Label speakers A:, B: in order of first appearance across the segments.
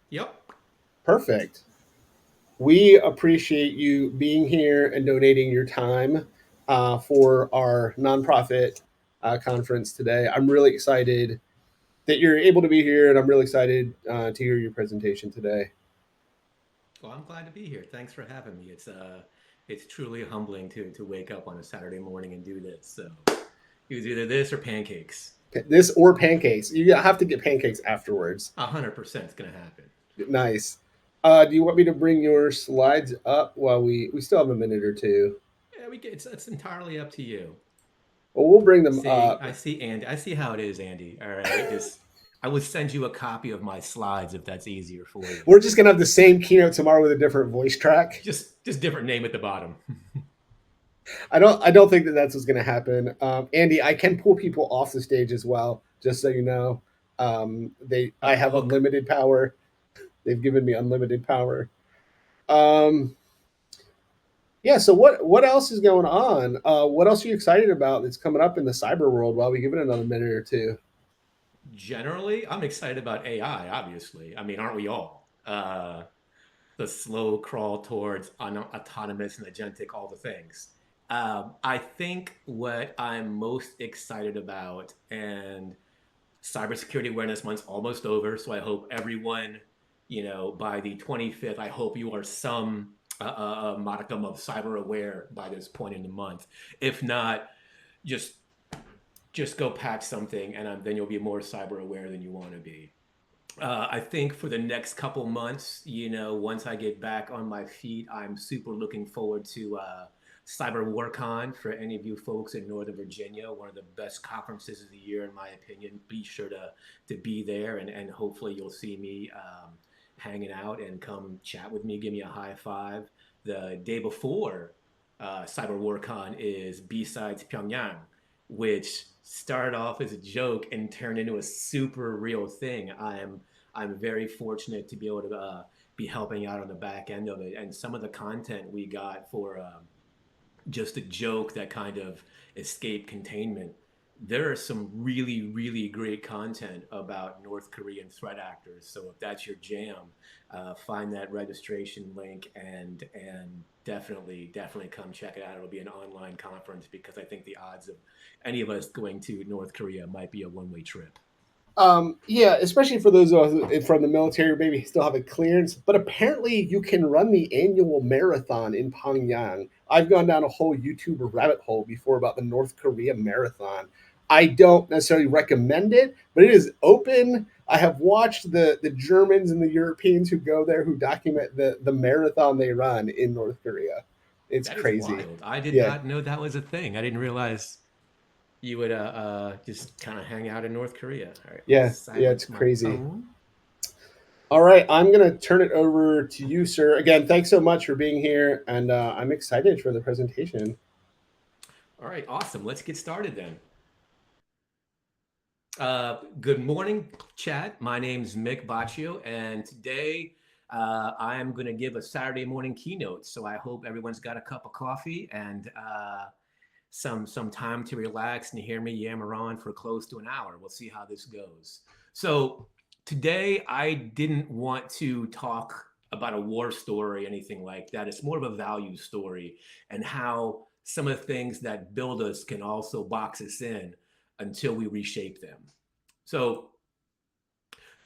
A: Yep.
B: Perfect. We appreciate you being here and donating your time for our nonprofit conference today. I'm really excited that you're able to be here, and I'm really excited to hear your presentation today.
A: Well, I'm glad to be here. Thanks for having me. It's truly humbling to wake up on a Saturday morning and do this. So it was either this or pancakes.
B: This or pancakes. You have to get pancakes afterwards.
A: 100% is gonna happen.
B: Nice. Do you want me to bring your slides up while we still have a minute or two?
A: Yeah, it's entirely up to you.
B: Well, we'll bring them
A: See,
B: up.
A: I see Andy. I see how it is, Andy. All right, just I would send you a copy of my slides if that's easier for you.
B: We're just gonna have the same keynote tomorrow with a different voice track.
A: Just different name at the bottom.
B: I don't think that that's what's gonna happen. Andy, I can pull people off the stage as well, just so you know. I have
A: Oh,
B: unlimited power. They've given me unlimited power. Um, yeah. So what else is going on? What else are you excited about that's coming up in the cyber world? While we give it another minute or two.
A: generally, I'm excited about AI. Obviously, I mean, aren't we all? The slow crawl towards autonomous and agentic, all the things. I think what I'm most excited about, and Cybersecurity Awareness Month's almost over, so I hope everyone, by the 25th, I hope you are some modicum of cyber aware by this point in the month. If not, just just go patch something, and then you'll be more cyber aware than you want to be. I think for the next couple months, once I get back on my feet, I'm super looking forward to Cyber WarCon for any of you folks in Northern Virginia, one of the best conferences of the year, in my opinion. Be sure to be there, and hopefully you'll see me hanging out and come chat with me, give me a high five. The day before Cyber WarCon is B-Sides Pyongyang, which started off as a joke and turned into a super real thing. I'm very fortunate to be able to be helping out on the back end of it, and some of the content we got for just a joke that kind of escaped containment. There are some really, really great content about North Korean threat actors. So if that's your jam, find that registration link and definitely come check it out. It'll be an online conference because I think the odds of any of us going to North Korea might be a one-way trip.
B: Yeah, especially for those of us from the military, maybe still have a clearance. But apparently, you can run the annual marathon in Pyongyang. I've gone down a whole YouTube rabbit hole before about the North Korea marathon. I don't necessarily recommend it, but it is open. I have watched the Germans and the Europeans who go there who document the marathon they run in North Korea. It's
A: That is
B: crazy.
A: wild. I did
B: Yeah,
A: not know that was a thing. I didn't realize you would just kind of hang out in North Korea. All right, let me
B: yeah, it's
A: silence my
B: crazy.
A: phone.
B: All right, I'm going to turn it over to you, sir. Again, thanks so much for being here, and I'm excited for the presentation.
A: All right, awesome. Let's get started then. Good morning, chat. My name's Mick Baccio, and today I am going to give a Saturday morning keynote. So I hope everyone's got a cup of coffee and some time to relax and hear me yammer on for close to an hour. We'll see how this goes. So today I didn't want to talk about a war story or anything like that. It's more of a value story and how some of the things that build us can also box us in until we reshape them. So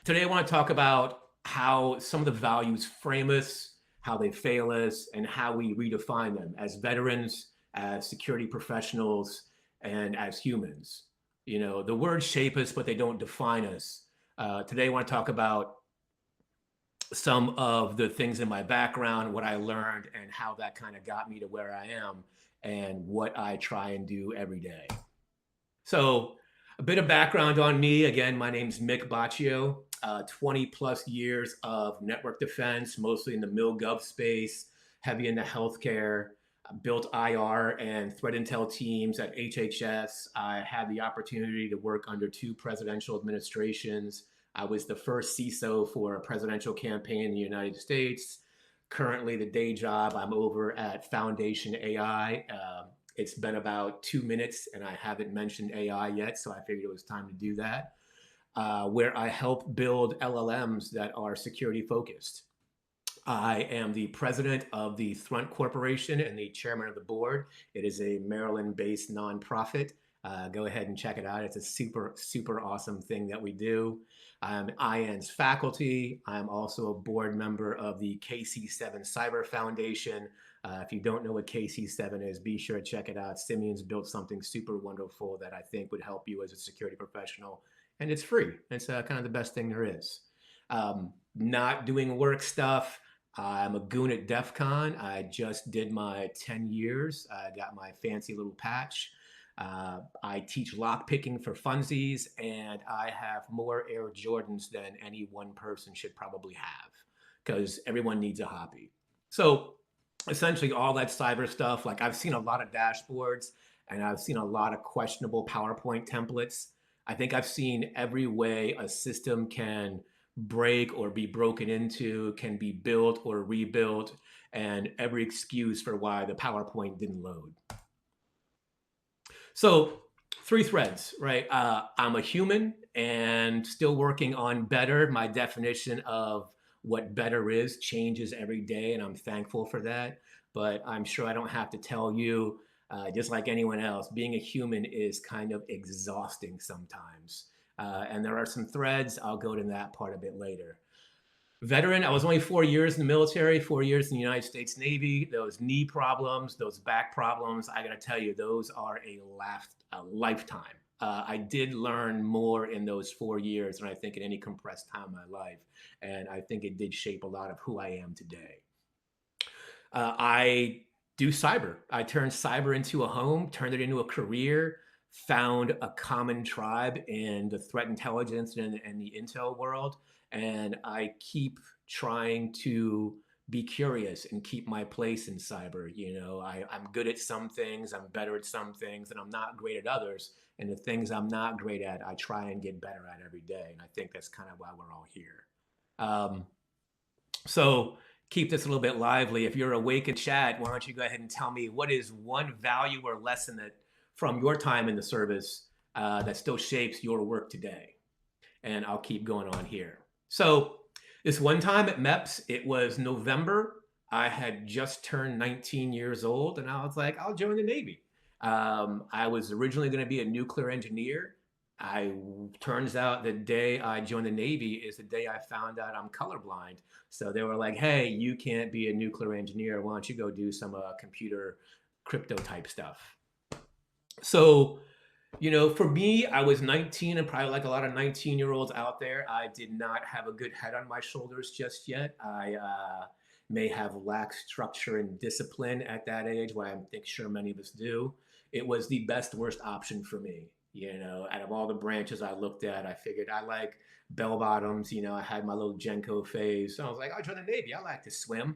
A: today I want to talk about how some of the values frame us, how they fail us, and how we redefine them as veterans, as security professionals, and as humans. The words shape us, but they don't define us. Today I want to talk about some of the things in my background, what I learned, and how that kind of got me to where I am, and what I try and do every day. So, a bit of background on me. Again, my name's Mick Baccio. 20 plus years of network defense, mostly in the mil-gov space, heavy into healthcare. Built IR and threat intel teams at HHS. I had the opportunity to work under two presidential administrations. I was the first CISO for a presidential campaign in the United States. Currently, the day job, I'm over at Foundation AI. It's been about 2 minutes and I haven't mentioned AI yet, so I figured it was time to do that. where I help build LLMs that are security focused. I am the president of the Thrunt Corporation and the chairman of the board. It is a Maryland based nonprofit. Go ahead and check it out. It's a super, super awesome thing that we do. I'm IAN's faculty. I'm also a board member of the KC7 Cyber Foundation. If you don't know what KC7 is, be sure to check it out. Simeon's built something super wonderful that I think would help you as a security professional, and it's free. It's kind of the best thing there is. Not doing work stuff. I'm a goon at DEF CON. I just did my 10 years. I got my fancy little patch. I teach lock picking for funsies, and I have more Air Jordans than any one person should probably have because everyone needs a hobby. So essentially, all that cyber stuff, like I've seen a lot of dashboards and I've seen a lot of questionable PowerPoint templates. I think I've seen every way a system can break or be broken into, can be built or rebuilt, and every excuse for why the PowerPoint didn't load. So, three threads, right? I'm a human and still working on better. My definition of what better is changes every day, and I'm thankful for that. But I'm sure I don't have to tell you, just like anyone else, being a human is kind of exhausting sometimes. And there are some threads. I'll go to that part a bit later. Veteran, I was only 4 years in the military, 4 years in the United States Navy. Those knee problems, those back problems, I got to tell you, those are a lifetime. I did learn more in those 4 years than I think in any compressed time in my life. And I think it did shape a lot of who I am today. I do cyber. I turned cyber into a home, turned it into a career, found a common tribe in the threat intelligence and the intel world. And I keep trying to be curious and keep my place in cyber. I'm good at some things, I'm better at some things, and I'm not great at others. And the things I'm not great at, I try and get better at every day. And I think that's kind of why we're all here. Um, so keep this a little bit lively. If you're awake in chat, why don't you go ahead and tell me what is one value or lesson that from your time in the service that still shapes your work today? And I'll keep going on here. So this one time at MEPS, it was November. I had just turned 19 years old, and I was like, I'll join the Navy. I was originally going to be a nuclear engineer. I turns out the day I joined the Navy is the day I found out I'm colorblind. So they were like, "Hey, you can't be a nuclear engineer. Why don't you go do some computer crypto type stuff?" So for me, I was 19 and probably like a lot of 19-year-olds out there, I did not have a good head on my shoulders just yet. I may have lacked structure and discipline at that age, why I'm think sure many of us do. It was the best worst option for me. Out of all the branches I looked at, I figured I like bell bottoms. I had my little Genco phase. So I was like, I'll join the Navy. I like to swim.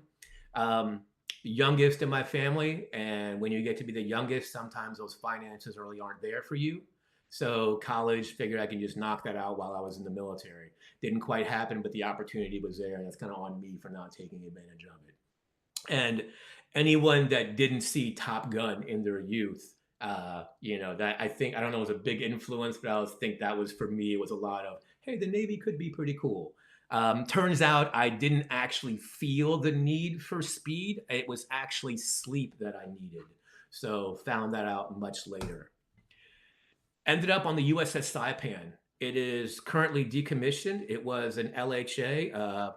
A: Um, Youngest in my family, and when you get to be the youngest, sometimes those finances really aren't there for you. So college, figured I can just knock that out while I was in the military. Didn't quite happen, but the opportunity was there, and that's kind of on me for not taking advantage of it. And anyone that didn't see Top Gun in their youth, that I don't know, was a big influence, but I think that was for me. It was a lot of, hey, the Navy could be pretty cool. Turns out I didn't actually feel the need for speed. It was actually sleep that I needed. So found that out much later. Ended up on the USS Saipan. It is currently decommissioned. It was an LHA,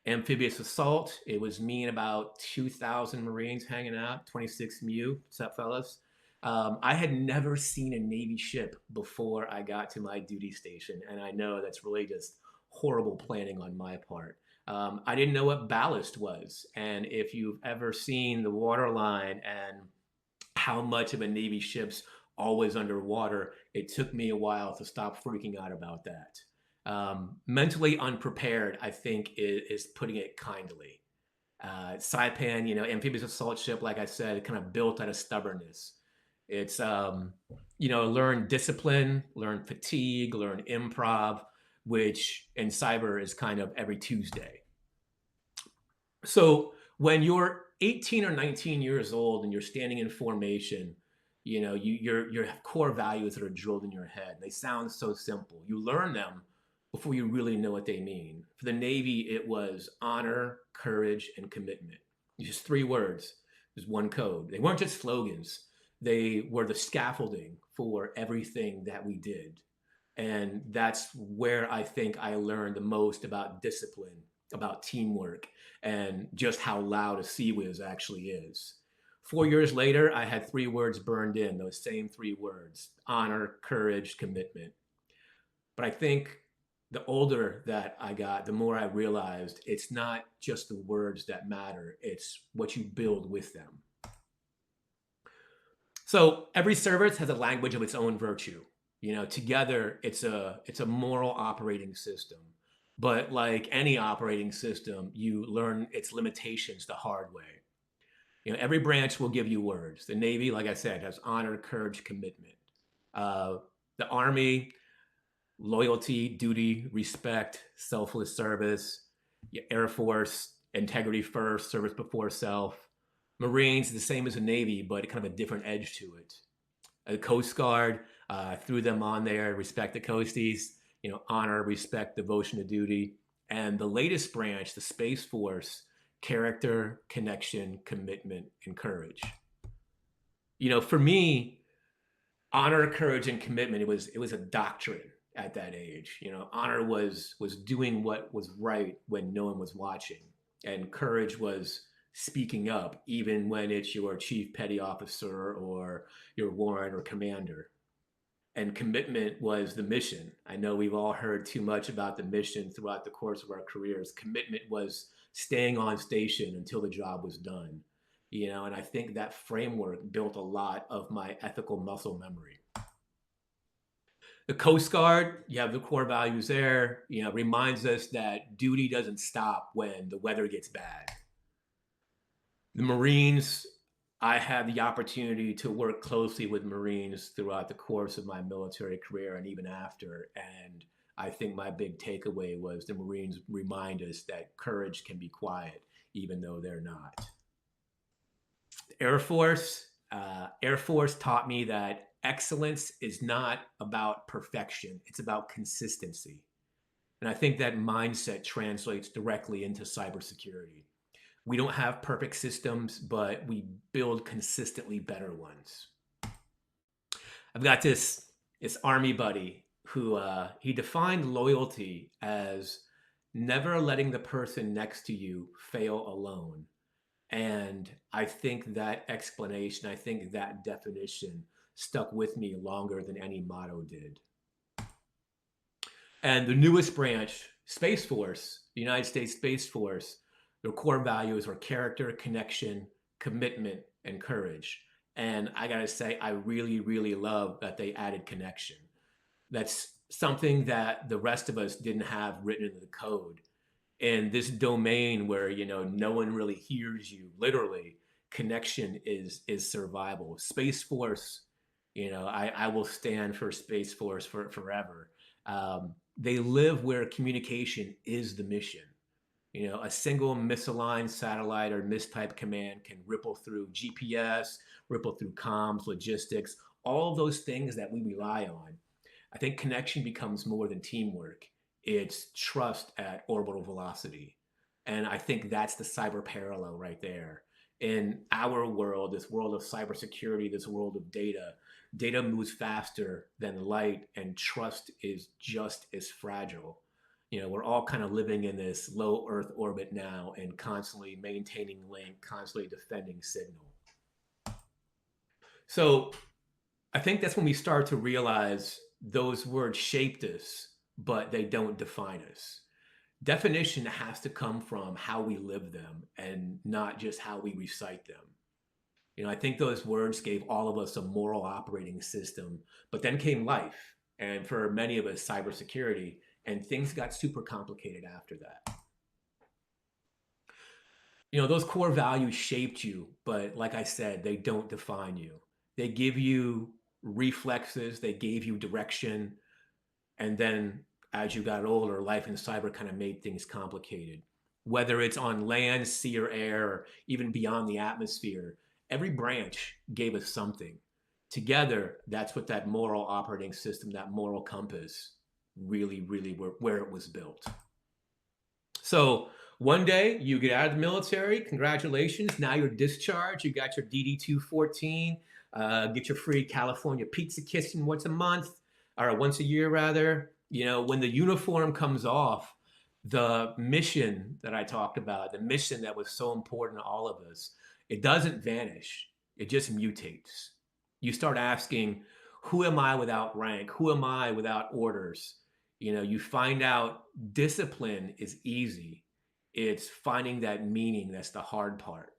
A: amphibious assault. It was me and about 2,000 Marines hanging out, 26 MU. What's up, fellas? I had never seen a Navy ship before I got to my duty station. And I know that's really just horrible planning on my part. I didn't know what ballast was. And if you've ever seen the waterline and how much of a Navy ship's always underwater, it took me a while to stop freaking out about that. Mentally unprepared, I think, is putting it kindly. Saipan, amphibious assault ship, like I said, kind of built out of stubbornness. It's, learn discipline, learn fatigue, learn improv, which in cyber is kind of every Tuesday. So when you're 18 or 19 years old and you're standing in formation, Your core values that are drilled in your head. They sound so simple. You learn them before you really know what they mean. For the Navy, it was honor, courage, and commitment. Just three words. There's one code. They weren't just slogans. They were the scaffolding for everything that we did. And that's where I think I learned the most about discipline, about teamwork, and just how loud a sea whiz actually is. 4 years later, I had three words burned in, those same three words: honor, courage, commitment. But I think the older that I got, the more I realized it's not just the words that matter, it's what you build with them. So every service has a language of its own virtue. Together it's a moral operating system. But like any operating system, you learn its limitations the hard way. Every branch will give you words. The Navy, like I said, has honor, courage, commitment. Uh, the Army, loyalty, duty, respect, selfless service. Air Force, integrity first, service before self. Marines, the same as the Navy, but kind of a different edge to it. The Coast Guard, threw them on there, respect the coasties, honor, respect, devotion to duty. And the latest branch, the Space Force, character, connection, commitment, and courage. For me, honor, courage, and commitment, it was a doctrine at that age. Honor was doing what was right when no one was watching, and courage was speaking up even when it's your chief petty officer or your warrant or commander. And commitment was the mission. I know we've all heard too much about the mission throughout the course of our careers. Commitment was staying on station until the job was done. And I think that framework built a lot of my ethical muscle memory. The Coast Guard, you have the core values there, reminds us that duty doesn't stop when the weather gets bad. The Marines, I had the opportunity to work closely with Marines throughout the course of my military career and even after. And I think my big takeaway was the Marines remind us that courage can be quiet, even though they're not. Air Force taught me that excellence is not about perfection; it's about consistency. And I think that mindset translates directly into cybersecurity. We don't have perfect systems, but we build consistently better ones. I've got this army buddy who he defined loyalty as never letting the person next to you fail alone. And I think that explanation, I think that definition stuck with me longer than any motto did. And the newest branch, Space Force, the United States Space Force, their core values are character, connection, commitment, and courage. And I gotta say, I really, really love that they added connection. That's something that the rest of us didn't have written into the code. In this domain where no one really hears you, literally, connection is survival. Space Force, I will stand for Space Force for forever. They live where communication is the mission. A single misaligned satellite or mistyped command can ripple through GPS, ripple through comms, logistics, all of those things that we rely on. I think connection becomes more than teamwork. It's trust at orbital velocity. And I think that's the cyber parallel right there. In our world, this world of cybersecurity, this world of data, data moves faster than light, and trust is just as fragile. We're all kind of living in this low Earth orbit now and constantly maintaining link, constantly defending signal. So I think that's when we start to realize those words shaped us, but they don't define us. Definition has to come from how we live them and not just how we recite them. I think those words gave all of us a moral operating system, but then came life. And for many of us, cybersecurity, and things got super complicated after that. Those core values shaped you, but like I said, they don't define you. They give you reflexes, they gave you direction, and then as you got older, life in cyber kind of made things complicated. Whether it's on land, sea, or air, or even beyond the atmosphere, every branch gave us something. Together, that's what that moral operating system, that moral compass, really, really where it was built. So one day you get out of the military. Congratulations. Now you're discharged. You got your DD 214. Get your free California pizza kitchen once a month, or once a year, rather. When the uniform comes off, the mission that I talked about, the mission that was so important to all of us, it doesn't vanish. It just mutates. You start asking, who am I without rank? Who am I without orders? You find out discipline is easy. It's finding that meaning that's the hard part.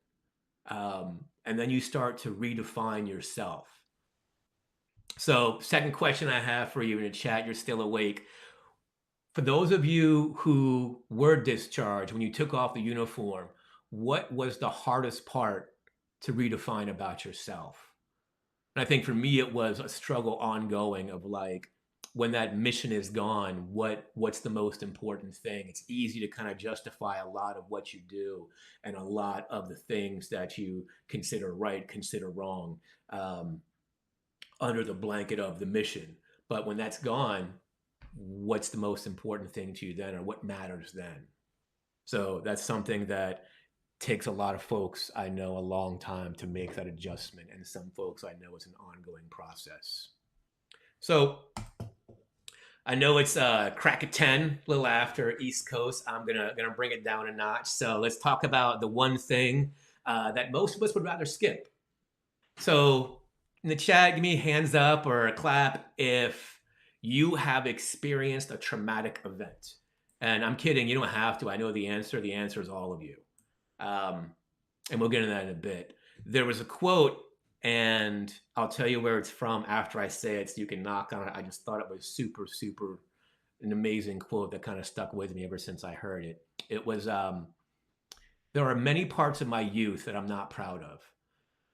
A: And then you start to redefine yourself. So, second question I have for you in the chat, you're still awake. For those of you who were discharged, when you took off the uniform, what was the hardest part to redefine about yourself? And I think for me, it was a struggle ongoing of like, when that mission is gone, what's the most important thing? It's easy to kind of justify a lot of what you do and a lot of the things that you consider right, consider wrong, under the blanket of the mission. But when that's gone, what's the most important thing to you then, or what matters then? So that's something that takes a lot of folks I know a long time to make that adjustment, and some folks I know it's an ongoing process. So I know it's crack at 10, a little after East Coast. I'm gonna bring it down a notch. So let's talk about the one thing that most of us would rather skip. So in the chat, give me a hands up or a clap if you have experienced a traumatic event. And I'm kidding, you don't have to. I know the answer. The answer is all of you. And we'll get into that in a bit. There was a quote, and I'll tell you where it's from after I say it so you can knock on it. I just thought it was super, super an amazing quote that kind of stuck with me ever since I heard it. It was, there are many parts of my youth that I'm not proud of.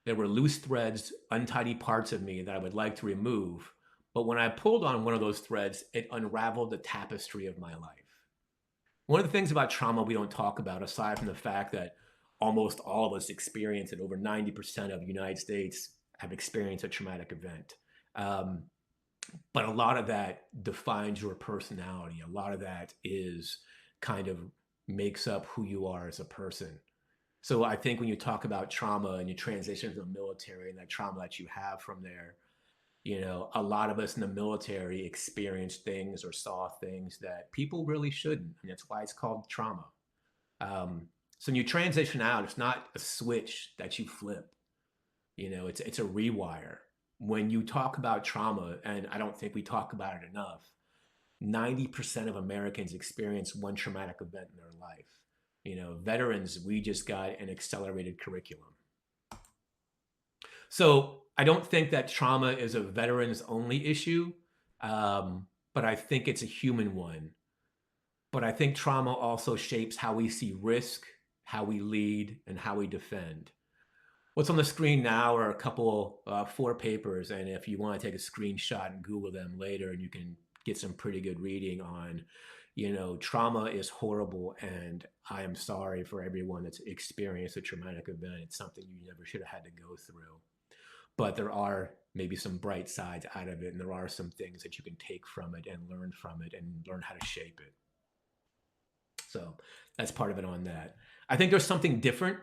A: There were loose threads, untidy parts of me that I would like to remove. But when I pulled on one of those threads, it unraveled the tapestry of my life. One of the things about trauma we don't talk about, aside from the fact that almost all of us experience it, over 90% of the United States have experienced a traumatic event. But a lot of that defines your personality. A lot of that is kind of makes up who you are as a person. So I think when you talk about trauma and you transition to the military and that trauma that you have from there, a lot of us in the military experienced things or saw things that people really shouldn't. And that's why it's called trauma. So when you transition out, it's not a switch that you flip. It's a rewire. When you talk about trauma, and I don't think we talk about it enough, 90% of Americans experience one traumatic event in their life. Veterans, we just got an accelerated curriculum. So I don't think that trauma is a veterans only issue, but I think it's a human one. But I think trauma also shapes how we see risk, how we lead, and how we defend. What's on the screen now are a couple, 4 papers, and if you want to take a screenshot and Google them later, and you can get some pretty good reading on, trauma is horrible, and I am sorry for everyone that's experienced a traumatic event. It's something you never should have had to go through. But there are maybe some bright sides out of it, and there are some things that you can take from it and learn from it and learn how to shape it. So that's part of it on that. I think there's something different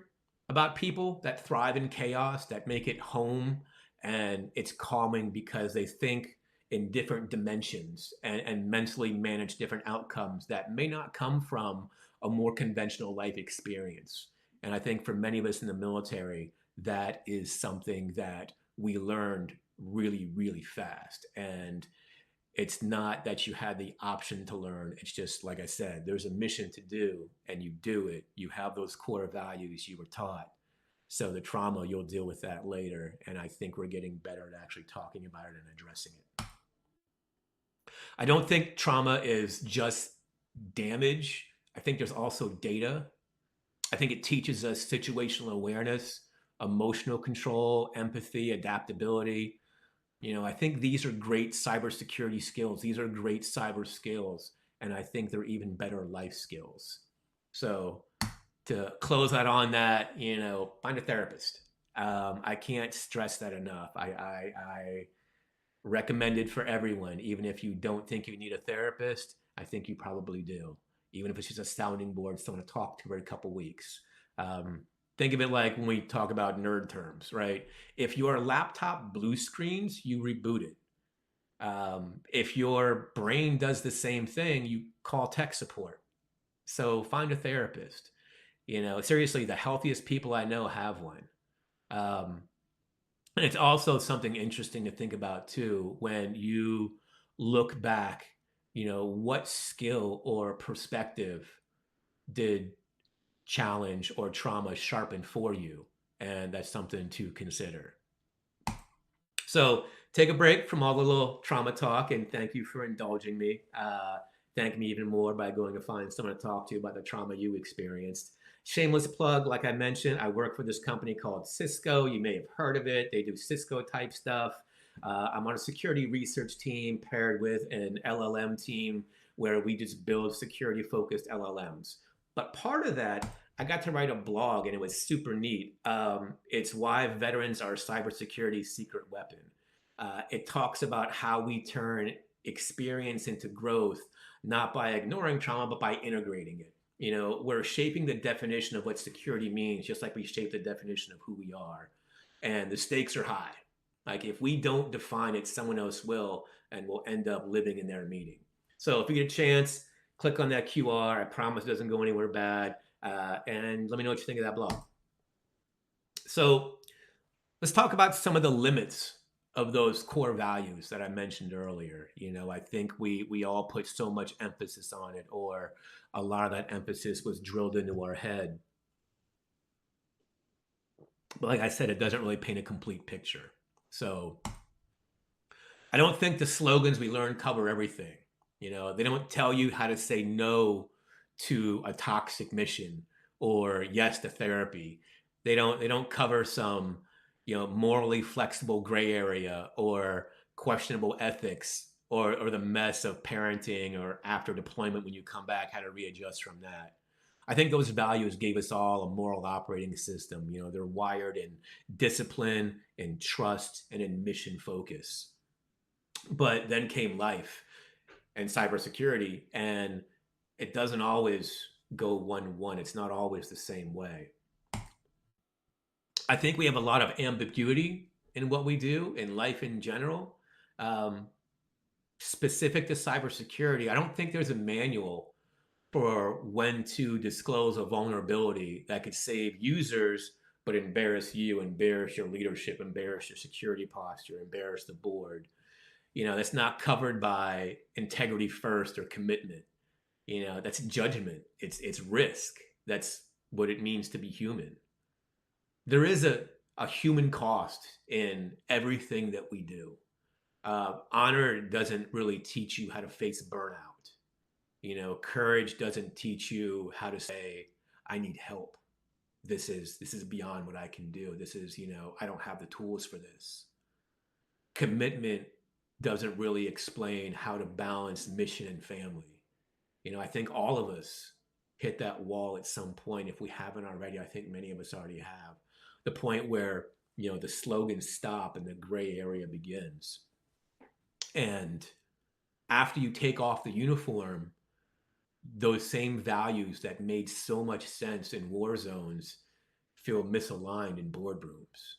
A: about people that thrive in chaos, that make it home, and it's calming because they think in different dimensions and mentally manage different outcomes that may not come from a more conventional life experience. And I think for many of us in the military, that is something that we learned really, really fast. And it's not that you had the option to learn. It's just, like I said, there's a mission to do and you do it. You have those core values you were taught. So the trauma, you'll deal with that later. And I think we're getting better at actually talking about it and addressing it. I don't think trauma is just damage. I think there's also data. I think it teaches us situational awareness, emotional control, empathy, adaptability. I think these are great cybersecurity skills. These are great cyber skills. And I think they're even better life skills. So to close out on that, find a therapist. I can't stress that enough. I recommend it for everyone, even if you don't think you need a therapist. I think you probably do, even if it's just a sounding board, someone to talk to every couple weeks. Um, think of it like when we talk about nerd terms, right? If your laptop blue screens, you reboot it. If your brain does the same thing, you call tech support. So find a therapist. You know, seriously, the healthiest people I know have one. Um, and it's also something interesting to think about too when you look back, you know, what skill or perspective did challenge or trauma sharpen for you? And that's something to consider. So take a break from all the little trauma talk and thank you for indulging me. Thank me even more by going to find someone to talk to about the trauma you experienced. Shameless plug, like I mentioned, I work for this company called Cisco. You may have heard of it. They do Cisco type stuff. I'm on a security research team paired with an LLM team where we just build security focused LLMs. But part of that, I got to write a blog and it was super neat. It's why veterans are cybersecurity's secret weapon. It talks about how we turn experience into growth, not by ignoring trauma, but by integrating it. You know, we're shaping the definition of what security means, just like we shape the definition of who we are. And the stakes are high. Like if we don't define it, someone else will, and we'll end up living in their meeting. So if you get a chance, click on that QR. I promise it doesn't go anywhere bad. And let me know what you think of that blog. So let's talk about some of the limits of those core values that I mentioned earlier. You know, I think we all put so much emphasis on it, or a lot of that emphasis was drilled into our head. But like I said, it doesn't really paint a complete picture. So I don't think the slogans we learn cover everything. You know, they don't tell you how to say no to a toxic mission or yes to therapy. They don't cover some, you know, morally flexible gray area or questionable ethics or the mess of parenting or after deployment when you come back, how to readjust from that. I think those values gave us all a moral operating system. You know, they're wired in discipline, in trust, and in mission focus. But then came life and cybersecurity, and it doesn't always go 1-1. It's not always the same way. I think we have a lot of ambiguity in what we do in life in general. Um, Specific to cybersecurity, I don't think there's a manual for when to disclose a vulnerability that could save users but embarrass you, embarrass your leadership, embarrass your security posture, embarrass the board. You know, that's not covered by integrity first or commitment. You know, that's judgment. It's risk. That's what it means to be human. There is a human cost in everything that we do. Honor doesn't really teach you how to face burnout. You know, courage doesn't teach you how to say, I need help. This is beyond what I can do. This is, you know, I don't have the tools for this. Commitment doesn't really explain how to balance mission and family. You know, I think all of us hit that wall at some point. If we haven't already, I think many of us already have. The point where, you know, the slogans stop and the gray area begins. And after you take off the uniform, those same values that made so much sense in war zones feel misaligned in boardrooms.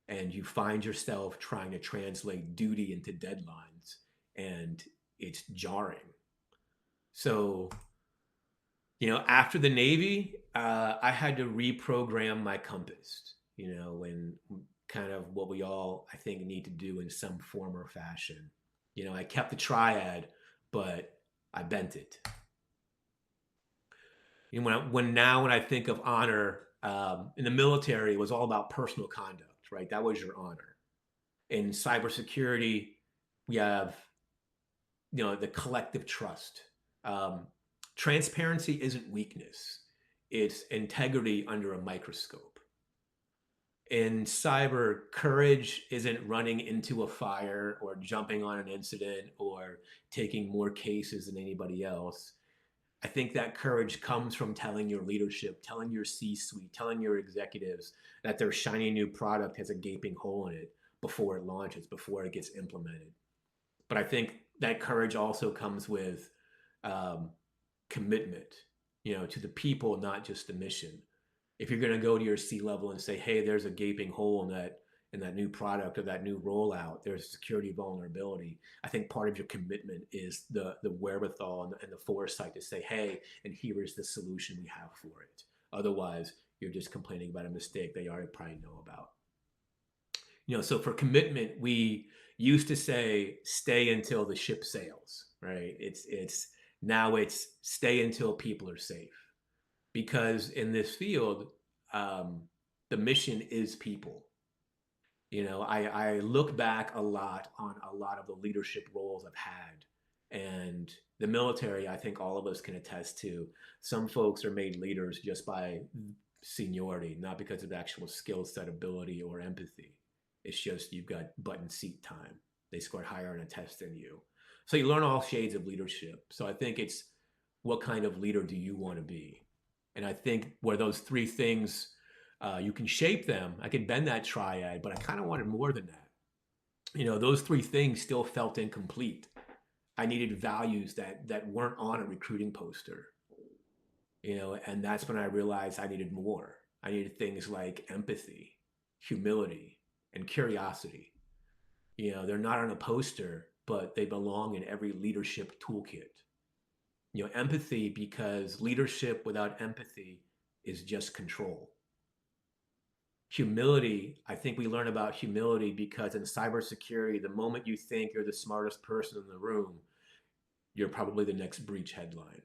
A: And you find yourself trying to translate duty into deadlines, and it's jarring. So, you know, after the Navy, I had to reprogram my compass, you know, and kind of what we all, I think, need to do in some form or fashion. You know, I kept the triad, but I bent it. You know, when I think of honor in the military, it was all about personal conduct, right? That was your honor. In cybersecurity, we have, you know, the collective trust. Um, Transparency isn't weakness; it's integrity under a microscope. In cyber, courage isn't running into a fire or jumping on an incident or taking more cases than anybody else. I think that courage comes from telling your leadership, telling your C-suite, telling your executives that their shiny new product has a gaping hole in it before it launches, before it gets implemented. But I think that courage also comes with um, commitment, to the people, not just the mission. If you're going to go to your C level and say, "Hey, there's a gaping hole in that new product or that new rollout, there's a security vulnerability," I think part of your commitment is the wherewithal and the foresight to say, "Hey, and here is the solution we have for it." Otherwise, you're just complaining about a mistake they already probably know about. So for commitment, we used to say, "Stay until the ship sails," right? It's now it's stay until people are safe, because in this field, um, the mission is people. I look back a lot on a lot of the leadership roles I've had, and the military, I think all of us can attest to. Some folks are made leaders just by seniority, not because of actual skill set, ability, or empathy. It's just you've got button seat time. They scored higher on a test than you. So you learn all shades of leadership. So I think it's, what kind of leader do you want to be? And I think where those three things, you can shape them. I could bend that triad, but I kind of wanted more than that. Those three things still felt incomplete. I needed values that weren't on a recruiting poster. And that's when I realized I needed more. I needed things like empathy, humility, and curiosity. They're not on a poster, but they belong in every leadership toolkit. Empathy, because leadership without empathy is just control. Humility, I think we learn about humility because in cybersecurity, the moment you think you're the smartest person in the room, you're probably the next breach headline.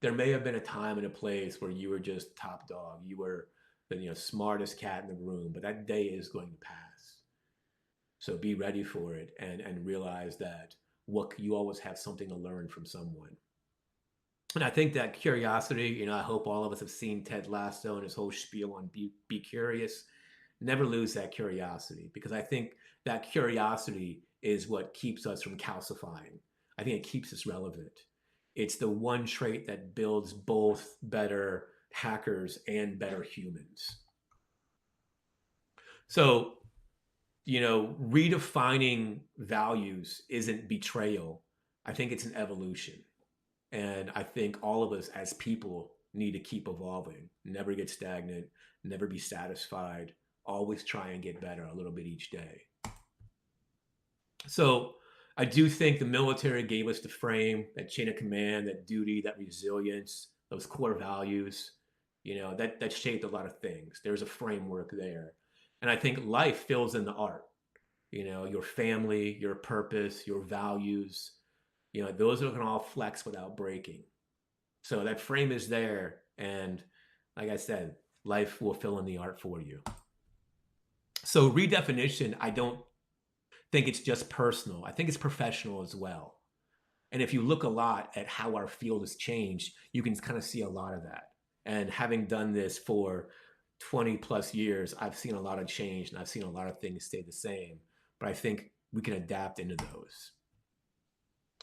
A: There may have been a time and a place where you were just top dog. You were the smartest cat in the room, but that day is going to pass. So be ready for it, and realize that what you always have something to learn from someone. And I think that curiosity, I hope all of us have seen Ted Lasso and his whole spiel on be curious. Never lose that curiosity, because I think that curiosity is what keeps us from calcifying. I think it keeps us relevant. It's the one trait that builds both better hackers and better humans. So, redefining values isn't betrayal. I think it's an evolution. And I think all of us as people need to keep evolving, never get stagnant, never be satisfied, always try and get better a little bit each day. So I do think the military gave us the frame, that chain of command, that duty, that resilience, those core values, that shaped a lot of things. There's a framework there. And I think life fills in the art, your family, your purpose, your values, those are going to all flex without breaking. So that frame is there. And like I said, life will fill in the art for you. So redefinition, I don't think it's just personal. I think it's professional as well. And if you look a lot at how our field has changed, you can kind of see a lot of that. And having done this for 20 plus years, I've seen a lot of change, and I've seen a lot of things stay the same. But I think we can adapt into those.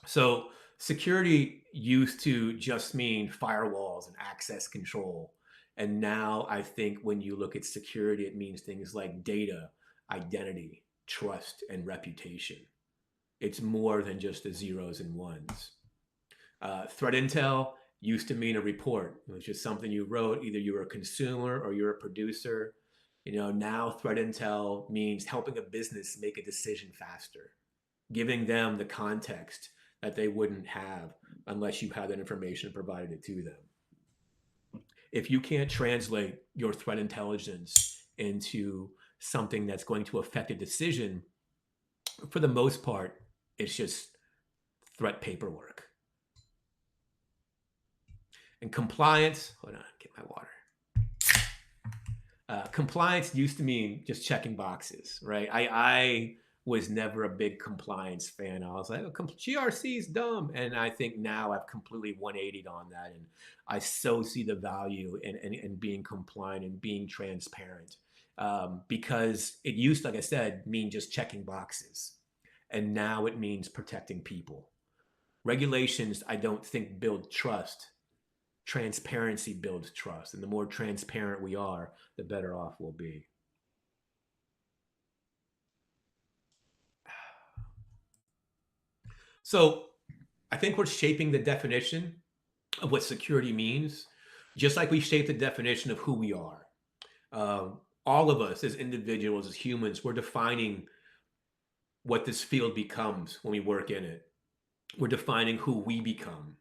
A: So security used to just mean firewalls and access control. And now I think when you look at security, it means things like data, identity, trust, and reputation. It's more than just the zeros and ones. Threat intel used to mean a report. It was just something you wrote. Either you were a consumer or you're a producer. Now threat intel means helping a business make a decision faster, giving them the context that they wouldn't have unless you had that information and provided it to them. If you can't translate your threat intelligence into something that's going to affect a decision, for the most part, it's just threat paperwork. And compliance, hold on, get my water. Compliance used to mean just checking boxes, right? I was never a big compliance fan. I was like, oh, GRC is dumb. And I think now I've completely 180'd on that. And I so see the value in being compliant and being transparent, because it used, like I said, mean just checking boxes. And now it means protecting people. Regulations, I don't think build trust. Transparency builds trust. And the more transparent we are, the better off we'll be. So I think we're shaping the definition of what security means, just like we shape the definition of who we are. All of us as individuals, as humans, we're defining what this field becomes when we work in it. We're defining who we become.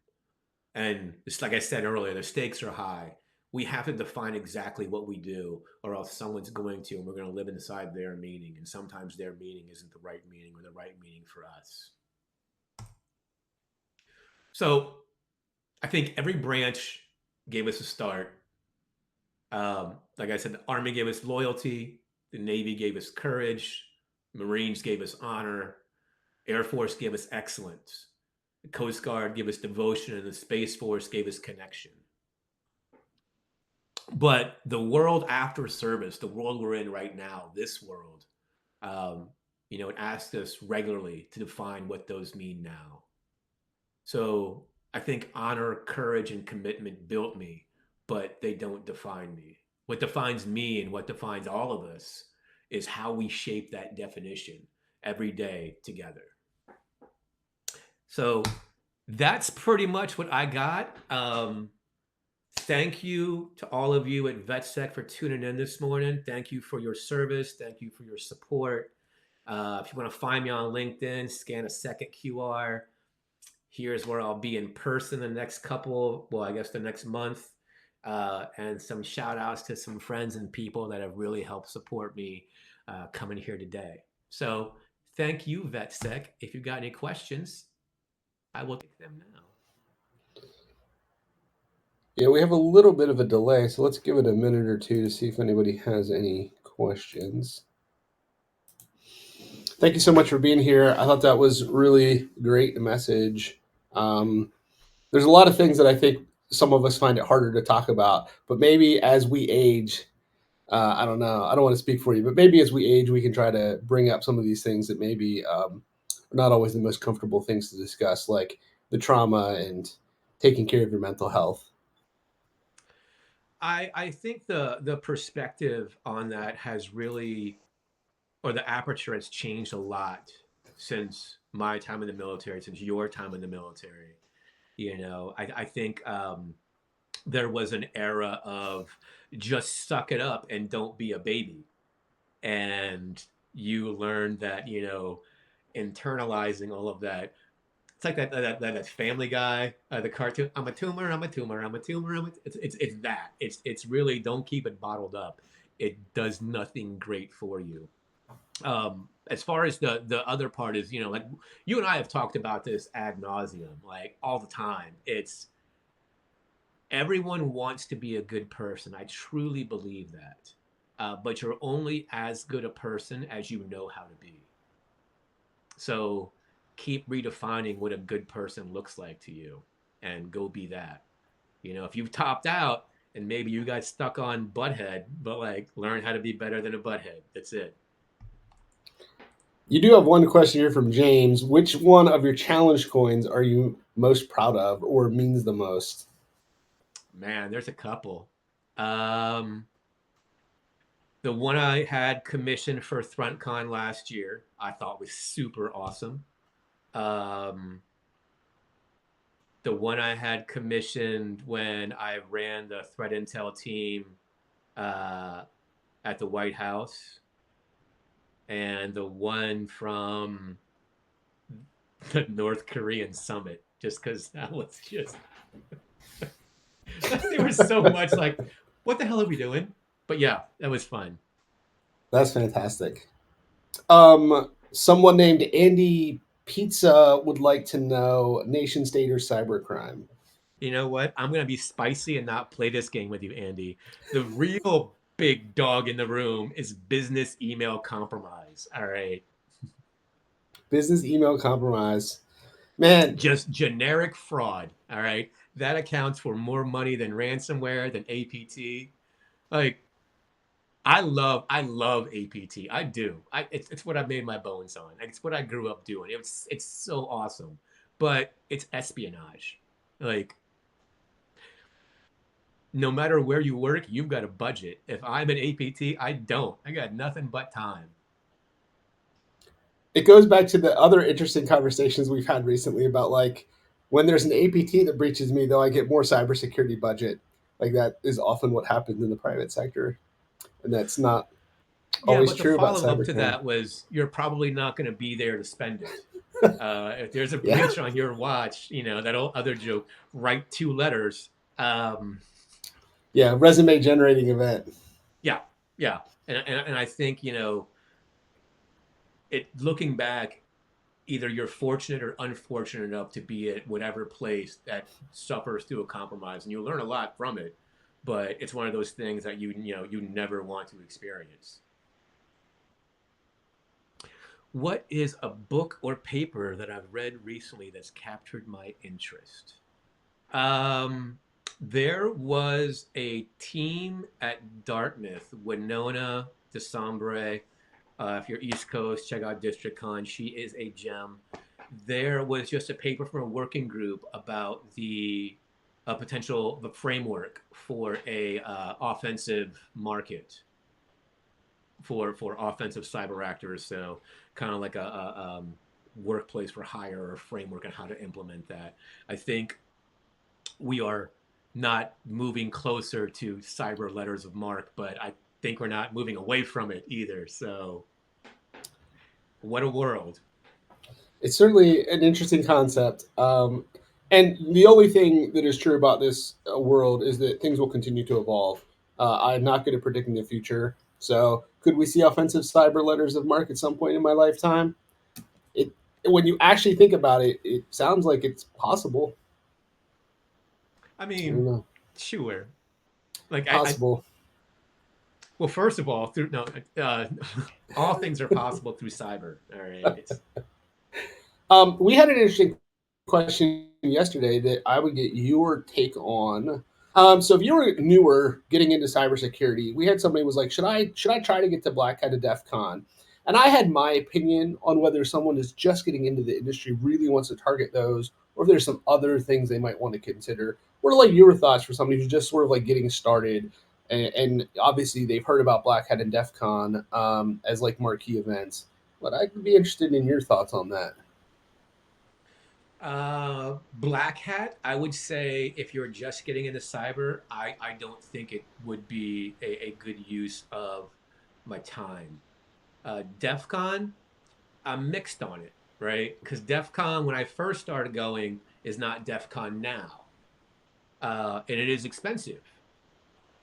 A: And it's like I said earlier, the stakes are high. We have to define exactly what we do, or else someone's going to, and we're going to live inside their meaning. And sometimes their meaning isn't the right meaning or the right meaning for us. So I think every branch gave us a start. Like I said, the Army gave us loyalty, the Navy gave us courage, Marines gave us honor, Air Force gave us excellence, the Coast Guard gave us devotion, and the Space Force gave us connection. But the world after service, the world we're in right now, this world, um, it asks us regularly to define what those mean now. So I think honor, courage, and commitment built me, but they don't define me. What defines me and what defines all of us is how we shape that definition every day together. So that's pretty much what I got. Thank you to all of you at VetSec for tuning in this morning. Thank you for your service. Thank you for your support. If you want to find me on LinkedIn, scan a second QR. Here's where I'll be in person the next couple, well, I guess the next month. And some shout outs to some friends and people that have really helped support me coming here today. So thank you, VetSec. If you've got any questions, I will take them now.
B: Yeah, we have a little bit of a delay, so let's give it a minute or two to see if anybody has any questions. Thank you so much for being here. I thought that was really great message. Um, there's a lot of things that I think some of us find it harder to talk about, but maybe as we age, I don't know. I don't want to speak for you, but maybe as we age, we can try to bring up some of these things that maybe are not always the most comfortable things to discuss, like the trauma and taking care of your mental health.
A: I think the perspective on that has really, or the aperture has changed a lot since my time in the military, since your time in the military. I think there was an era of just suck it up and don't be a baby. And you learned that, internalizing all of that. It's like that Family Guy, the cartoon. I'm a tumor. I'm a tumor. I'm a tumor. It's that. It's really don't keep it bottled up. It does nothing great for you. As far as the other part is, like you and I have talked about this ad nauseum, like all the time. It's everyone wants to be a good person. I truly believe that. But you're only as good a person as you know how to be. So keep redefining what a good person looks like to you and go be that. If you've topped out and maybe you got stuck on butthead, but like learn how to be better than a butthead. That's it.
B: You do have one question here from James. Which one of your challenge coins are you most proud of or means the most?
A: Man, there's a couple. Um, the one I had commissioned for ThruntCon last year, I thought was super awesome. Um, the one I had commissioned when I ran the threat intel team uh, at the White House, and the one from the North Korean summit, just because that was just there was so much like, what the hell are we doing? But yeah, that was fun.
B: That's fantastic. Someone named Andy Pizza would like to know nation state or cybercrime.
A: You know what? I'm gonna be spicy and not play this game with you, Andy. The real big dog in the room is business email compromise. All right.
B: Business email compromise. Man,
A: Just generic fraud. All right. That accounts for more money than ransomware, than APT. Like, I love APT. I do. It's what I made my bones on. It's what I grew up doing. It's so awesome. but it's espionage. Like, no matter where you work, you've got a budget. If I'm an APT, I don't. I got nothing but time.
B: It goes back to the other interesting conversations we've had recently about like when there's an APT that breaches me, though I get more cybersecurity budget. Like that is often what happens in the private sector, and that's not
A: Yeah,
B: always
A: but the
B: true about
A: follow up to
B: cybercrime.
A: that was you're probably not going to be there to spend it. If there's a
B: Yeah,
A: breach on your watch, that old other joke, write two letters. Um,
B: yeah, resume generating event.
A: yeah, yeah. And I think, it looking back, either you're fortunate or unfortunate enough to be at whatever place that suffers through a compromise, and you'll learn a lot from it. But it's one of those things that you never want to experience. What is a book or paper that I've read recently that's captured my interest? Um, there was a team at Dartmouth, Winona DeSombre. If you're East Coast, check out District Con. She is a gem. There was just a paper from a working group about the framework for a offensive market for offensive cyber actors. So kind of like a workplace for hire or a framework on how to implement that. I think we are not moving closer to cyber letters of mark, but I think we're not moving away from it either. So what a world.
B: It's certainly an interesting concept. And the only thing that is true about this world is that things will continue to evolve. I'm not good at predicting the future. So, could we see offensive cyber letters of marque at some point in my lifetime? It, when you actually think about it, it sounds like it's possible.
A: I
B: I don't
A: mean,
B: know,
A: sure. Like I
B: possible.
A: well, first of all, through no, uh, all things are possible through cyber. All right.
B: We had an interesting question yesterday that I would get your take on. So if you were newer getting into cybersecurity, we had somebody was like, should I try to get to Black Hat at DEF CON? And I had my opinion on whether someone is just getting into the industry really wants to target those, or if there's some other things they might want to consider. What are like your thoughts for somebody who's just sort of like getting started? And obviously they've heard about Black Hat and DEF CON as like marquee events. But I'd be interested in your thoughts on that.
A: Black hat, I would say if you're just getting into cyber, I don't think it would be a good use of my time. DEF CON, I'm mixed on it, right? Because DEF CON, when I first started going, is not DEF CON now. And it is expensive.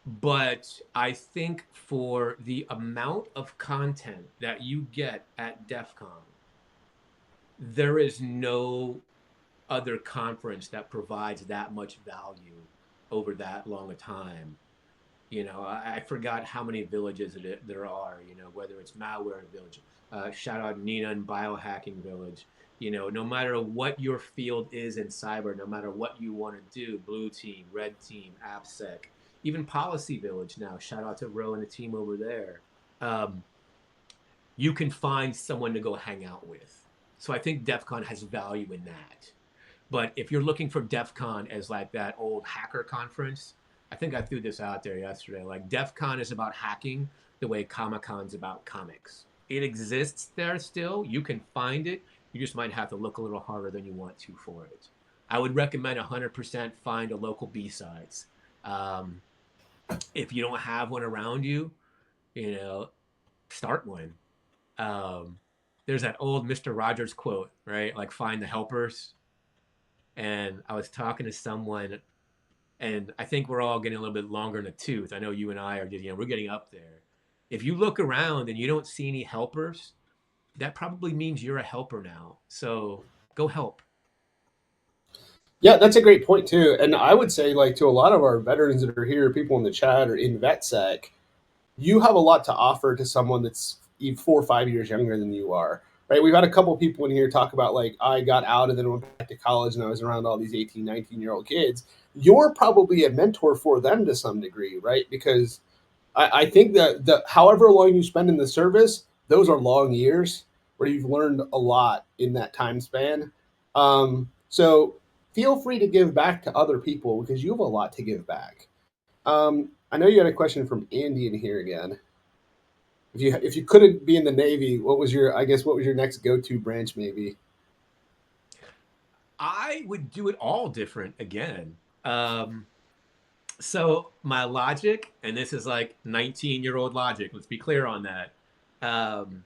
A: But I think for the amount of content that you get at DEF CON, there is no other conference that provides that much value over that long a time. I forgot how many villages there are, whether it's Malware Village, shout out Nina and Biohacking Village. No matter what your field is in cyber, no matter what you want to do, Blue Team, Red Team, AppSec, even Policy Village now, shout out to Ro and the team over there. Um, you can find someone to go hang out with. So I think DEF CON has value in that. But if you're looking for DEF CON as like that old hacker conference, I think I threw this out there yesterday. Like DEF CON is about hacking the way Comic Con's about comics. It exists there still. You can find it. You just might have to look a little harder than you want to for it. I would recommend 100% find a local B-sides. Um, if you don't have one around you, you know, start one. Um, there's that old Mr. Rogers quote, right? Like find the helpers. And I was talking to someone, and I think we're all getting a little bit longer in the tooth. I know you and I are getting, we're getting up there. If you look around and you don't see any helpers, that probably means you're a helper now. So go help.
B: Yeah, that's a great point too. And I would say, like to a lot of our veterans that are here, people in the chat or in VetSec, you have a lot to offer to someone that's 4 or 5 years younger than you are. Right? We've had a couple people in here talk about like I got out and then went back to college and I was around all these 18, 19-year-old kids. You're probably a mentor for them to some degree, right? Because I think that the however long you spend in the service, those are long years where you've learned a lot in that time span. So feel free to give back to other people because you have a lot to give back. I know you had a question from Andy in here again. If you couldn't be in the Navy, what was your, I guess, what was your next go to branch maybe?
A: I would do it all different again. So my logic, and this is like 19-year-old logic, let's be clear on that. Um,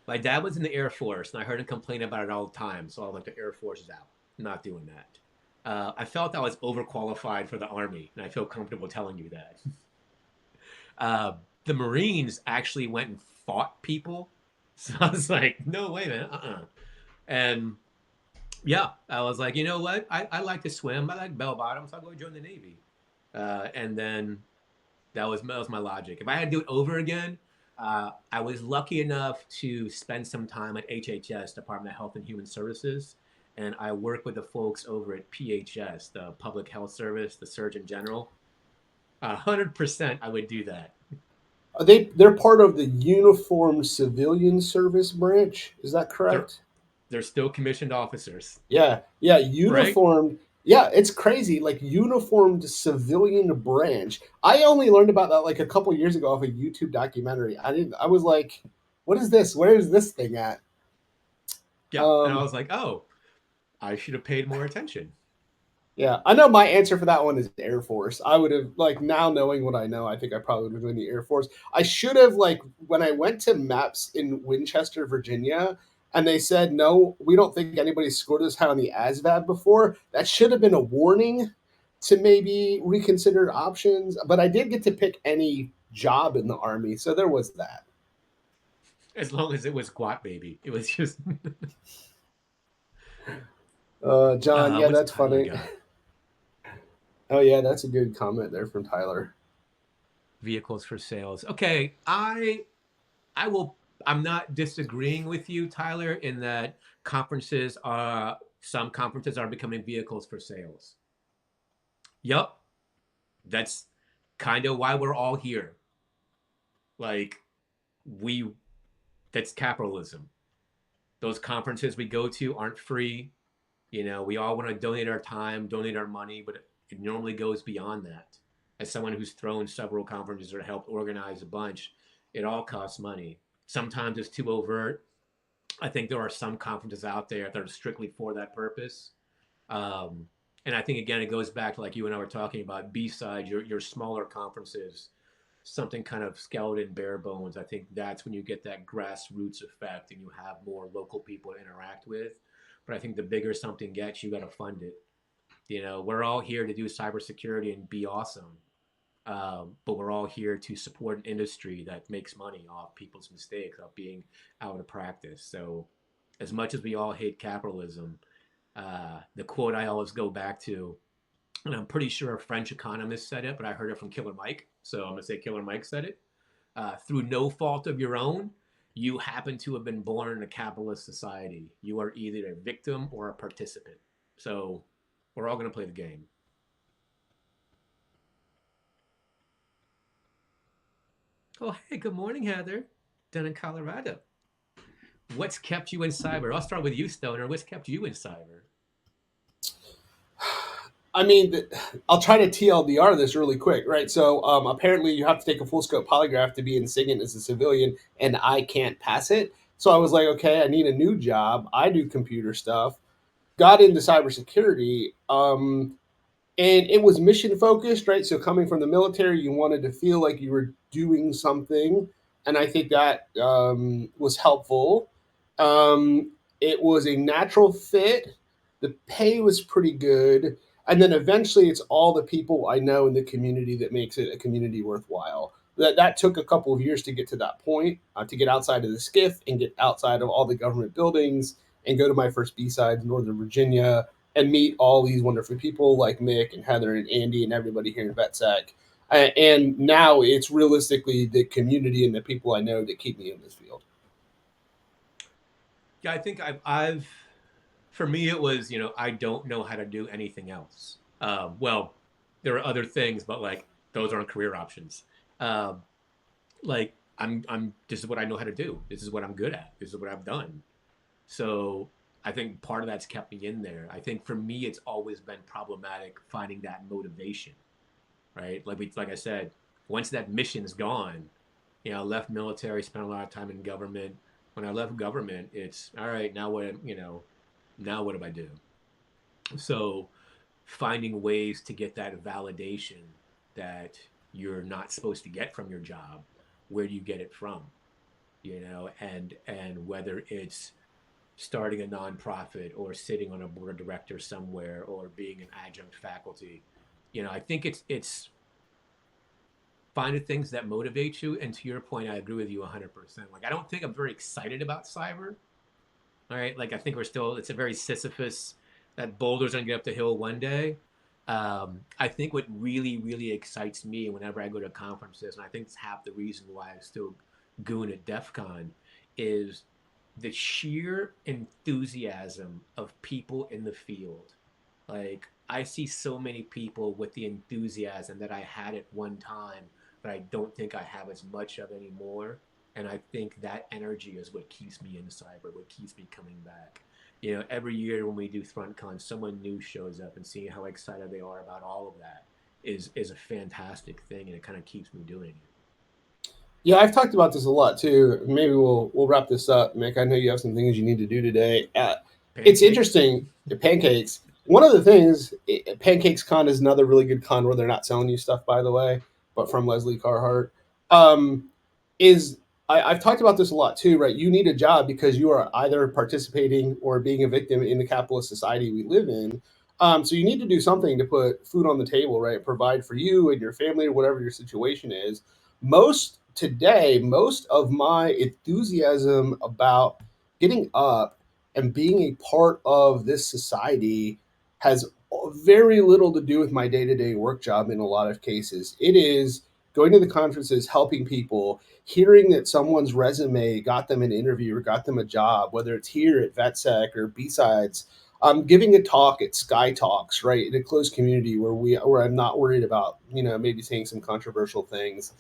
A: my dad was in the Air Force, and I heard him complain about it all the time. So I was like, the Air Force is out. I'm not doing that. I felt I was overqualified for the Army, and I feel comfortable telling you that. Uh, the Marines actually went and fought people. So I was like, no way, man. And yeah, I was like, you know what? I like to swim. I like bell bottoms. I'll go join the Navy. And then that was my logic. If I had to do it over again, I was lucky enough to spend some time at HHS, Department of Health and Human Services, and I work with the folks over at PHS, the Public Health Service, the Surgeon General. 100%, I would do that.
B: They're part of the Uniformed Civilian Service branch. Is that
A: They're
B: correct?
A: they're still commissioned officers,
B: Yeah, yeah,
A: right?
B: uniformed. Yeah, it's crazy. Like uniformed civilian branch. I only learned about that like a couple years ago off a YouTube documentary. I didn't. I was like, "What is this? Where is this thing at?"
A: Yeah, and I
B: Um,
A: was like, oh, I should have paid more attention.
B: yeah, I know my answer for that one is Air Force. I would have like now knowing what I know, I think I probably would have joined the Air Force. I should have like when I went to MAPS in Winchester, Virginia, and they said no, we don't think anybody's scored this high on the ASVAB before. That should have been a warning to maybe reconsider options. But I did get to pick any job in the Army, so there was that.
A: As long as it was Guat Baby, it was just.
B: John, yeah,
A: What's
B: that's
A: Tyler
B: funny.
A: got?
B: Oh yeah, that's a good comment there from Tyler.
A: Vehicles for sales. Okay, I will. I'm not disagreeing with you, Tyler, in that some conferences are becoming vehicles for sales. Yup, that's kind of why we're all here. Like we, that's capitalism. Those conferences we go to aren't free. We all want to donate our time, donate our money, but it normally goes beyond that. As someone who's thrown several conferences or helped organize a bunch, it all costs money. Sometimes it's too overt. I think there are some conferences out there that are strictly for that purpose. Um, and I think again, it goes back to like you and I were talking about B-side, your smaller conferences, something kind of skeleton bare bones. I think that's when you get that grassroots effect and you have more local people to interact with. But I think the bigger something gets, you got to fund it. We're all here to do cybersecurity and be awesome. But we're all here to support an industry that makes money off people's mistakes, off being out of practice. So, as much as we all hate capitalism, the quote I always go back to, and I'm pretty sure a French economist said it, but I heard it from Killer Mike. So I'm going to say Killer Mike said it. Through no fault of your own, you happen to have been born in a capitalist society. You are either a victim or a participant. So we're all going to play the game. Oh, hey, good morning, Heather. Down in Colorado. What's kept you in cyber? I'll start with you, Stoner. What's kept you in cyber?
B: I mean, I'll try to TLDR this really quick, right? So apparently, you have to take a full scope polygraph to be in SIGINT as a civilian, and I can't pass it. So I was like, okay, I need a new job. I do computer stuff. Got into cybersecurity. And it was mission focused, right? So coming from the military, you wanted to feel like you were doing something, and I think that was helpful. It was a natural fit. The pay was pretty good, and then eventually, it's all the people I know in the community that makes it a community worthwhile. That took a couple of years to get to that point, to get outside of the skiff and get outside of all the government buildings and go to my first B side, Northern Virginia, and meet all these wonderful people like Mick and Heather and Andy and everybody here in VetSec. And now it's realistically the community and the people I know that keep me in this field.
A: Yeah, I think for me, it was, I don't know how to do anything else. Well, there are other things, but like those aren't career options. Um, this is what I know how to do. This is what I'm good at. This is what I've done. So I think part of that's kept me in there. I think for me, it's always been problematic finding that motivation, right? Like I said, once that mission's gone, I left military, spent a lot of time in government. When I left government, it's all right. Now what? Now what do I do? So finding ways to get that validation that you're not supposed to get from your job, where do you get it from? And whether it's starting a nonprofit or sitting on a board of directors somewhere or being an adjunct faculty, I think it's finding things that motivate you. And to your point, I agree with you 100%. Like, I don't think I'm very excited about cyber. All right. Like, I think it's a very Sisyphus, that boulder's going to get up the hill one day. I think what really, really excites me whenever I go to conferences, and I think it's half the reason why I still goon at DEF CON, is the sheer enthusiasm of people in the field. Like, I see so many people with the enthusiasm that I had at one time, but I don't think I have as much of anymore. And I think that energy is what keeps me in cyber, what keeps me coming back. Every year when we do FrontCon, someone new shows up, and seeing how excited they are about all of that is a fantastic thing, and it kind of keeps me doing it.
B: Yeah, I've talked about this a lot too. Maybe we'll wrap this up, Mick. I know you have some things you need to do today. It's
A: Pancakes?
B: interesting. Pancakes. One of the things, Pancakes Con is another really good con where they're not selling you stuff, by the way, but from Leslie Carhart. Um, is I've talked about this a lot too, right? You need a job because you are either participating or being a victim in the capitalist society we live in. So you need to do something to put food on the table, right? Provide for you and your family or whatever your situation is. Most of my enthusiasm about getting up and being a part of this society has very little to do with my day-to-day work job. In a lot of cases it is going to the conferences, helping people, hearing that someone's resume got them an interview or got them a job, whether it's here at VetSec or B-Sides. I'm giving a talk at Sky Talks, right, in a closed community where I'm not worried about, maybe saying some controversial things.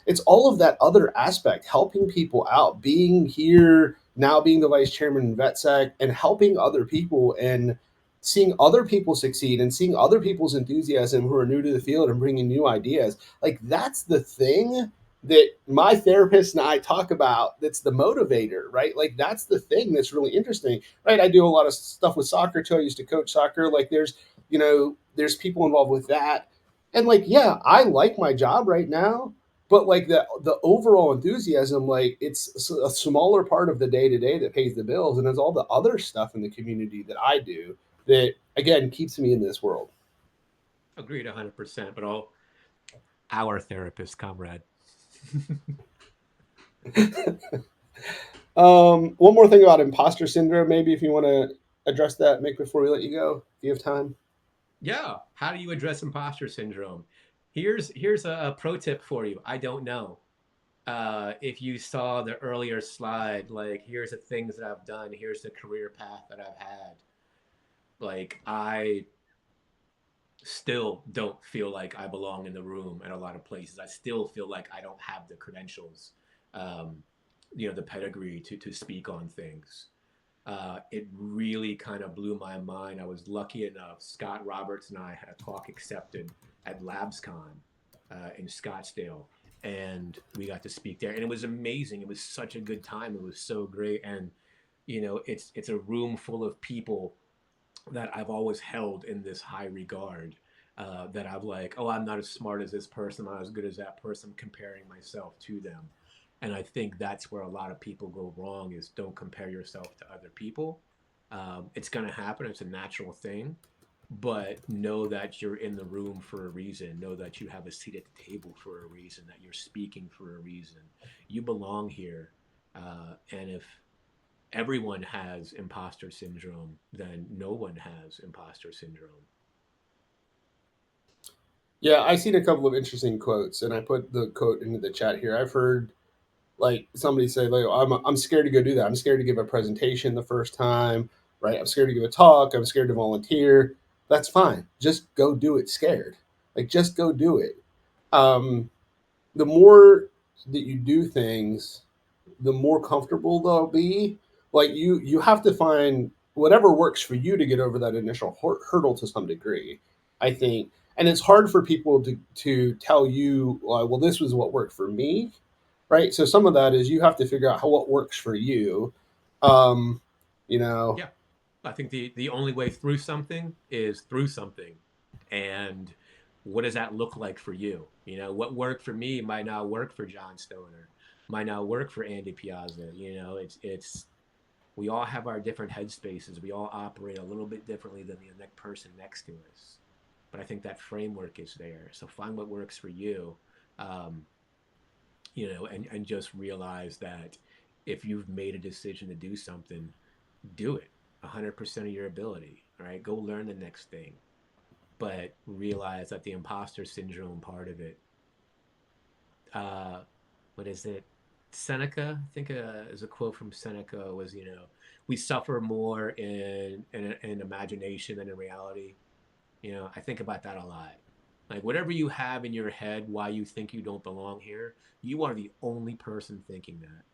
B: It's all of that other aspect, helping people out, being here now, being the vice chairman in VetSec, and helping other people and seeing other people succeed and seeing other people's enthusiasm who are new to the field and bringing new ideas. Like, that's the thing that my therapist and I talk about, that's the motivator, right? Like, that's the thing that's really interesting, right? I do a lot of stuff with soccer too. I used to coach soccer. Like, there's people involved with that. And like, yeah, I like my job right now, but like the overall enthusiasm, like, it's a smaller part of the day to day that pays the bills, and there's all the other stuff in the community that I do that again keeps me in this world.
A: Agreed 100%, but our therapist, comrade.
B: One more thing about imposter syndrome, maybe if you want to address that, Mick, before we let you go, if you have time.
A: Yeah. How do you address imposter syndrome? Here's a pro tip for you. I don't know. If you saw the earlier slide, like, here's the things that I've done, here's the career path that I've had. Like, I still don't feel like I belong in the room at a lot of places. I still feel like I don't have the credentials, um, the pedigree to speak on things. It really kind of blew my mind. I was lucky enough. Scott Roberts and I had a talk accepted at LabsCon in Scottsdale, and we got to speak there, and it was amazing. It was such a good time. It was so great, and it's a room full of people that I've always held in this high regard. That I've like, oh, I'm not as smart as this person, I'm not as good as that person, comparing myself to them. And I think that's where a lot of people go wrong, is don't compare yourself to other people. It's going to happen. It's a natural thing, but know that you're in the room for a reason. Know that you have a seat at the table for a reason, that you're speaking for a reason. You belong here. And if everyone has imposter syndrome, then no one has imposter syndrome.
B: Yeah, I seen a couple of interesting quotes, and I put the quote into the chat here. I've heard like somebody say, like, I'm scared to go do that. I'm scared to give a presentation the first time, right? I'm scared to give a talk. I'm scared to volunteer. That's fine. Just go do it scared. Like, just go do it. Um, the more that you do things, the more comfortable they'll be. like you have to find whatever works for you to get over that initial hurdle to some degree, I think. And it's hard for people to tell you, well, this was what worked for me, right? So some of that is you have to figure out how what works for you. um you know
A: Yeah. I think the only way through something is through something. And what does that look like for you? You know, what worked for me might not work for John Stoner, might not work for Andy Piazza. You know, it's we all have our different headspaces. We all operate a little bit differently than the next person next to us. But I think that framework is there. So find what works for you. Um, you know, and just realize that if you've made a decision to do something, do it 100% of your ability. All right, go learn the next thing, but realize that the imposter syndrome part of it, uh what is it, Seneca, I think, is a quote from Seneca, was, you know, we suffer more in imagination than in reality. You know, I think about that a lot. Like, whatever you have in your head why you think you don't belong here, you are the only person thinking that.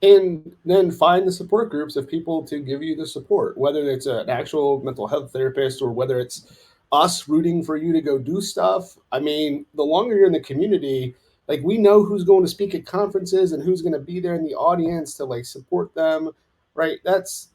B: and then find the support groups of people to give you the support, whether it's an actual mental health therapist or whether it's us rooting for you to go do stuff. I mean, the longer you're in the community, like we know who's going to speak at conferences and who's going to be there in the audience to like support them, right? That's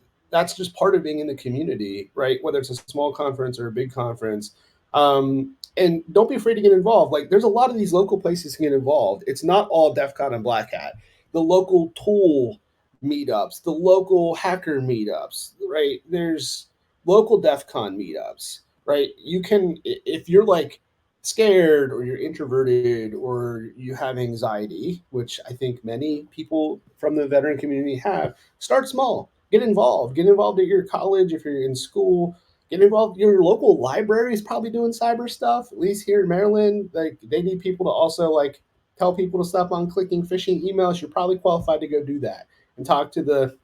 B: just part of being in the community, right? Whether it's a small conference or a big conference. And don't be afraid to get involved. Like there's a lot of these local places to get involved. It's not all DEF CON and Black Hat. The local tool meetups, the local hacker meetups, right? There's local DEF CON meetups, right? You can, if you're like scared or you're introverted or you have anxiety, which I think many people from the veteran community have, start small. Get involved. Get involved at your college if you're in school. Get involved. Your local library is probably doing cyber stuff. At least here in Maryland, like they need people to also like tell people to stop on clicking phishing emails. You're probably qualified to go do that and talk to the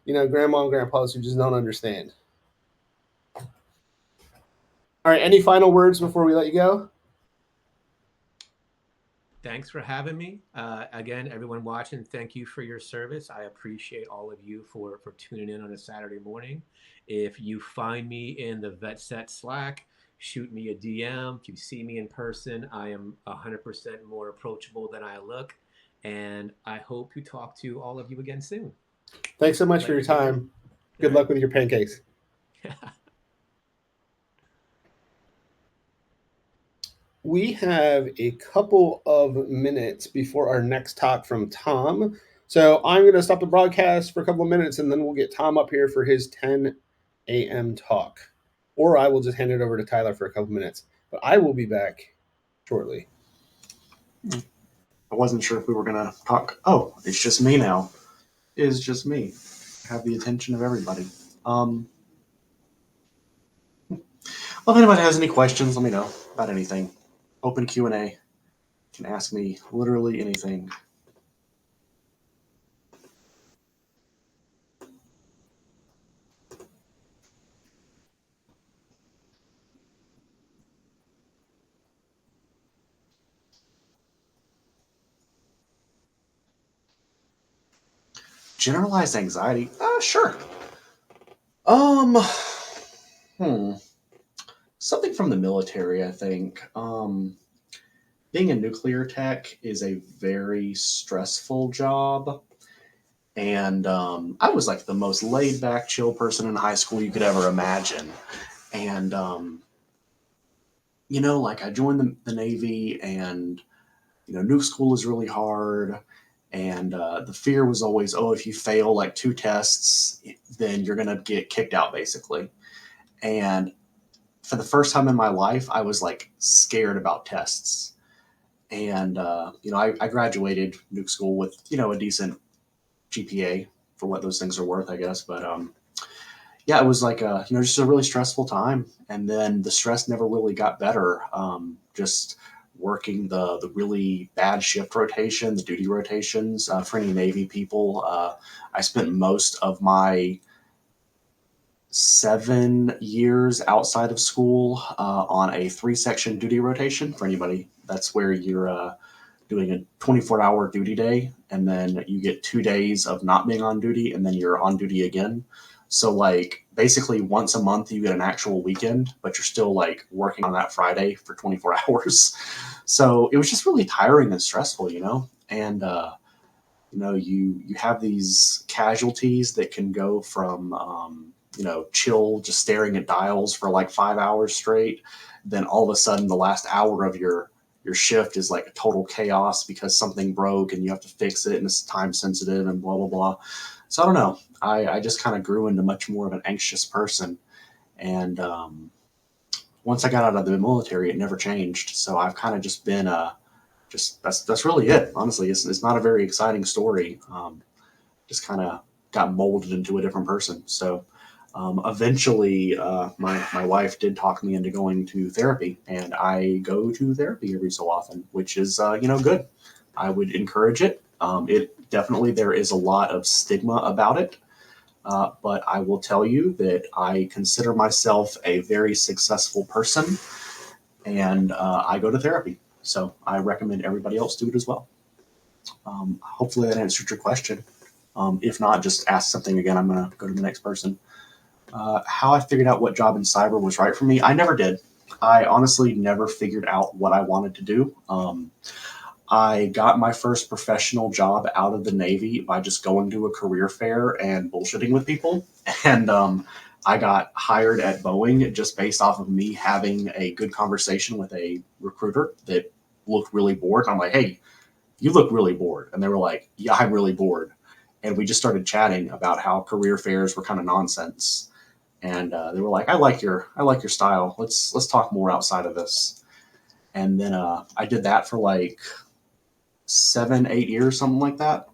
B: grandma and grandpas who just don't understand. All right, any final words before we let you go?
A: Thanks for having me. Again, everyone watching, thank you for your service. I appreciate all of you for tuning in on a Saturday morning. If you find me in the VetSet Slack, shoot me a DM. If you see me in person, I am 100% more approachable than I look. And I hope to talk to all of you again soon.
B: Thanks so much for
A: Let
B: your
A: me know.
B: time.
A: All
B: Good luck with your pancakes.
A: right.
B: We have a couple of minutes before our next talk from Tom. So I'm going to stop the broadcast for a couple of minutes and then we'll get Tom up here for his 10 a.m. talk. Or I will just hand it over to Tyler for a couple minutes. But I will be back shortly.
C: I wasn't sure if we were going to talk. Oh, it's just me now. It is just me. I have the attention of everybody. Um, well, if anybody has any questions, let me know about anything. Open Q&A. You can ask me literally anything. Generalized anxiety? Sure. Um, hmm. Something from the military, I think. Being a nuclear tech is a very stressful job. And I was like the most laid back, chill person in high school you could ever imagine. And, like I joined the Navy and, nuke school is really hard. And the fear was always, oh, if you fail like two tests, then you're going to get kicked out basically. And for the first time in my life, I was like scared about tests. And, I graduated nuke school with, a decent GPA for what those things are worth, I guess. But yeah, it was like just a really stressful time. And then the stress never really got better. Just working the really bad shift rotation, the duty rotations for any Navy people. I spent most of my 7 years outside of school on a 3-section duty rotation. For anybody, that's where you're doing a 24-hour duty day, and then you get 2 days of not being on duty, and then you're on duty again. So like basically once a month you get an actual weekend, but you're still like working on that Friday for 24 hours. So it was just really tiring and stressful, And you have these casualties that can go from chill, just staring at dials for like 5 hours straight. Then all of a sudden, the last hour of your shift is like a total chaos because something broke and you have to fix it and it's time sensitive and blah blah blah. So I don't know. I just kind of grew into much more of an anxious person, and once I got out of the military, it never changed. So I've kind of just been just that's really it. Honestly, it's not a very exciting story. Just kind of got molded into a different person. So eventually, my wife did talk me into going to therapy, and I go to therapy every so often, which is good. I would encourage it. It definitely, there is a lot of stigma about it, but I will tell you that I consider myself a very successful person, and I go to therapy. So I recommend everybody else do it as well. Hopefully that answered your question. If not, just ask something again. I'm going to go to the next person. How I figured out what job in cyber was right for me, I never did. I honestly never figured out what I wanted to do. I got my first professional job out of the Navy by just going to a career fair and bullshitting with people. And I got hired at Boeing just based off of me having a good conversation with a recruiter that looked really bored. I'm like, hey, you look really bored. And they were like, yeah, I'm really bored. And we just started chatting about how career fairs were kind of nonsense. And they were like, I like your style. Let's talk more outside of this. And then I did that for like 7, 8 years, something like that.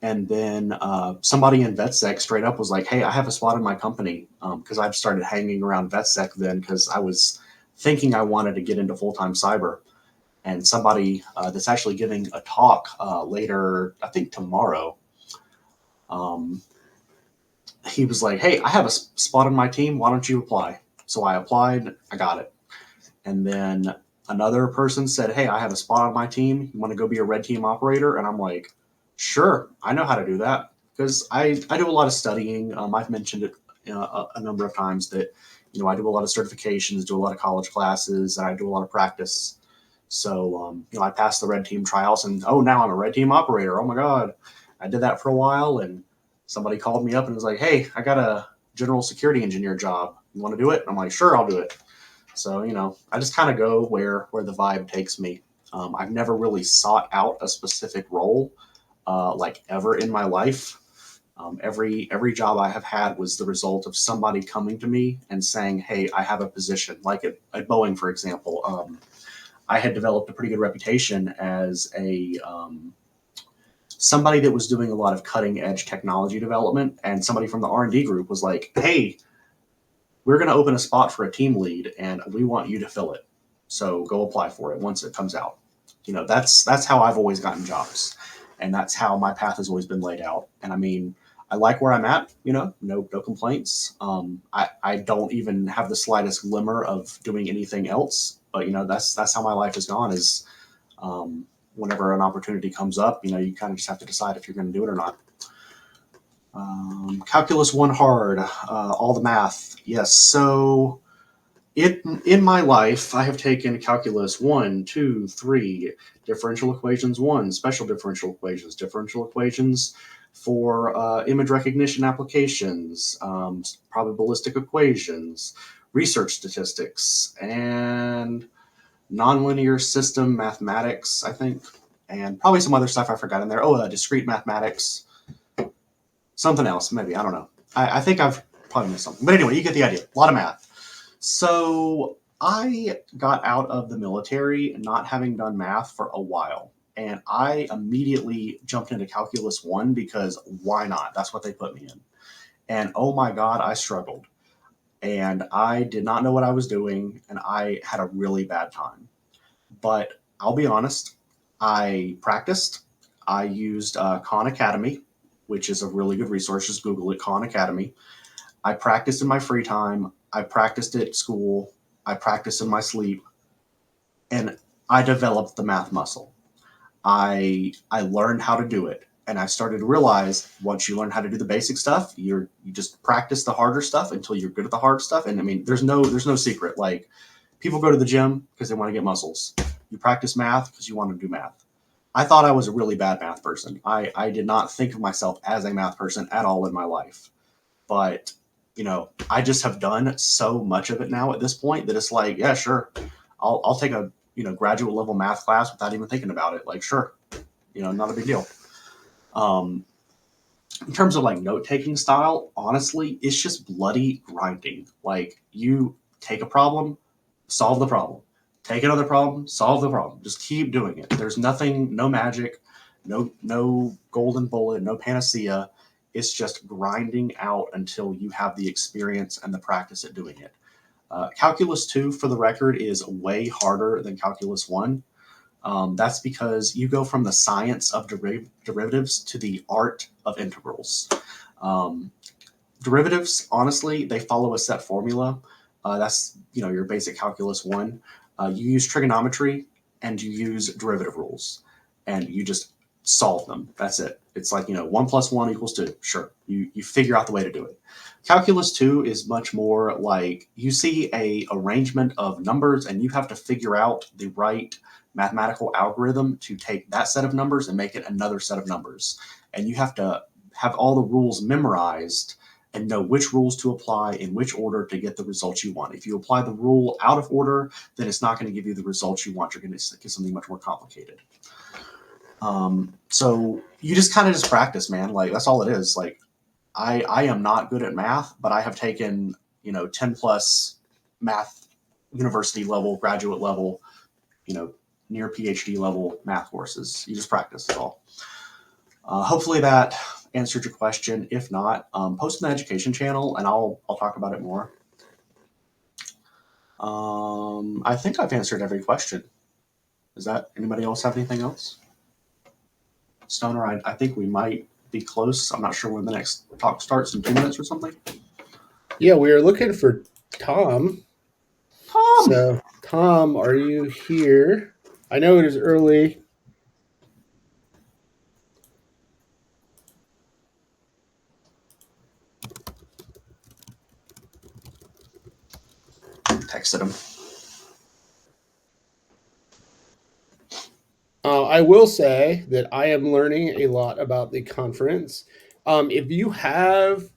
C: And then somebody in VetSec straight up was like, hey, I have a spot in my company, because I've started hanging around VetSec then because I was thinking I wanted to get into full-time cyber. And somebody that's actually giving a talk later, I think tomorrow, um, he was like, hey, I have a spot on my team. Why don't you apply? So I applied. I got it. And then another person said, hey, I have a spot on my team. You want to go be a red team operator? And I'm like, sure, I know how to do that because I do a lot of studying. I've mentioned it a number of times that, I do a lot of certifications, do a lot of college classes, and I do a lot of practice. So, I passed the red team trials and, oh, now I'm a red team operator. Oh my God. I did that for a while, and somebody called me up and was like, hey, I got a general security engineer job. You want to do it? I'm like, sure, I'll do it. So, I just kind of go where the vibe takes me. I've never really sought out a specific role like ever in my life. Every job I have had was the result of somebody coming to me and saying, hey, I have a position. Like at Boeing, for example, I had developed a pretty good reputation as a somebody that was doing a lot of cutting edge technology development, and somebody from the R&D group was like, hey, we're going to open a spot for a team lead and we want you to fill it. So go apply for it once it comes out. That's how I've always gotten jobs. And that's how my path has always been laid out. And I mean, I like where I'm at, no complaints. I don't even have the slightest glimmer of doing anything else, but that's how my life has gone is, whenever an opportunity comes up, you kind of just have to decide if you're going to do it or not. Calculus 1 hard, all the math. Yes. So in my life, I have taken calculus 1, 2, 3, differential equations 1, special differential equations for image recognition applications, probabilistic equations, research statistics, and nonlinear system mathematics, I think, and probably some other stuff I forgot in there. Oh, discrete mathematics, something else, maybe. I don't know. I think I've probably missed something. But anyway, you get the idea. A lot of math. So I got out of the military not having done math for a while. And I immediately jumped into Calculus 1 because why not? That's what they put me in. And oh my God, I struggled. And I did not know what I was doing. And I had a really bad time. But I'll be honest, I practiced. I used Khan Academy, which is a really good resource. Just Google it, Khan Academy. I practiced in my free time. I practiced at school. I practiced in my sleep. And I developed the math muscle. I learned how to do it. And I started to realize once you learn how to do the basic stuff, you just practice the harder stuff until you're good at the hard stuff. And I mean, there's no secret. Like, people go to the gym because they want to get muscles. You practice math because you want to do math. I thought I was a really bad math person. I did not think of myself as a math person at all in my life. But, I just have done so much of it now at this point that it's like, yeah, sure. I'll take a, graduate level math class without even thinking about it. Like, sure, not a big deal. Um, in terms of like note taking style, honestly, it's just bloody grinding. Like, you take a problem, solve the problem. Take another problem, solve the problem. Just keep doing it. There's nothing, no magic, no golden bullet, no panacea. It's just grinding out until you have the experience and the practice at doing it. Calculus 2, for the record, is way harder than Calculus 1. That's because you go from the science of derivatives to the art of integrals. Um, Derivatives, honestly, they follow a set formula. That's your basic calculus 1. You use trigonometry and you use derivative rules, and you just solve them. That's it. It's like 1 plus 1 equals 2. Sure, you figure out the way to do it. Calculus 2 is much more like you see a arrangement of numbers and you have to figure out the right mathematical algorithm to take that set of numbers and make it another set of numbers. And you have to have all the rules memorized and know which rules to apply in which order to get the results you want. If you apply the rule out of order, then it's not going to give you the results you want. You're going to get something much more complicated. So you just kind of just practice, man. Like, that's all it is. Like, I am not good at math, but I have taken 10 plus math university level, graduate level, near PhD level math courses. You just practice. That's all. Hopefully that answered your question. If not, post in the education channel and I'll talk about it more. I think I've answered every question. Is that, anybody else have anything else? Stoner, I think we might be close. I'm not sure when the next talk starts, in 2 minutes or something.
B: Yeah, we are looking for Tom.
C: Tom!
B: So, Tom, are you here? I know it is early.
C: Texted him.
B: I will say that I am learning a lot about the conference. If you have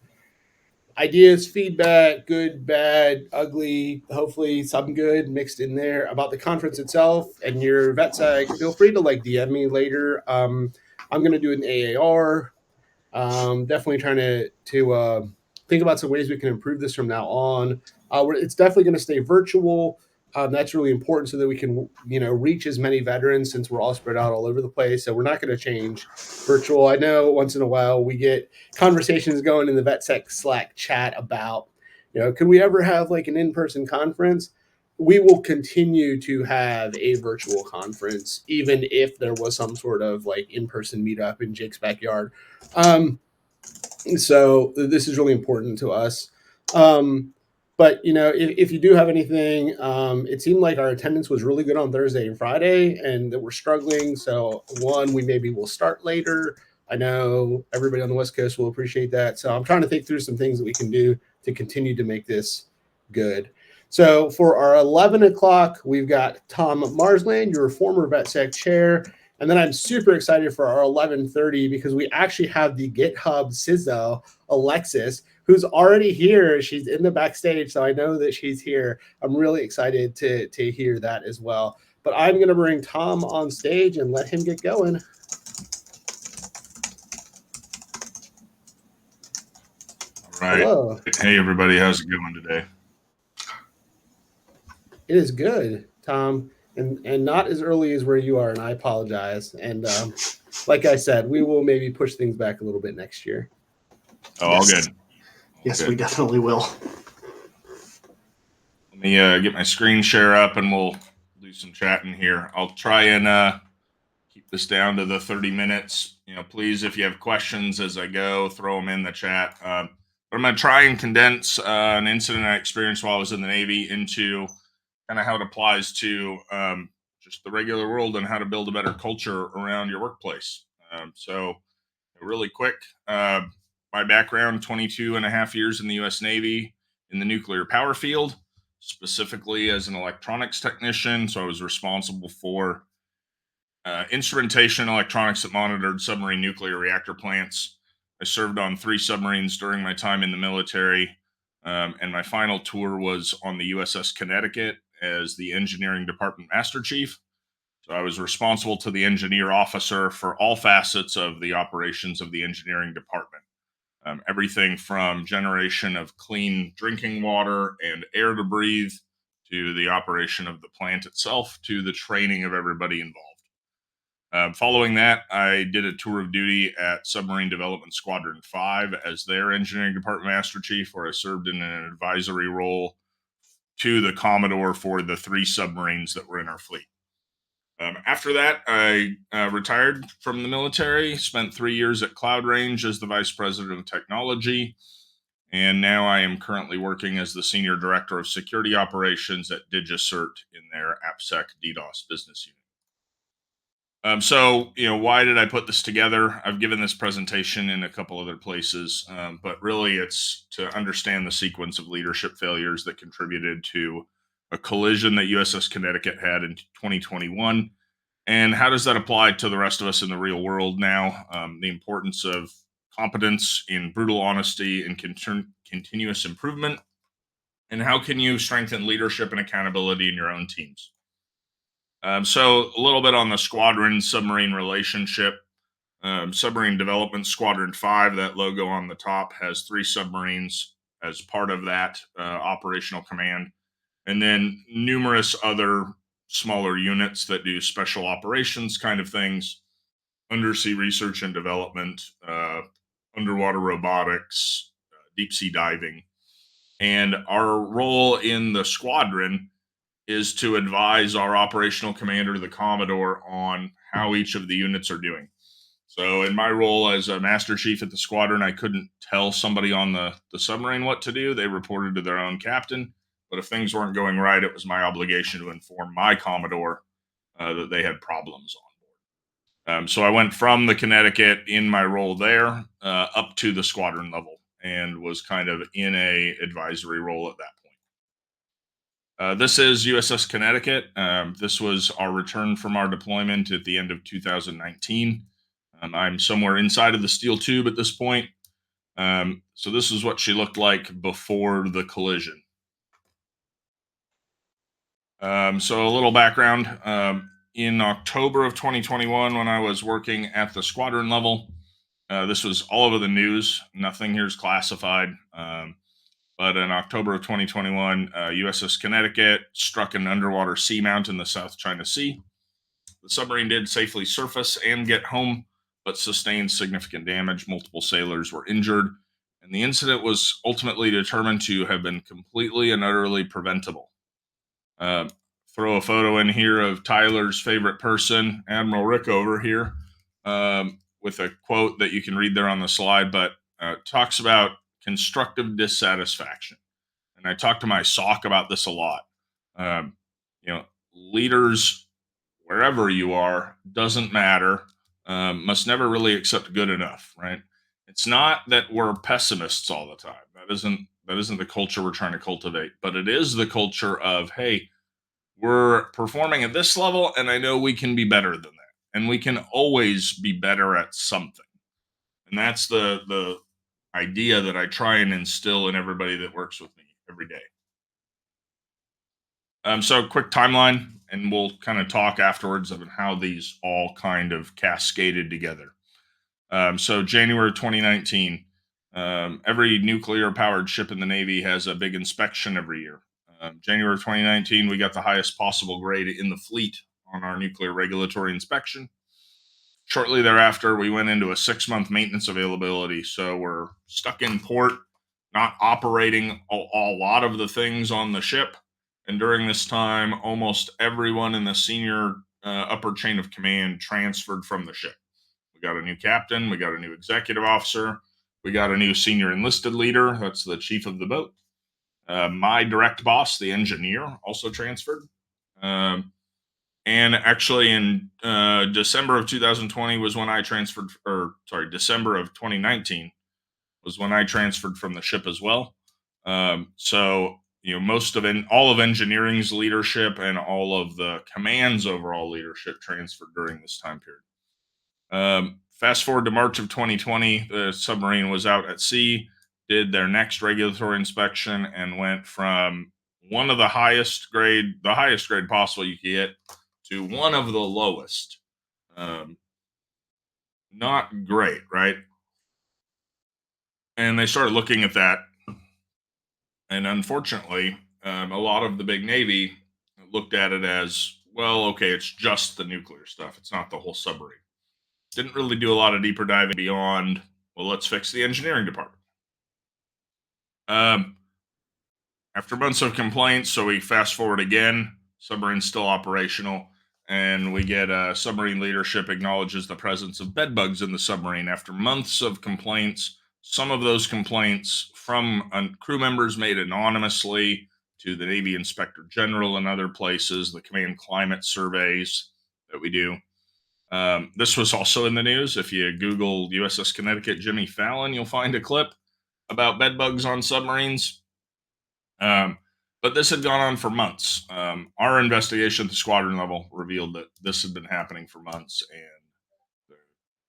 B: ideas, feedback, good, bad, ugly, hopefully some good mixed in there about the conference itself and your vet seg, feel free to like DM me later. I'm going to do an AAR. Definitely trying to think about some ways we can improve this from now on. It's definitely going to stay virtual. That's really important so that we can, reach as many veterans since we're all spread out all over the place. So we're not going to change virtual. I know once in a while we get conversations going in the VetSec Slack chat about, could we ever have like an in-person conference? We will continue to have a virtual conference, even if there was some sort of like in-person meetup in Jake's backyard. So this is really important to us. But if you do have anything, it seemed like our attendance was really good on Thursday and Friday, and that we're struggling. So we maybe will start later. I know everybody on the West Coast will appreciate that. So I'm trying to think through some things that we can do to continue to make this good. So for our 11 o'clock, we've got Tom Marsland, your former VetSec chair. And then I'm super excited for our 11:30 because we actually have the GitHub CISO, Alexis, who's already here. She's in the backstage, so I know that she's here. I'm really excited to hear that as well. But I'm going to bring Tom on stage and let him get going.
D: All right.
B: Hello.
D: Hey, everybody. How's it going today?
B: It is good, Tom, and not as early as where you are, and I apologize. And like I said, we will maybe push things back a little bit next year.
D: Oh, all good.
C: Yes, we definitely will.
D: Let me get my screen share up and we'll do some chatting here. I'll try and keep this down to the 30 minutes. Please, if you have questions as I go, throw them in the chat. But I'm going to try and condense an incident I experienced while I was in the Navy into kind of how it applies to just the regular world and how to build a better culture around your workplace. So really quick, my background, 22 and a half years in the U.S. Navy in the nuclear power field, specifically as an electronics technician. So I was responsible for instrumentation and electronics that monitored submarine nuclear reactor plants. I served on 3 submarines during my time in the military, and my final tour was on the USS Connecticut as the engineering department master chief. So I was responsible to the engineer officer for all facets of the operations of the engineering department. Everything from generation of clean drinking water and air to breathe, to the operation of the plant itself, to the training of everybody involved. Following that, I did a tour of duty at Submarine Development Squadron 5 as their engineering department master chief, where I served in an advisory role to the Commodore for the 3 submarines that were in our fleet. After that, I retired from the military, spent 3 years at Cloud Range as the vice president of technology, and now I am currently working as the senior director of security operations at DigiCert in their AppSec DDoS business unit. So, why did I put this together? I've given this presentation in a couple other places, but really it's to understand the sequence of leadership failures that contributed to a collision that USS Connecticut had in 2021. And how does that apply to the rest of us in the real world now? The importance of competence in brutal honesty and continuous improvement. And how can you strengthen leadership and accountability in your own teams? So a little bit on the squadron submarine relationship. Submarine Development Squadron 5, that logo on the top, has 3 submarines as part of that operational command, and then numerous other smaller units that do special operations kind of things, undersea research and development, underwater robotics, deep sea diving. And our role in the squadron is to advise our operational commander, the Commodore, on how each of the units are doing. So in my role as a master chief at the squadron, I couldn't tell somebody on the submarine what to do. They reported to their own captain. But if things weren't going right, it was my obligation to inform my Commodore that they had problems on board. So I went from the Connecticut in my role there up to the squadron level and was kind of in a advisory role at that point. This is USS Connecticut. This was our return from our deployment at the end of 2019. I'm somewhere inside of the steel tube at this point. So this is what she looked like before the collision. So a little background. In October of 2021, when I was working at the squadron level, this was all over the news. Nothing here is classified. But in October of 2021, USS Connecticut struck an underwater seamount in the South China Sea. The submarine did safely surface and get home, but sustained significant damage. Multiple sailors were injured, and the incident was ultimately determined to have been completely and utterly preventable. Throw a photo in here of Tyler's favorite person, Admiral Rickover here, with a quote that you can read there on the slide, but talks about constructive dissatisfaction. And I talk to my SOC about this a lot. Leaders, wherever you are, doesn't matter, must never really accept good enough, right? It's not that we're pessimists all the time. That isn't the culture we're trying to cultivate, but it is the culture of, hey, we're performing at this level, and I know we can be better than that, and we can always be better at something. And that's the idea that I try and instill in everybody that works with me every day. So quick timeline, and we'll kind of talk afterwards of how these all kind of cascaded together. So January 2019, every nuclear powered ship in the Navy has a big inspection every year. January 2019, we got the highest possible grade in the fleet on our nuclear regulatory inspection. Shortly thereafter, we went into a 6-month maintenance availability. So we're stuck in port, not operating a lot of the things on the ship. And during this time, almost everyone in the senior upper chain of command transferred from the ship. We got a new captain, we got a new executive officer, we got a new senior enlisted leader. That's the chief of the boat. My direct boss, the engineer, also transferred. And actually, in December of 2020 was when I transferred, or sorry, December of 2019 was when I transferred from the ship as well. So most of all of engineering's leadership and all of the command's overall leadership transferred during this time period. Fast forward to March of 2020, the submarine was out at sea, did their next regulatory inspection, and went from one of the highest grade possible you could get, to one of the lowest. Um, Not great, right? And they started looking at that, and unfortunately, a lot of the big Navy looked at it as, well, okay, it's just the nuclear stuff. It's not the whole submarine. Didn't really do a lot of deeper diving beyond, well, let's fix the engineering department. Um, After months of complaints, so we fast forward again, submarine's still operational, and we get submarine leadership acknowledges the presence of bed bugs in the submarine after months of complaints. Some of those complaints from crew members made anonymously to the Navy Inspector General and other places, the command climate surveys that we do. This was also in the news. If you Google USS Connecticut Jimmy Fallon, you'll find a clip about bed bugs on submarines. But this had gone on for months. Our investigation at the squadron level revealed that this had been happening for months, and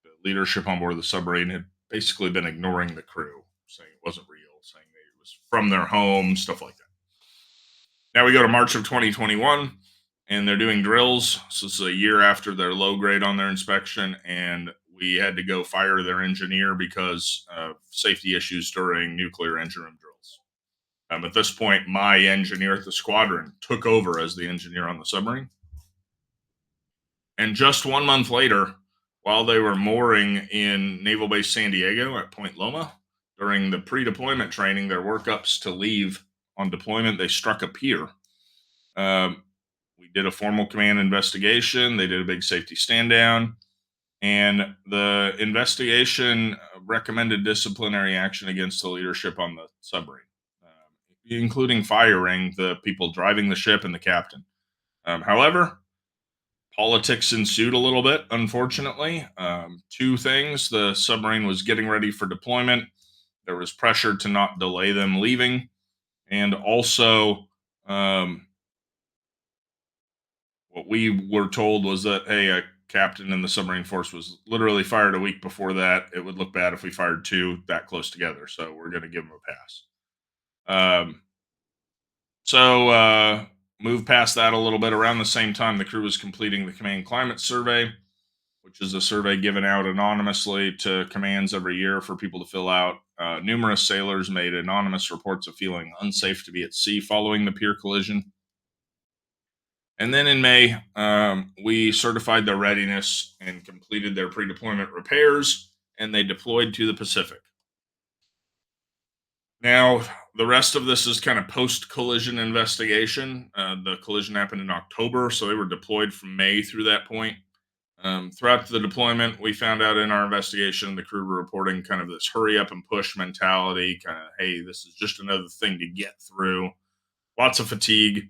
D: the leadership on board the submarine had basically been ignoring the crew, saying it wasn't real, saying it was from their home, stuff like that. Now we go to March of 2021, and they're doing drills. So this is a year after their low grade on their inspection, and we had to go fire their engineer because of safety issues during nuclear engine room drills. At this point, my engineer at the squadron took over as the engineer on the submarine. And just 1 month later, while they were mooring in Naval Base San Diego at Point Loma, during the pre-deployment training, their workups to leave on deployment, they struck a pier. We did a formal command investigation. They did a big safety stand down, and the investigation recommended disciplinary action against the leadership on the submarine, including firing the people driving the ship and the captain. However, politics ensued a little bit, unfortunately. Two things: the submarine was getting ready for deployment. There was pressure to not delay them leaving. And also, what we were told was that, hey, a captain in the submarine force was literally fired a week before that. It would look bad if we fired two that close together. So we're going to give him a pass. So move past that a little bit. Around the same time, the crew was completing the command climate survey, which is a survey given out anonymously to commands every year for people to fill out. Numerous sailors made anonymous reports of feeling unsafe to be at sea following the pier collision. And then in May, we certified their readiness and completed their pre-deployment repairs, and they deployed to the Pacific. Now, the rest of this is kind of post-collision investigation. The collision happened in October, so they were deployed from May through that point. Throughout the deployment, we found out in our investigation, the crew were reporting kind of this hurry up and push mentality, kind of, hey, this is just another thing to get through. Lots of fatigue,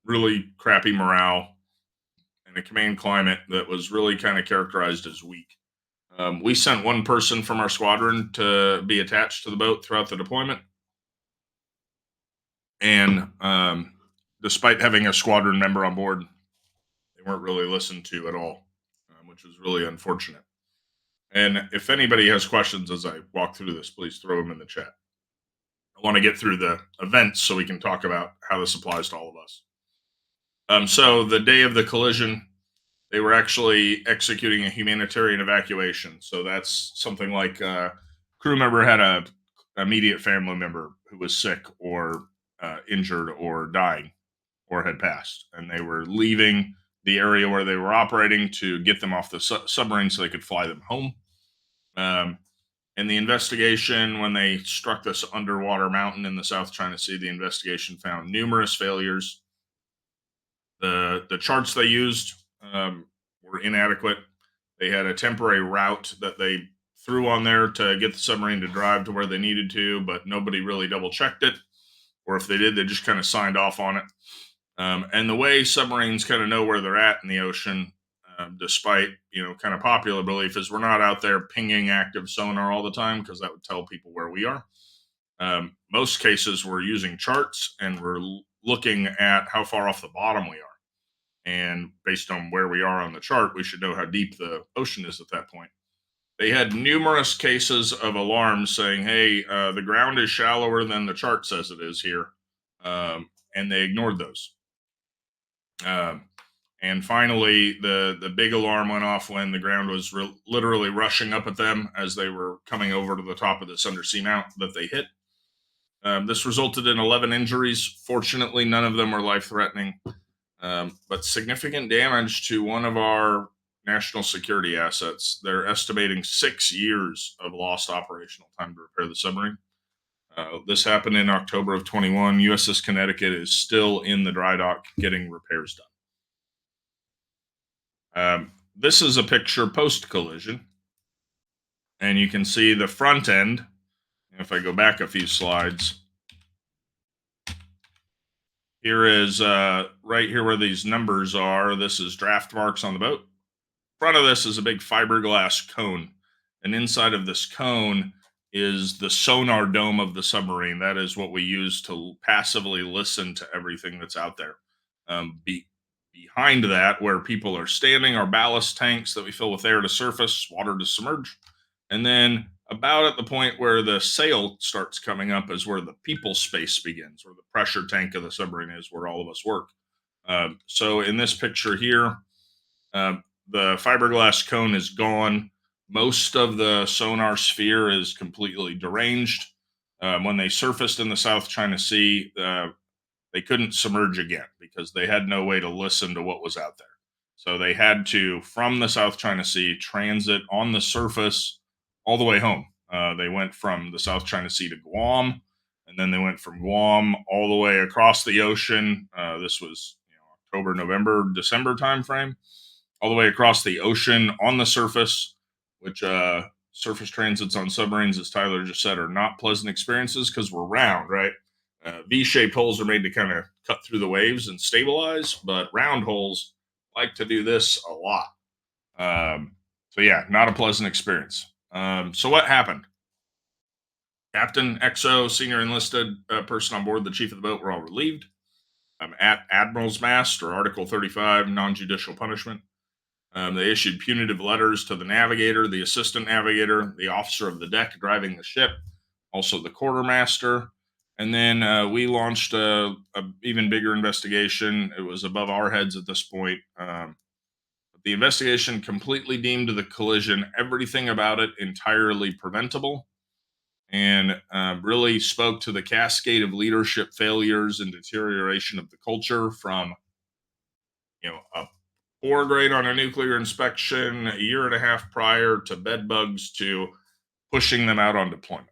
D: really crappy morale, and a command climate that was really kind of characterized as weak. We sent one person from our squadron to be attached to the boat throughout the deployment. And despite having a squadron member on board, they weren't really listened to at all, which was really unfortunate. And if anybody has questions as I walk through this, please throw them in the chat. I want to get through the events so we can talk about how this applies to all of us. So the day of the collision, they were actually executing a humanitarian evacuation. So that's something like a crew member had a immediate family member who was sick or injured or dying or had passed, and they were leaving the area where they were operating to get them off the submarine so they could fly them home. In the investigation, when they struck this underwater mountain in the South China Sea, the investigation found numerous failures. The charts they used were inadequate. They had a temporary route that they threw on there to get the submarine to drive to where they needed to, but nobody really double checked it. Or if they did, they just kind of signed off on it. And the way submarines kind of know where they're at in the ocean, despite kind of popular belief, is we're not out there pinging active sonar all the time because that would tell people where we are. Most cases, we're using charts and we're looking at how far off the bottom we are. And based on where we are on the chart, we should know how deep the ocean is at that point. They had numerous cases of alarms saying, hey, the ground is shallower than the chart says it is here. And they ignored those. And finally, the big alarm went off when the ground was literally rushing up at them as they were coming over to the top of this undersea mount that they hit. This resulted in 11 injuries. Fortunately, none of them were life-threatening, but significant damage to one of our national security assets. They're estimating 6 years of lost operational time to repair the submarine. This happened in October of 21. USS Connecticut is still in the dry dock getting repairs done. This is a picture post-collision, and you can see the front end. If I go back a few slides, here is right here where these numbers are. This is draft marks on the boat. In front of this is a big fiberglass cone, and inside of this cone is the sonar dome of the submarine. That is what we use to passively listen to everything that's out there. Behind that, where people are standing, are ballast tanks that we fill with air to surface, water to submerge. And then about at the point where the sail starts coming up is where the people space begins, where the pressure tank of the submarine is, where all of us work. So in this picture here, the fiberglass cone is gone. Most of the sonar sphere is completely deranged. When they surfaced in the South China Sea, they couldn't submerge again because they had no way to listen to what was out there. So they had to, from the South China Sea, transit on the surface all the way home. They went from the South China Sea to Guam, and then they went from Guam all the way across the ocean. This was October, November, December timeframe, all the way across the ocean on the surface, which surface transits on submarines, as Tyler just said, are not pleasant experiences because we're round, right? V-shaped holes are made to kind of cut through the waves and stabilize, but round holes like to do this a lot. So yeah, not a pleasant experience. So what happened? Captain, XO, senior enlisted person on board, the chief of the boat were all relieved. At Admiral's Mast, or Article 35, non-judicial punishment. They issued punitive letters to the navigator, the assistant navigator, the officer of the deck driving the ship, also the quartermaster. And then we launched a even bigger investigation. It was above our heads at this point. The investigation completely deemed the collision, everything about it, entirely preventable, and really spoke to the cascade of leadership failures and deterioration of the culture from, a poor grade on a nuclear inspection a year and a half prior to bed bugs to pushing them out on deployment.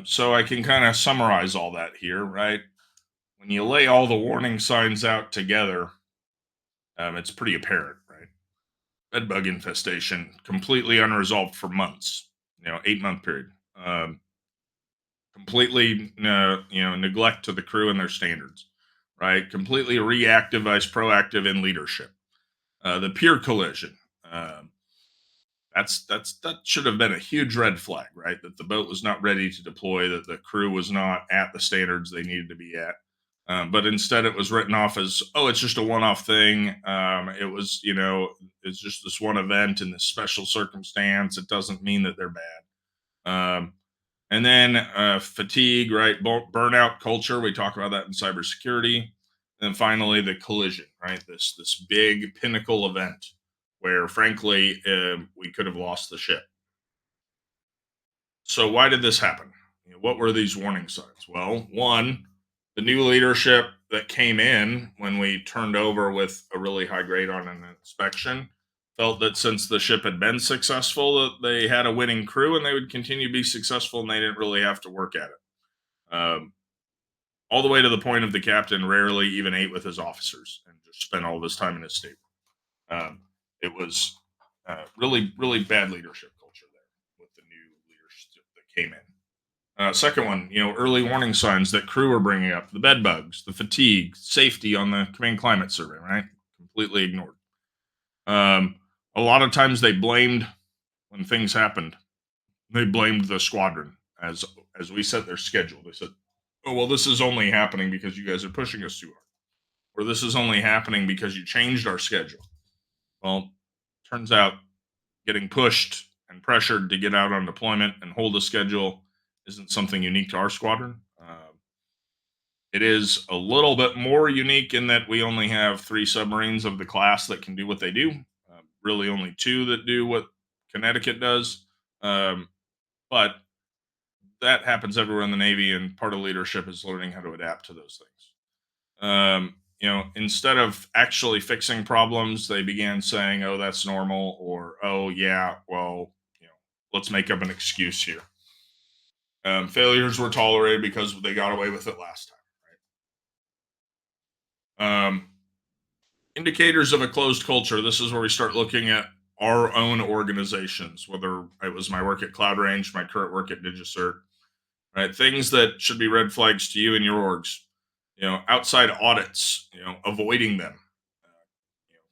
D: So I can kind of summarize all that here, right? When you lay all the warning signs out together, it's pretty apparent, right? Bedbug infestation, completely unresolved for months, 8-month period. Completely, neglect to the crew and their standards, right? Completely reactive vice proactive in leadership. The peer collision, that should have been a huge red flag, right? That the boat was not ready to deploy, that the crew was not at the standards they needed to be at. But instead, it was written off as, it's just a one-off thing. It was, it's just this one event in this special circumstance. It doesn't mean that they're bad. And then fatigue, right? Burnout culture. We talk about that in cybersecurity. And finally, the collision, right? This big pinnacle event where, frankly, we could have lost the ship. So why did this happen? What were these warning signs? Well, one, the new leadership that came in when we turned over with a really high grade on an inspection felt that since the ship had been successful, that they had a winning crew and they would continue to be successful and they didn't really have to work at it. All the way to the point of the captain rarely even ate with his officers and just spent all of his time in his stateroom. It was really, really bad leadership culture there with the new leadership that came in. Second one, early warning signs that crew are bringing up: the bed bugs, the fatigue, safety on the command climate survey, right? Completely ignored. A lot of times they blamed, when things happened, they blamed the squadron as we set their schedule. They said, "Oh, well, this is only happening because you guys are pushing us too hard, or this is only happening because you changed our schedule." Well, turns out getting pushed and pressured to get out on deployment and hold a schedule isn't something unique to our squadron. It is a little bit more unique in that we only have 3 submarines of the class that can do what they do. Really, only 2 that do what Connecticut does. But that happens everywhere in the Navy, and part of leadership is learning how to adapt to those things. Instead of actually fixing problems, they began saying, "Oh, that's normal," or "Oh, yeah, well, let's make up an excuse here." Failures were tolerated because they got away with it last time. Indicators of a closed culture. This is where we start looking at our own organizations, whether it was my work at Cloud Range, my current work at DigiCert, right? Things that should be red flags to you and your orgs. Outside audits, avoiding them.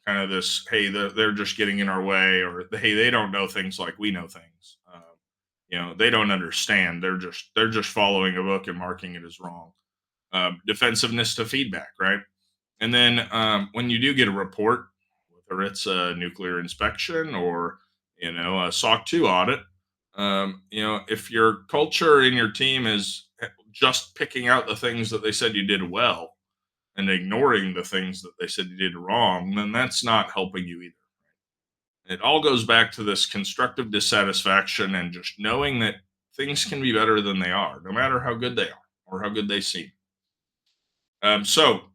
D: Kind of this, hey, they're just getting in our way, or hey, they don't know things like we know things. They don't understand. They're just following a book and marking it as wrong. Defensiveness to feedback, right? And then when you do get a report, whether it's a nuclear inspection or a SOC 2 audit, if your culture in your team is just picking out the things that they said you did well and ignoring the things that they said you did wrong, then that's not helping you either. It all goes back to this constructive dissatisfaction and just knowing that things can be better than they are, no matter how good they are or how good they seem. So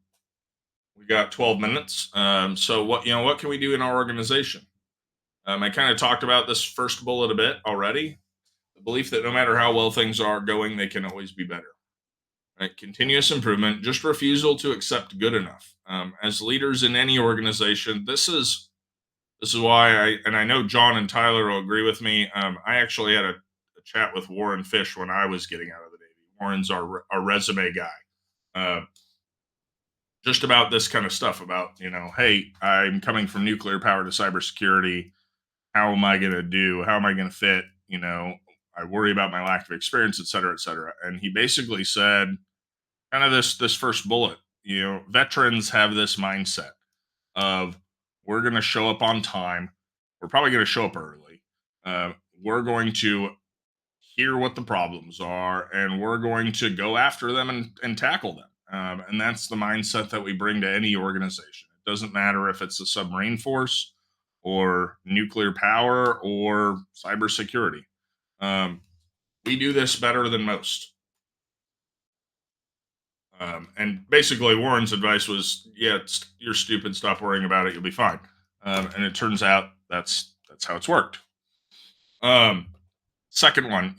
D: we got 12 minutes. So what can we do in our organization? I kind of talked about this first bullet a bit already. The belief that no matter how well things are going, they can always be better. Right? Continuous improvement, just refusal to accept good enough. As leaders in any organization, this is why I know John and Tyler will agree with me. I actually had a chat with Warren Fish when I was getting out of the Navy. Warren's our resume guy. Just about this kind of stuff about, hey, I'm coming from nuclear power to cybersecurity. How am I going to do? How am I going to fit? I worry about my lack of experience, et cetera, et cetera. And he basically said, kind of this first bullet, veterans have this mindset of, we're going to show up on time. We're probably going to show up early. We're going to hear what the problems are, and we're going to go after them and tackle them. And that's the mindset that we bring to any organization. It doesn't matter if it's a submarine force or nuclear power or cybersecurity. We do this better than most. And basically, Warren's advice was, "Yeah, you're stupid. Stop worrying about it. You'll be fine." And it turns out that's how it's worked. Second one,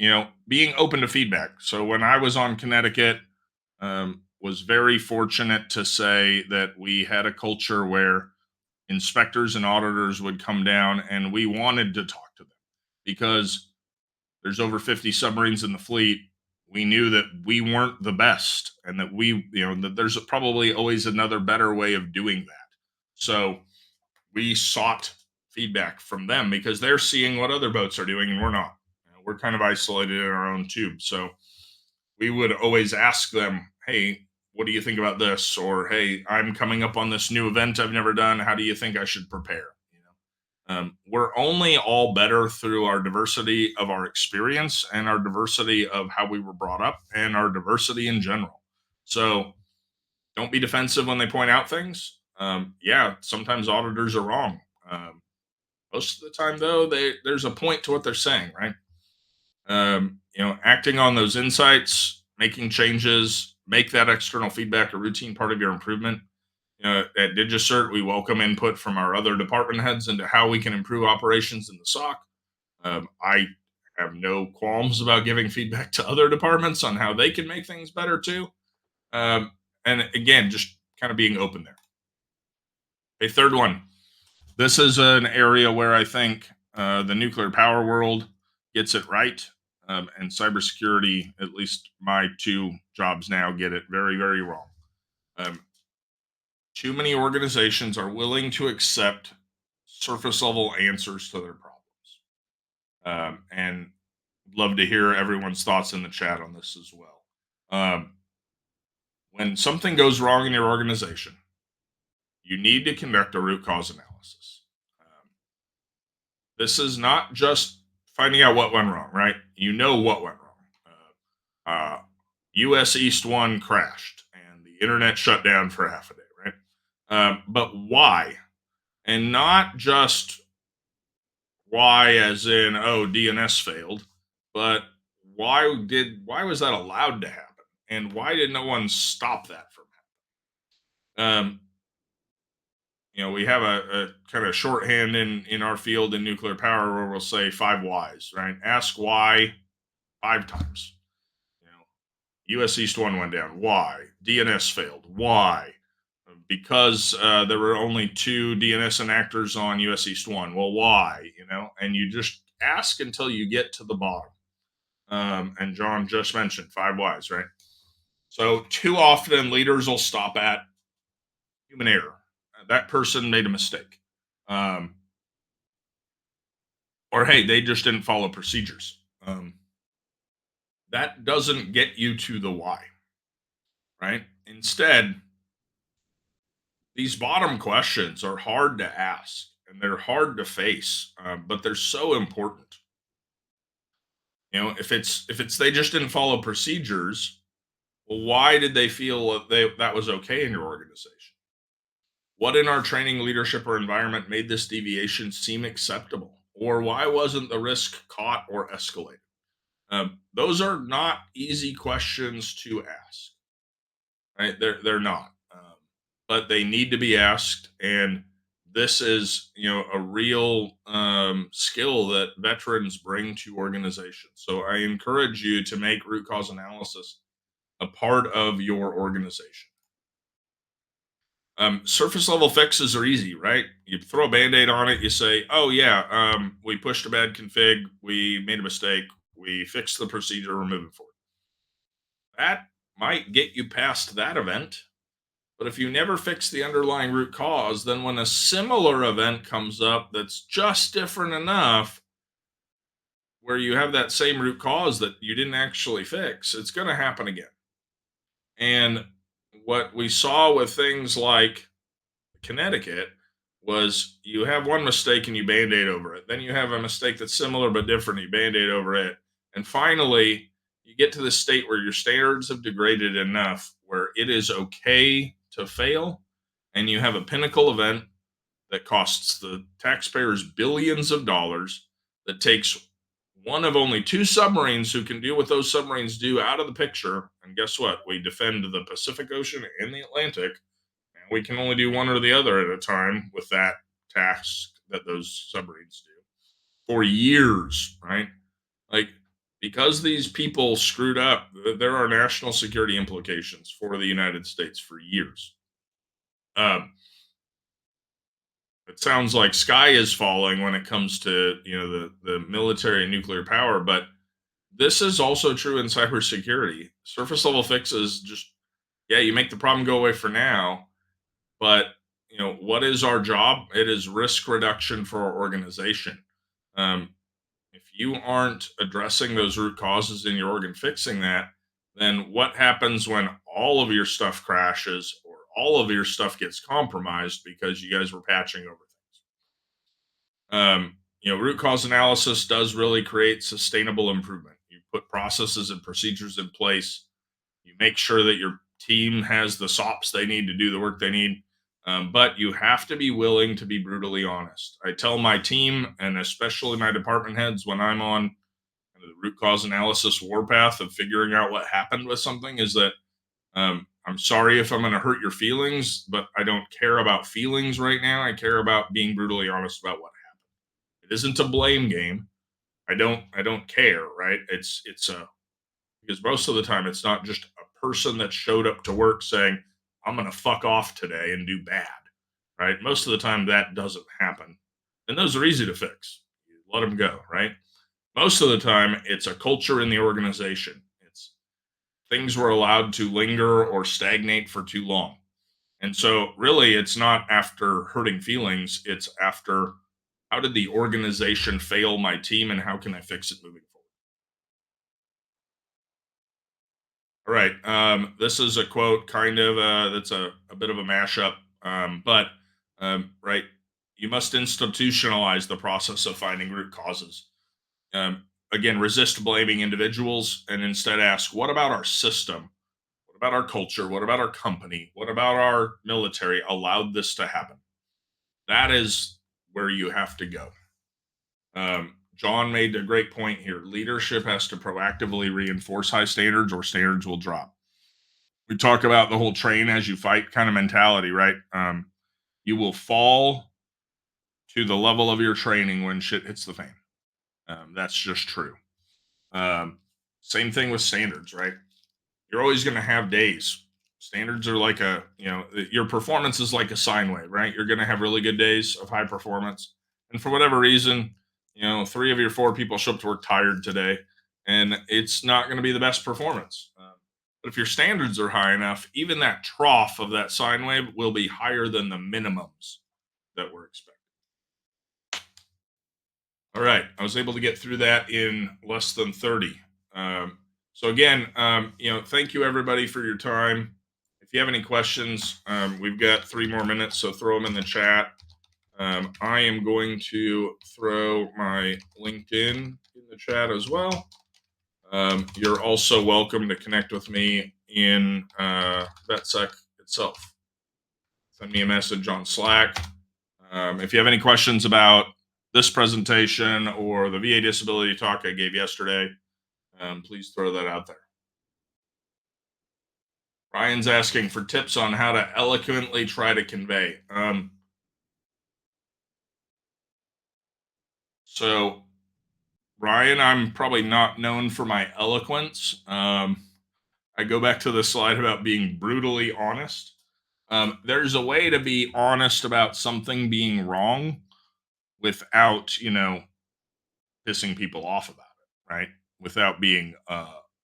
D: being open to feedback. So when I was on Connecticut, was very fortunate to say that we had a culture where inspectors and auditors would come down, and we wanted to talk to them because there's over 50 submarines in the fleet. We knew that we weren't the best, and that that there's probably always another better way of doing that. So we sought feedback from them because they're seeing what other boats are doing and we're not. We're kind of isolated in our own tube. So we would always ask them, "Hey, what do you think about this?" Or, "Hey, I'm coming up on this new event I've never done. How do you think I should prepare?" We're only all better through our diversity of our experience and our diversity of how we were brought up and our diversity in general. So don't be defensive when they point out things. Yeah, sometimes auditors are wrong. Most of the time, though, there's a point to what they're saying, right? Acting on those insights, making changes, make that external feedback a routine part of your improvement. At DigiCert, we welcome input from our other department heads into how we can improve operations in the SOC. I have no qualms about giving feedback to other departments on how they can make things better too. And again, just kind of being open there. A third one. This is an area where I think the nuclear power world gets it right. And cybersecurity, at least my two jobs now, get it very, very wrong. Too many organizations are willing to accept surface level answers to their problems. And love to hear everyone's thoughts in the chat on this as well. When something goes wrong in your organization, you need to conduct a root cause analysis. This is not just finding out what went wrong, right? You know what went wrong. US East 1 crashed and the internet shut down for half a day, right? But why? And not just why as in, oh, DNS failed, but why was that allowed to happen? And why did no one stop that from happening? We have a kind of shorthand in our field in nuclear power where we'll say 5 whys, right? Ask why 5 times. US East 1 went down. Why? DNS failed. Why? Because there were only 2 DNS enactors on US East 1. Well, why? And you just ask until you get to the bottom. And John just mentioned 5 whys, right? So too often leaders will stop at human error. That person made a mistake. Or hey, they just didn't follow procedures. That doesn't get you to the why, right? Instead, these bottom questions are hard to ask and they're hard to face, but they're so important. If it's they just didn't follow procedures, well, why did they feel that was okay in your organization? What in our training, leadership, or environment made this deviation seem acceptable? Or why wasn't the risk caught or escalated? Those are not easy questions to ask, right? They're not, but they need to be asked. And this is, a real skill that veterans bring to organizations. So I encourage you to make root cause analysis a part of your organization. Surface level fixes are easy, right? You throw a band-aid on it, you say, oh yeah, we pushed a bad config, we made a mistake, we fixed the procedure, we're moving forward. That might get you past that event. But if you never fix the underlying root cause, then when a similar event comes up that's just different enough where you have that same root cause that you didn't actually fix, it's going to happen again. And what we saw with things like Connecticut was you have one mistake and you band-aid over it. Then you have a mistake that's similar but different, you band-aid over it. And finally, you get to the state where your standards have degraded enough where it is okay to fail, and you have a pinnacle event that costs the taxpayers billions of dollars, that takes one of only 2 submarines who can do what those submarines do out of the picture. And guess what? We defend the Pacific Ocean and the Atlantic, and we can only do one or the other at a time with that task that those submarines do for years, right? Like, because these people screwed up, there are national security implications for the United States for years. It sounds like sky is falling when it comes to the military and nuclear power, but this is also true in cybersecurity. Surface level fixes just, yeah, you make the problem go away for now, but what is our job? It is risk reduction for our organization. If you aren't addressing those root causes in your org and fixing that, then what happens when all of your stuff crashes or all of your stuff gets compromised because you guys were patching over things? Root cause analysis does really create sustainable improvement. You put processes and procedures in place. You make sure that your team has the SOPs they need to do the work they need. But you have to be willing to be brutally honest. I tell my team, and especially my department heads, when I'm on the root cause analysis warpath of figuring out what happened with something, is that I'm sorry if I'm going to hurt your feelings, but I don't care about feelings right now. I care about being brutally honest about what happened. It isn't a blame game. I don't care, right? It's because most of the time it's not just a person that showed up to work saying, I'm going to fuck off today and do bad, right? Most of the time that doesn't happen. And those are easy to fix. You let them go, right? Most of the time, it's a culture in the organization. It's things were allowed to linger or stagnate for too long. And so, really, it's not after hurting feelings, it's after how did the organization fail my team and how can I fix it moving forward? All right. This is a quote, kind of, that's a bit of a mashup. But, right, you must institutionalize the process of finding root causes. Again, resist blaming individuals and instead ask, what about our system? What about our culture? What about our company? What about our military allowed this to happen? That is where you have to go. John made a great point here. Leadership has to proactively reinforce high standards or standards will drop. We talk about the whole train as you fight kind of mentality, right? You will fall to the level of your training when shit hits the fan. That's just true. Um, Same thing with standards, right? You're always going to have days. Standards are like your performance is like a sine wave, right? You're going to have really good days of high performance. And for whatever reason, 3 of your 4 people show up to work tired today, and it's not going to be the best performance. But if your standards are high enough, even that trough of that sine wave will be higher than the minimums that we're expecting. All right. I was able to get through that in less than 30. So again, thank you everybody for your time. If you have any questions, we've got 3 more minutes, so throw them in the chat. I am going to throw my LinkedIn in the chat as well. You're also welcome to connect with me in VetSec itself. Send me a message on Slack. If you have any questions about this presentation or the VA disability talk I gave yesterday, please throw that out there. Ryan's asking for tips on how to eloquently try to convey. So, Ryan, I'm probably not known for my eloquence. I go back to the slide about being brutally honest. There's a way to be honest about something being wrong without, pissing people off about it, right? Without being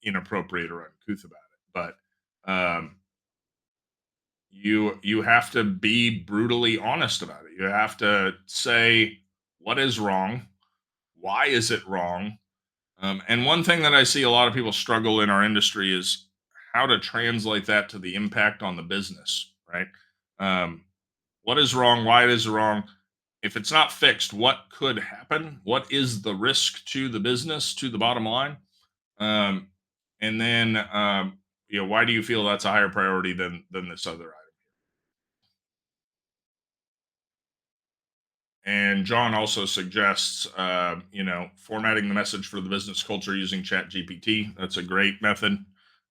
D: inappropriate or uncouth about it. But you have to be brutally honest about it. You have to say what is wrong, why is it wrong, and one thing that I see a lot of people struggle in our industry is how to translate that to the impact on the business, right? What is wrong? Why it is wrong? If it's not fixed, what could happen? What is the risk to the business, to the bottom line? Um, and then, why do you feel that's a higher priority than this other item? And John also suggests, formatting the message for the business culture using Chat GPT. That's a great method.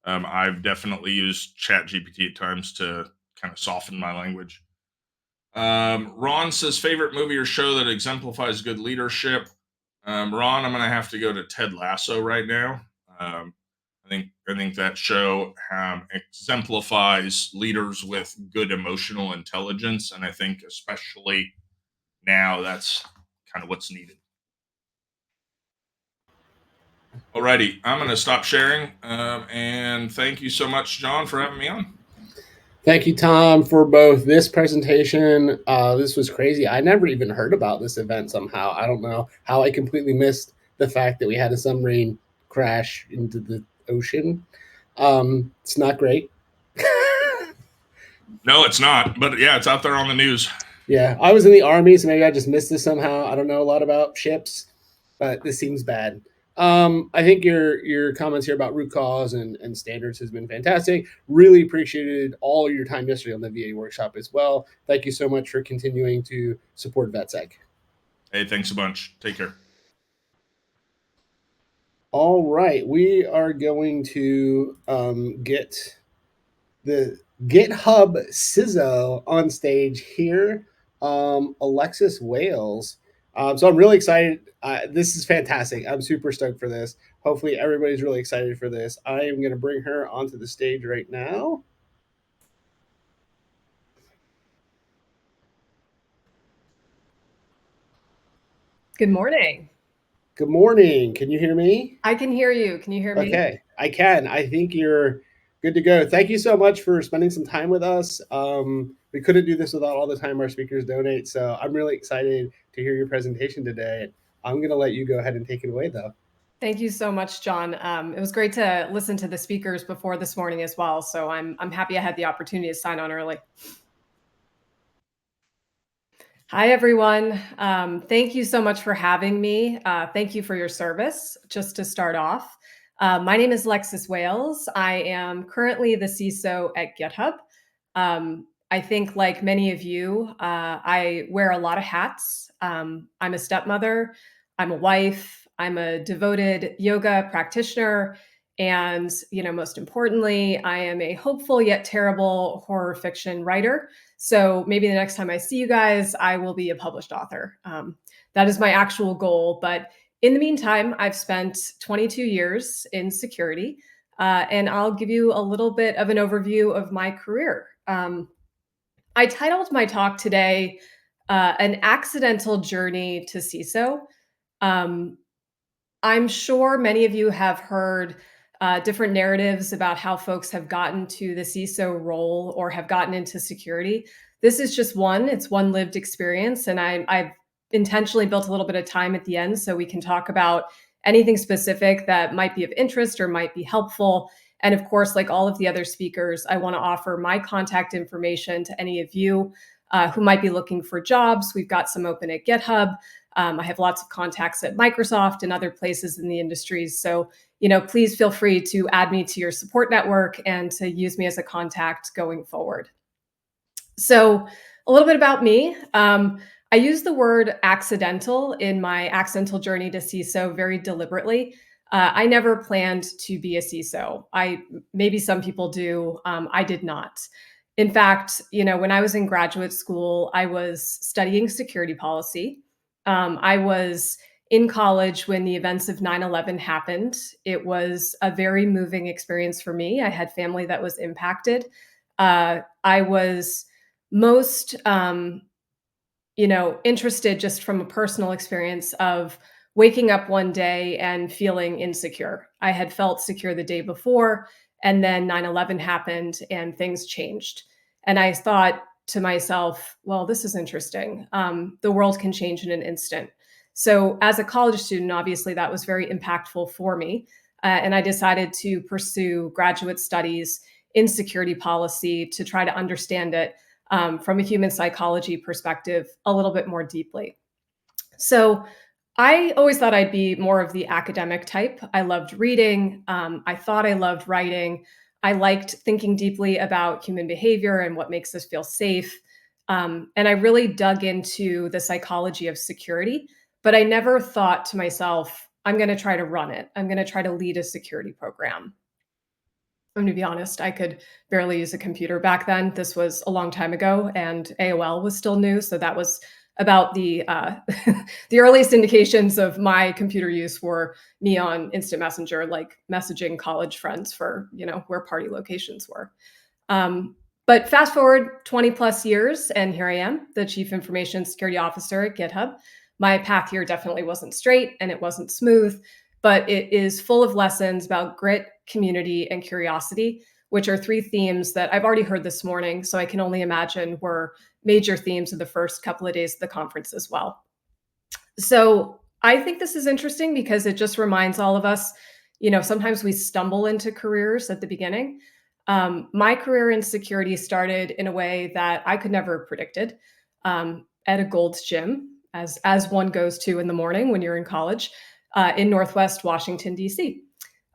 D: I've definitely used Chat GPT at times to kind of soften my language. Ron says favorite movie or show that exemplifies good leadership. Ron, I'm going to have to go to Ted Lasso right now. I think that show exemplifies leaders with good emotional intelligence, and I think especially now that's kind of what's needed. Alrighty, I'm going to stop sharing, and thank you so much, John, for having me on.
B: Thank you, Tom, for both this presentation. This was crazy. I never even heard about this event somehow. I don't know how I completely missed the fact that we had a submarine crash into the ocean. It's not great.
D: No, it's not. But yeah, it's out there on the news.
B: Yeah, I was in the Army, so maybe I just missed this somehow. I don't know a lot about ships, but this seems bad. I think your comments here about root cause and standards has been fantastic. Really appreciated all your time yesterday on the VA workshop as well. Thank you so much for continuing to support VetSec.
D: Hey, thanks a bunch. Take care.
B: All right, we are going to get the GitHub CISO on stage here, Alexis Wales. So I'm really excited. This is fantastic. I'm super stoked for this. Hopefully everybody's really excited for this. I am going to bring her onto the stage right now.
E: Good morning.
B: Good morning. Can you hear me?
E: I can hear you. Can you hear me?
B: Okay, I can. I think you're good to go. Thank you so much for spending some time with us. We couldn't do this without all the time our speakers donate. So I'm really excited to hear your presentation today. I'm going to let you go ahead and take it away, though.
E: Thank you so much, John. It was great to listen to the speakers before this morning as well. So I'm happy I had the opportunity to sign on early. Hi, everyone. Thank you so much for having me. Thank you for your service. Just to start off, my name is Lexis Wales. I am currently the CISO at GitHub. I think, like many of you, I wear a lot of hats. I'm a stepmother, I'm a wife, I'm a devoted yoga practitioner, and most importantly, I am a hopeful yet terrible horror fiction writer. So maybe the next time I see you guys, I will be a published author. That is my actual goal. But in the meantime, I've spent 22 years in security, and I'll give you a little bit of an overview of my career. I titled my talk today, An Accidental Journey to CISO. I'm sure many of you have heard different narratives about how folks have gotten to the CISO role or have gotten into security. This is just one. It's one lived experience. And I've intentionally built a little bit of time at the end so we can talk about anything specific that might be of interest or might be helpful. And of course, like all of the other speakers, I want to offer my contact information to any of you who might be looking for jobs. We've got some open at GitHub. I have lots of contacts at Microsoft and other places in the industries. So, please feel free to add me to your support network and to use me as a contact going forward. So a little bit about me. I use the word accidental in my accidental journey to CISO very deliberately. I never planned to be a CISO. Maybe some people do. I did not. In fact, when I was in graduate school, I was studying security policy. I was in college when the events of 9/11 happened. It was a very moving experience for me. I had family that was impacted. I was most, interested just from a personal experience of waking up one day and feeling insecure. I had felt secure the day before, and then 9/11 happened and things changed. And I thought to myself, well, this is interesting. The world can change in an instant. So as a college student, obviously that was very impactful for me. And I decided to pursue graduate studies in security policy to try to understand it from a human psychology perspective a little bit more deeply. So I always thought I'd be more of the academic type. I loved reading. I thought I loved writing. I liked thinking deeply about human behavior and what makes us feel safe. And I really dug into the psychology of security, but I never thought to myself, I'm going to try to run it. I'm going to try to lead a security program. I'm going to be honest, I could barely use a computer back then. This was a long time ago, and AOL was still new. So that was about the the earliest indications of my computer use were me on Instant Messenger, like messaging college friends for where party locations were. But fast forward 20 plus years, and here I am, the Chief Information Security Officer at GitHub. My path here definitely wasn't straight and it wasn't smooth, but it is full of lessons about grit, community, and curiosity, which are three themes that I've already heard this morning. So I can only imagine were major themes of the first couple of days of the conference as well. So I think this is interesting because it just reminds all of us, sometimes we stumble into careers at the beginning. My career in security started in a way that I could never have predicted, at a Gold's Gym, as one goes to in the morning when you're in college, in Northwest Washington, D.C.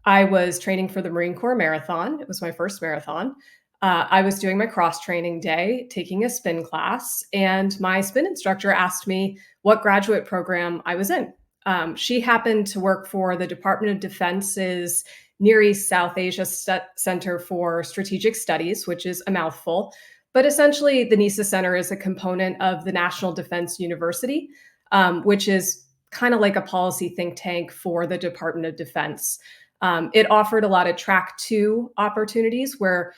E: I was training for the Marine Corps Marathon. It was my first marathon. I was doing my cross-training day, taking a spin class, and my spin instructor asked me what graduate program I was in. She happened to work for the Department of Defense's Near East South Asia Center for Strategic Studies, which is a mouthful. But essentially, the NISA Center is a component of the National Defense University, which is kind of like a policy think tank for the Department of Defense. It offered a lot of track 2 opportunities where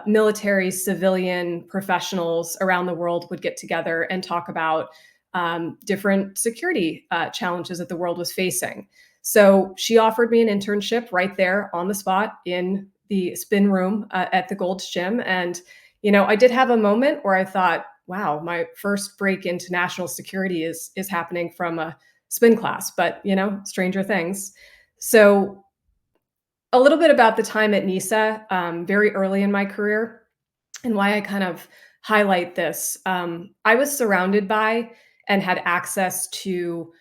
E: military, civilian professionals around the world would get together and talk about different security challenges that the world was facing. So she offered me an internship right there on the spot in the spin room at the Gold's Gym. And, I did have a moment where I thought, wow, my first break into national security is happening from a spin class, but, stranger things. So a little bit about the time at NISA, very early in my career, and why I kind of highlight this. I was surrounded by and had access to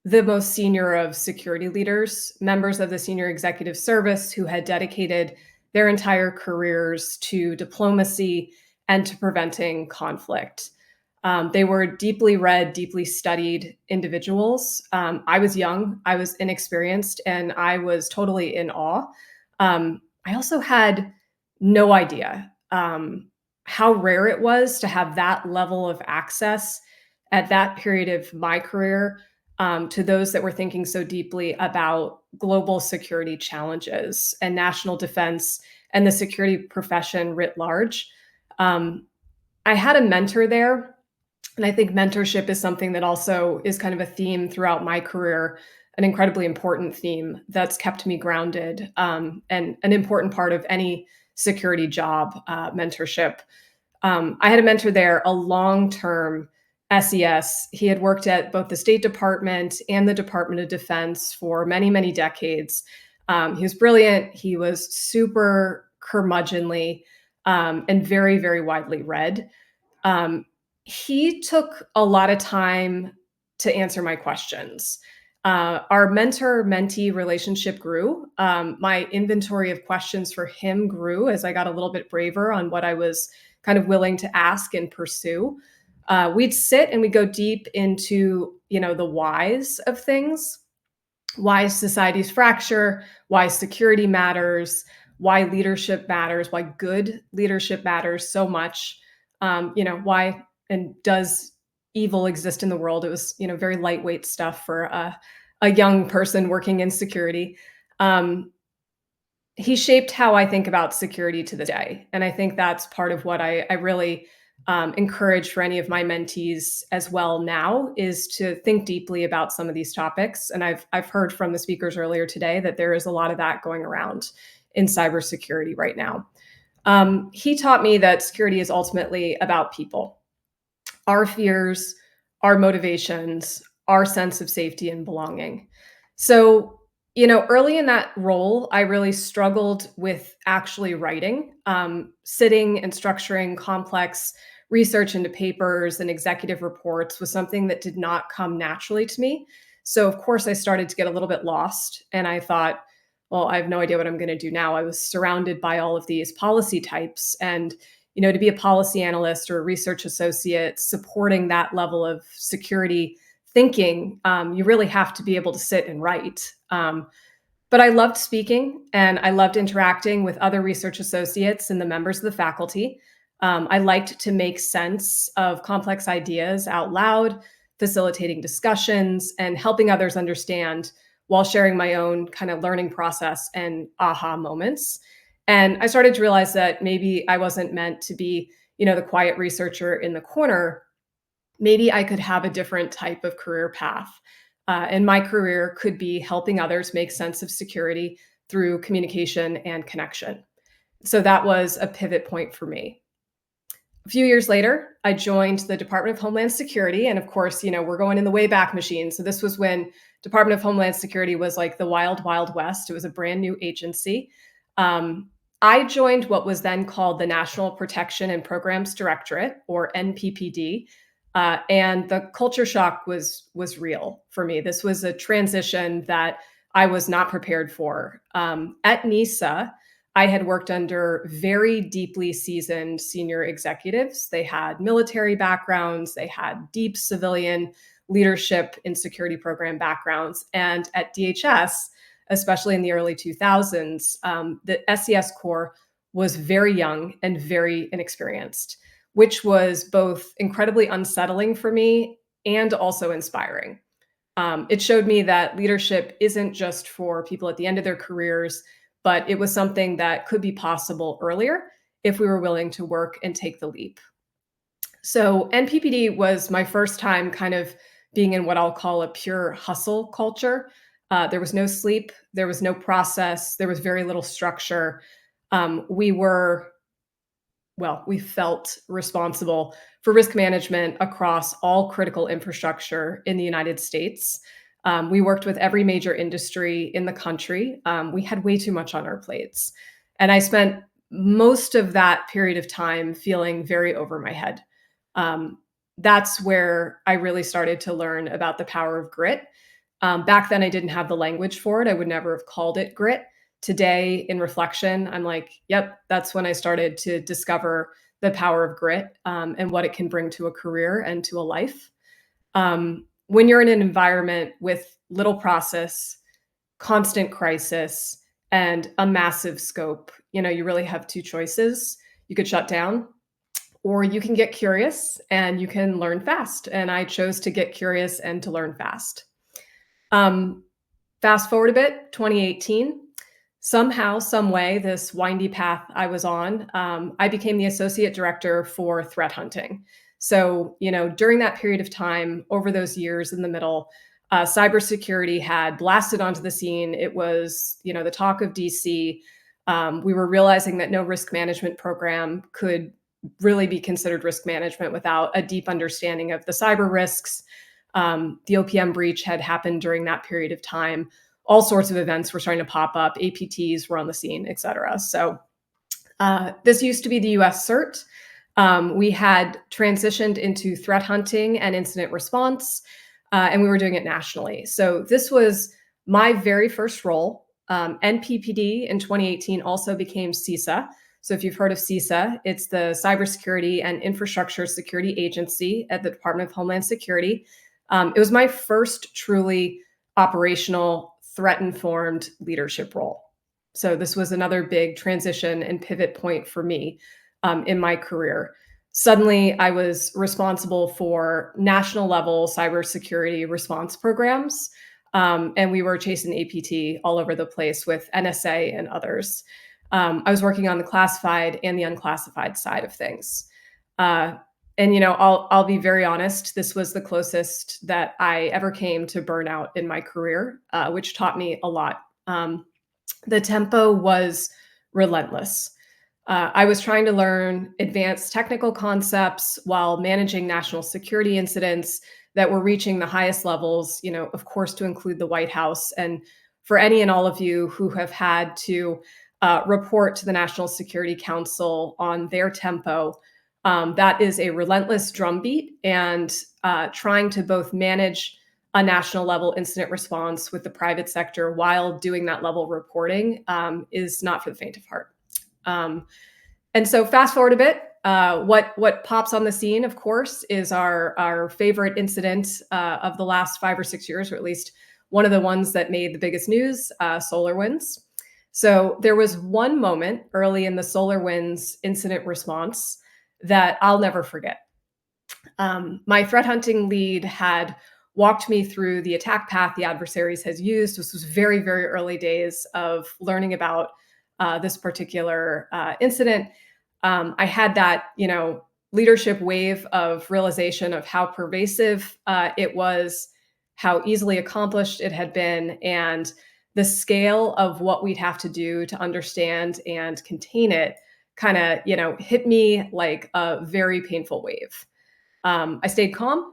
E: the most senior of security leaders, members of the senior executive service who had dedicated their entire careers to diplomacy and to preventing conflict. They were deeply read, deeply studied individuals. I was young, I was inexperienced, and I was totally in awe. I also had no idea how rare it was to have that level of access at that period of my career to those that were thinking so deeply about global security challenges and national defense and the security profession writ large. I had a mentor there, and I think mentorship is something that also is kind of a theme throughout my career, an incredibly important theme that's kept me grounded, and an important part of any security job, mentorship. I had a mentor there, a long-term SES. He had worked at both the State Department and the Department of Defense for many, many decades. He was brilliant. He was super curmudgeonly, and very, very widely read. He took a lot of time to answer my questions. Our mentor-mentee relationship grew. My inventory of questions for him grew as I got a little bit braver on what I was kind of willing to ask and pursue. We'd sit and we'd go deep into, the whys of things, why societies fracture, why security matters, why leadership matters, why good leadership matters so much, why and does evil exist in the world. It was, very lightweight stuff for a young person working in security. He shaped how I think about security to this day. And I think that's part of what I really encourage for any of my mentees as well now, is to think deeply about some of these topics. And I've heard from the speakers earlier today that there is a lot of that going around in cybersecurity right now. He taught me that security is ultimately about people, our fears, our motivations, our sense of safety and belonging. So, early in that role, I really struggled with actually writing. Sitting and structuring complex research into papers and executive reports was something that did not come naturally to me. So, of course, I started to get a little bit lost, and I thought, well, I have no idea what I'm going to do now. I was surrounded by all of these policy types, and to be a policy analyst or a research associate supporting that level of security thinking, you really have to be able to sit and write. But I loved speaking, and I loved interacting with other research associates and the members of the faculty. I liked to make sense of complex ideas out loud, facilitating discussions and helping others understand while sharing my own kind of learning process and aha moments. And I started to realize that maybe I wasn't meant to be, the quiet researcher in the corner. Maybe I could have a different type of career path. And my career could be helping others make sense of security through communication and connection. So that was a pivot point for me. A few years later, I joined the Department of Homeland Security. And of course, we're going in the Wayback Machine. So this was when Department of Homeland Security was like the wild, wild west. It was a brand new agency. I joined what was then called the National Protection and Programs Directorate, or NPPD. And the culture shock was real for me. This was a transition that I was not prepared for. At NISA, I had worked under very deeply seasoned senior executives. They had military backgrounds, they had deep civilian leadership and security program backgrounds. And at DHS, especially in the early 2000s, the SES Corps was very young and very inexperienced, which was both incredibly unsettling for me and also inspiring. It showed me that leadership isn't just for people at the end of their careers, but it was something that could be possible earlier if we were willing to work and take the leap. So NPPD was my first time kind of being in what I'll call a pure hustle culture. There was no sleep, there was no process, there was very little structure. We were well, we felt responsible for risk management across all critical infrastructure in the United States. We worked with every major industry in the country. We had way too much on our plates. And I spent most of that period of time feeling very over my head. Um, that's where I really started to learn about the power of grit. Back then, I didn't have the language for it. I would never have called it grit. Today, in reflection, I'm like, yep, that's when I started to discover the power of grit, and what it can bring to a career and to a life. When you're in an environment with little process, constant crisis, and a massive scope, you really have two choices. You could shut down, or you can get curious and you can learn fast. And I chose to get curious and to learn fast. Um, Fast forward a bit, 2018. Somehow, some way, this windy path I was on, I became the associate director for threat hunting. So, during that period of time, over those years in the middle, cybersecurity had blasted onto the scene. It was, the talk of DC. We were realizing that no risk management program could really be considered risk management without a deep understanding of the cyber risks. The OPM breach had happened during that period of time. All sorts of events were starting to pop up. APTs were on the scene, et cetera. So this used to be the US CERT. We had transitioned into threat hunting and incident response, and we were doing it nationally. So this was my very first role. NPPD in 2018 also became CISA. So if you've heard of CISA, it's the Cybersecurity and Infrastructure Security Agency at the Department of Homeland Security. It was my first truly operational, threat-informed leadership role. So this was another big transition and pivot point for me in my career. Suddenly, I was responsible for national level cybersecurity response programs, and we were chasing APT all over the place with NSA and others. I was working on the classified and the unclassified side of things. And I'll be very honest, this was the closest that I ever came to burnout in my career, which taught me a lot. The tempo was relentless. I was trying to learn advanced technical concepts while managing national security incidents that were reaching the highest levels, of course, to include the White House. And for any and all of you who have had to report to the National Security Council on their tempo, that is a relentless drumbeat, and trying to both manage a national level incident response with the private sector while doing that level of reporting is not for the faint of heart. And so fast forward a bit, what pops on the scene, of course, is our favorite incident of the last 5 or 6 years, or at least one of the ones that made the biggest news, SolarWinds. So there was one moment early in the SolarWinds incident response that I'll never forget. My threat hunting lead had walked me through the attack path the adversaries has used. This was very, very early days of learning about this particular incident. I had that, leadership wave of realization of how pervasive it was, how easily accomplished it had been, and the scale of what we'd have to do to understand and contain it kind of, hit me like a very painful wave. I stayed calm.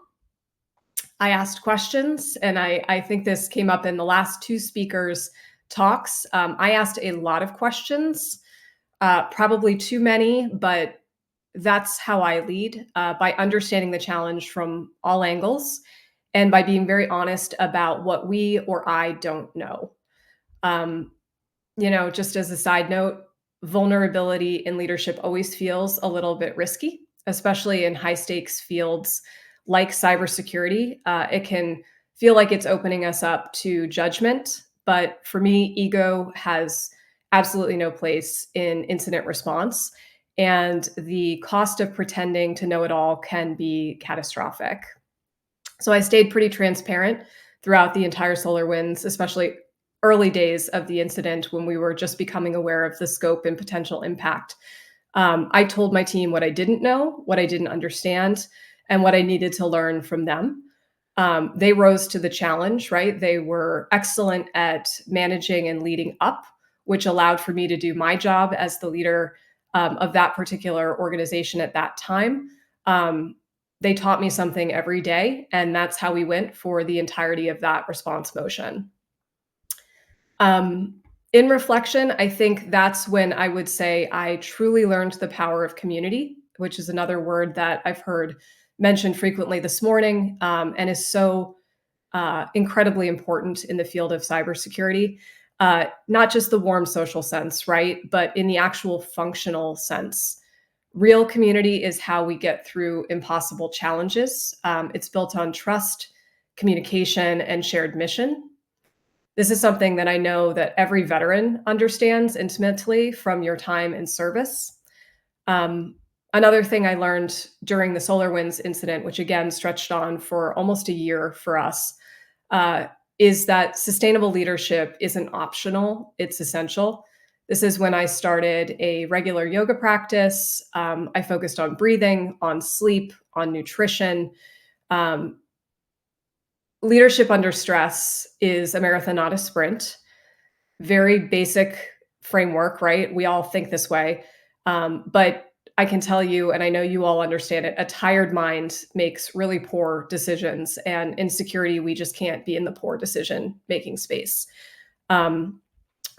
E: I asked questions, and I think this came up in the last 2 speakers' talks. I asked a lot of questions, probably too many, but that's how I lead, by understanding the challenge from all angles and by being very honest about what we or I don't know. Um, just as a side note, vulnerability in leadership always feels a little bit risky, especially in high stakes fields like cybersecurity. It can feel like it's opening us up to judgment. But for me, ego has absolutely no place in incident response. And the cost of pretending to know it all can be catastrophic. So I stayed pretty transparent throughout the entire SolarWinds, especially early days of the incident when we were just becoming aware of the scope and potential impact. I told my team what I didn't know, what I didn't understand, and what I needed to learn from them. They rose to the challenge, right? They were excellent at managing and leading up, which allowed for me to do my job as the leader of that particular organization at that time. Um, they taught me something every day, and that's how we went for the entirety of that response motion. Um, in reflection, I think that's when I would say I truly learned the power of community, which is another word that I've heard mentioned frequently this morning, and is so incredibly important in the field of cybersecurity. Not just the warm social sense, right? But in the actual functional sense. Real community is how we get through impossible challenges. It's built on trust, communication, and shared mission. This is something that I know that every veteran understands intimately from your time in service. Um, Another thing I learned during the SolarWinds incident, which again stretched on for almost a year for us, uh, is that sustainable leadership isn't optional, it's essential. This is when I started a regular yoga practice. I focused on breathing, on sleep, on nutrition. Um, Leadership under stress is a marathon, not a sprint. Very basic framework, right? We all think this way. But I can tell you, and I know you all understand it, a tired mind makes really poor decisions. And in security, we just can't be in the poor decision making space. Um,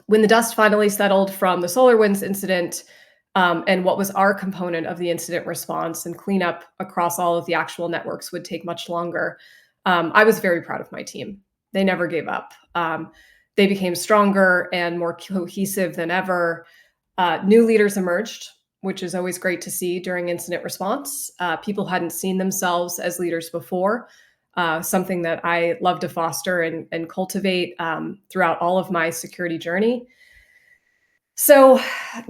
E: when the dust finally settled from the SolarWinds incident, and what was our component of the incident response and cleanup across all of the actual networks would take much longer, I was very proud of my team. They never gave up. They became stronger and more cohesive than ever. New leaders emerged, which is always great to see during incident response. People hadn't seen themselves as leaders before, something that I love to foster and cultivate throughout all of my security journey. So,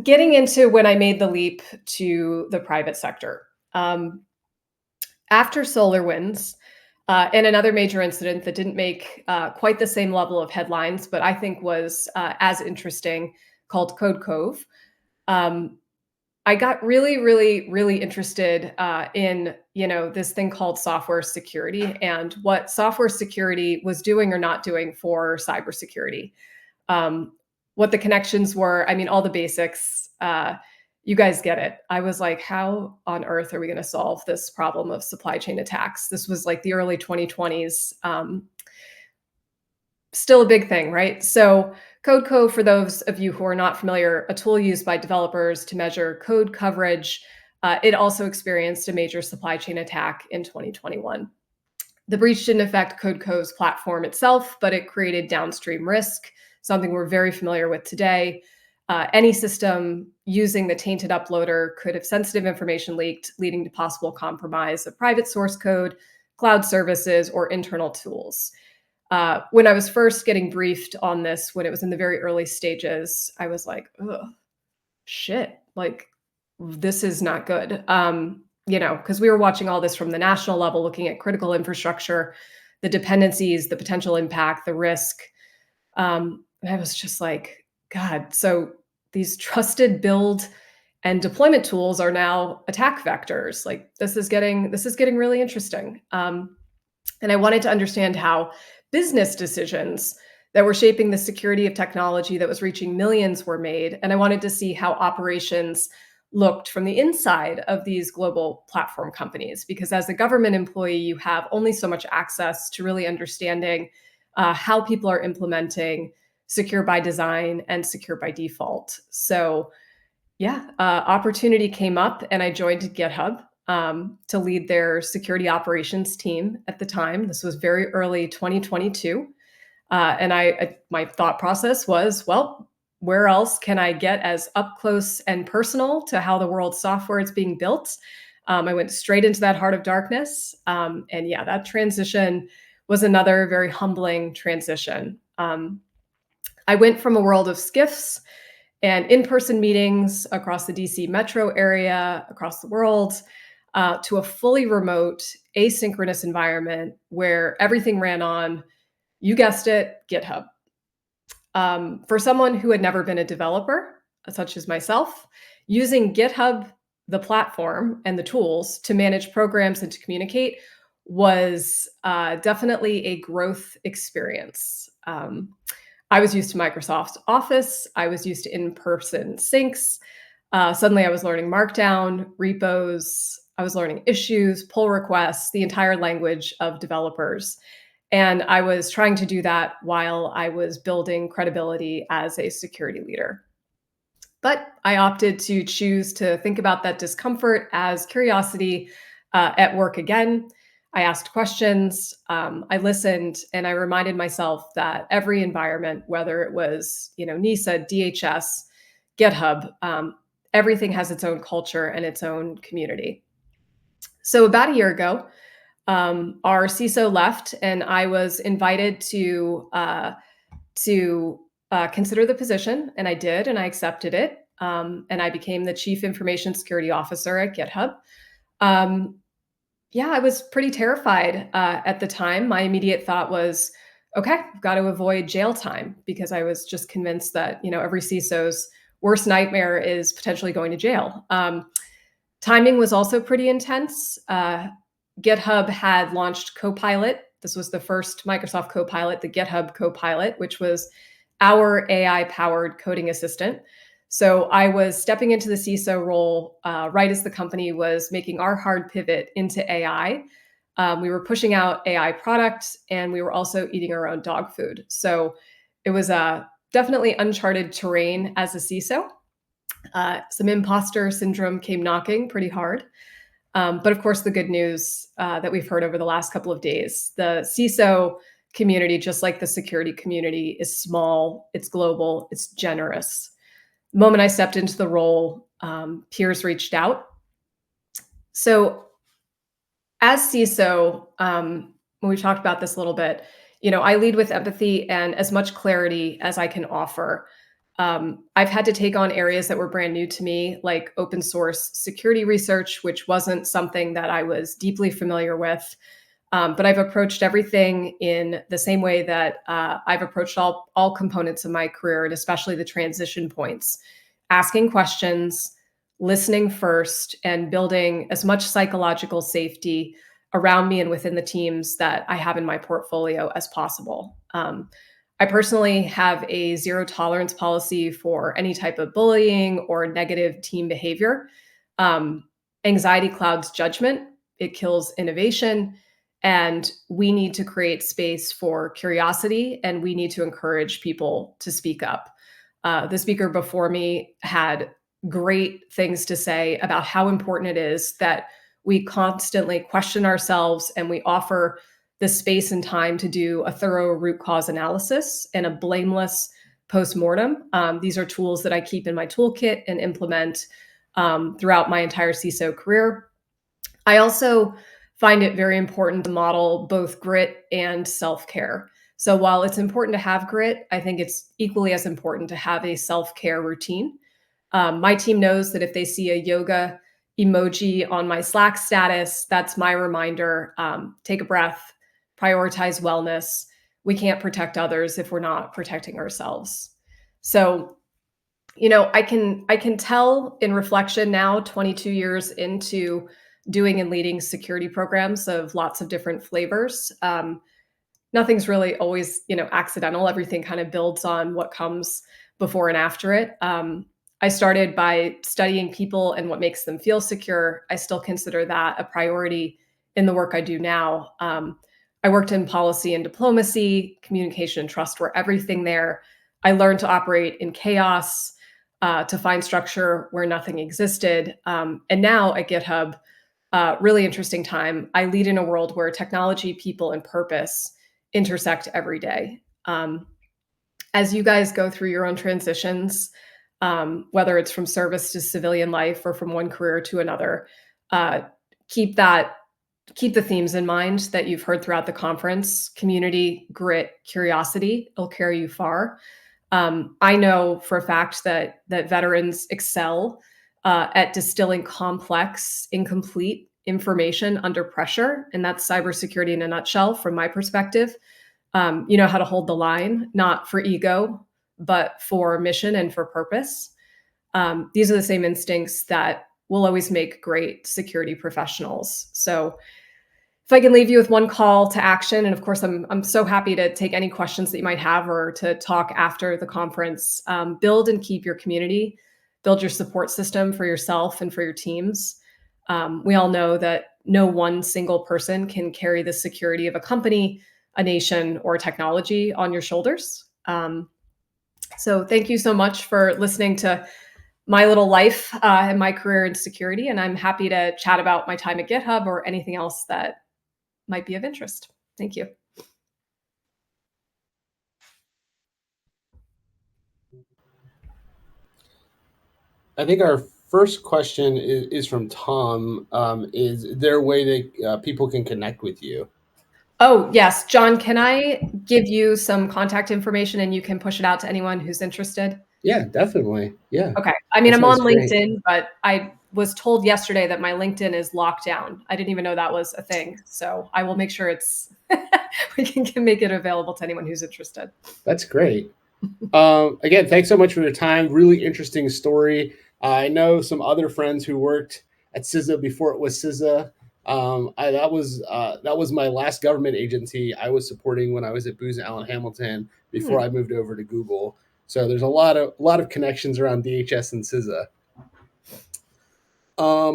E: getting into when I made the leap to the private sector. After SolarWinds, and another major incident that didn't make quite the same level of headlines, but I think was as interesting, called Code Cove. Um, I got really, really, really interested in this thing called software security and what software security was doing or not doing for cybersecurity. Um, what the connections were. I mean, all the basics. You guys get it. I was like, how on earth are we going to solve this problem of supply chain attacks? This was like the early 2020s. Still a big thing, right? So CodeCo, for those of you who are not familiar, a tool used by developers to measure code coverage. It also experienced a major supply chain attack in 2021. The breach didn't affect CodeCo's platform itself, but it created downstream risk, something we're very familiar with today. Any system using the tainted uploader could have sensitive information leaked, leading to possible compromise of private source code, cloud services, or internal tools. When I was first getting briefed on this, when it was in the very early stages, I was like, oh, shit, like, this is not good. Because we were watching all this from the national level, looking at critical infrastructure, the dependencies, the potential impact, the risk. And I was just like, God, so these trusted build and deployment tools are now attack vectors. Like this is getting really interesting. And I wanted to understand how business decisions that were shaping the security of technology that was reaching millions were made. And I wanted to see how operations looked from the inside of these global platform companies. Because as a government employee, you have only so much access to really understanding how people are implementing secure by design and secure by default. So yeah, opportunity came up and I joined GitHub to lead their security operations team at the time. This was very early 2022. And my thought process was, well, where else can I get as up close and personal to how the world's software is being built? I went straight into that heart of darkness. And yeah, that transition was another very humbling transition. I went from a world of skiffs and in-person meetings across the DC metro area, across the world, to a fully remote, asynchronous environment where everything ran on, you guessed it, GitHub. For someone who had never been a developer, such as myself, using GitHub, the platform, and the tools to manage programs and to communicate was definitely a growth experience. I was used to Microsoft Office. I was used to in-person syncs. Suddenly I was learning Markdown, repos. I was learning issues, pull requests, the entire language of developers. And I was trying to do that while I was building credibility as a security leader. But I opted to choose to think about that discomfort as curiosity at work again. I asked questions, I listened, and I reminded myself that every environment, whether it was NISA, DHS, GitHub, everything has its own culture and its own community. So about a year ago, our CISO left, and I was invited to consider the position, and I did, and I accepted it. And I became the Chief Information Security Officer at GitHub. Yeah, I was pretty terrified at the time. My immediate thought was, okay, I've got to avoid jail time, because I was just convinced that every CISO's worst nightmare is potentially going to jail. Timing was also pretty intense. GitHub had launched Copilot. This was the first Microsoft Copilot, the GitHub Copilot, which was our AI-powered coding assistant. So I was stepping into the CISO role right as the company was making our hard pivot into AI. We were pushing out AI products, and we were also eating our own dog food. So it was definitely uncharted terrain as a CISO. Some imposter syndrome came knocking pretty hard. But of course, the good news that we've heard over the last couple of days, the CISO community, just like the security community, is small, it's global, it's generous. The moment I stepped into the role, peers reached out. So as CISO, when we talked about this a little bit, I lead with empathy and as much clarity as I can offer. I've had to take on areas that were brand new to me, like open source security research, which wasn't something that I was deeply familiar with. But I've approached everything in the same way that I've approached all components of my career, and especially the transition points, asking questions, listening first, and building as much psychological safety around me and within the teams that I have in my portfolio as possible. I personally have a zero tolerance policy for any type of bullying or negative team behavior. Anxiety clouds judgment, it kills innovation, and we need to create space for curiosity, and we need to encourage people to speak up. The speaker before me had great things to say about how important it is that we constantly question ourselves, and we offer the space and time to do a thorough root cause analysis and a blameless postmortem. These are tools that I keep in my toolkit and implement throughout my entire CISO career. I also find it very important to model both grit and self-care. So while it's important to have grit, I think it's equally as important to have a self-care routine. My team knows that if they see a yoga emoji on my Slack status, that's my reminder, take a breath, prioritize wellness. We can't protect others if we're not protecting ourselves. So, I can tell in reflection now, 22 years into doing and leading security programs of lots of different flavors. Nothing's really always, accidental. Everything kind of builds on what comes before and after it. I started by studying people and what makes them feel secure. I still consider that a priority in the work I do now. I worked in policy and diplomacy, communication and trust were everything there. I learned to operate in chaos, to find structure where nothing existed. And now at GitHub, really interesting time. I lead in a world where technology, people, and purpose intersect every day. As you guys go through your own transitions, whether it's from service to civilian life or from one career to another, keep the themes in mind that you've heard throughout the conference: community, grit, curiosity. It'll carry you far. I know for a fact that veterans excel at distilling complex, incomplete information under pressure, and that's cybersecurity in a nutshell from my perspective. You know how to hold the line, not for ego, but for mission and for purpose. These are the same instincts that will always make great security professionals. So if I can leave you with one call to action, and of course, I'm so happy to take any questions that you might have or to talk after the conference. Build and keep your community, build your support system for yourself and for your teams. We all know that no one single person can carry the security of a company, a nation, or technology on your shoulders. So thank you so much for listening to my little life and my career in security. And I'm happy to chat about my time at GitHub or anything else that might be of interest. Thank you.
B: I think our first question is from Tom. Is there a way that people can connect with you?
E: Oh, yes. John, can I give you some contact information and you can push it out to anyone who's interested?
B: Yeah, definitely. Yeah.
E: Okay. I mean,
B: That
E: I'm on
B: sounds great.
E: LinkedIn, but I was told yesterday that my LinkedIn is locked down. I didn't even know that was a thing. So I will make sure it's we can make it available to anyone who's interested.
B: That's great. Again, thanks so much for your time. Really interesting story. I know some other friends who worked at CISA before it was CISA. That was my last government agency I was supporting when I was at Booz Allen Hamilton before I moved over to Google. So there's a lot of connections around DHS and CISA.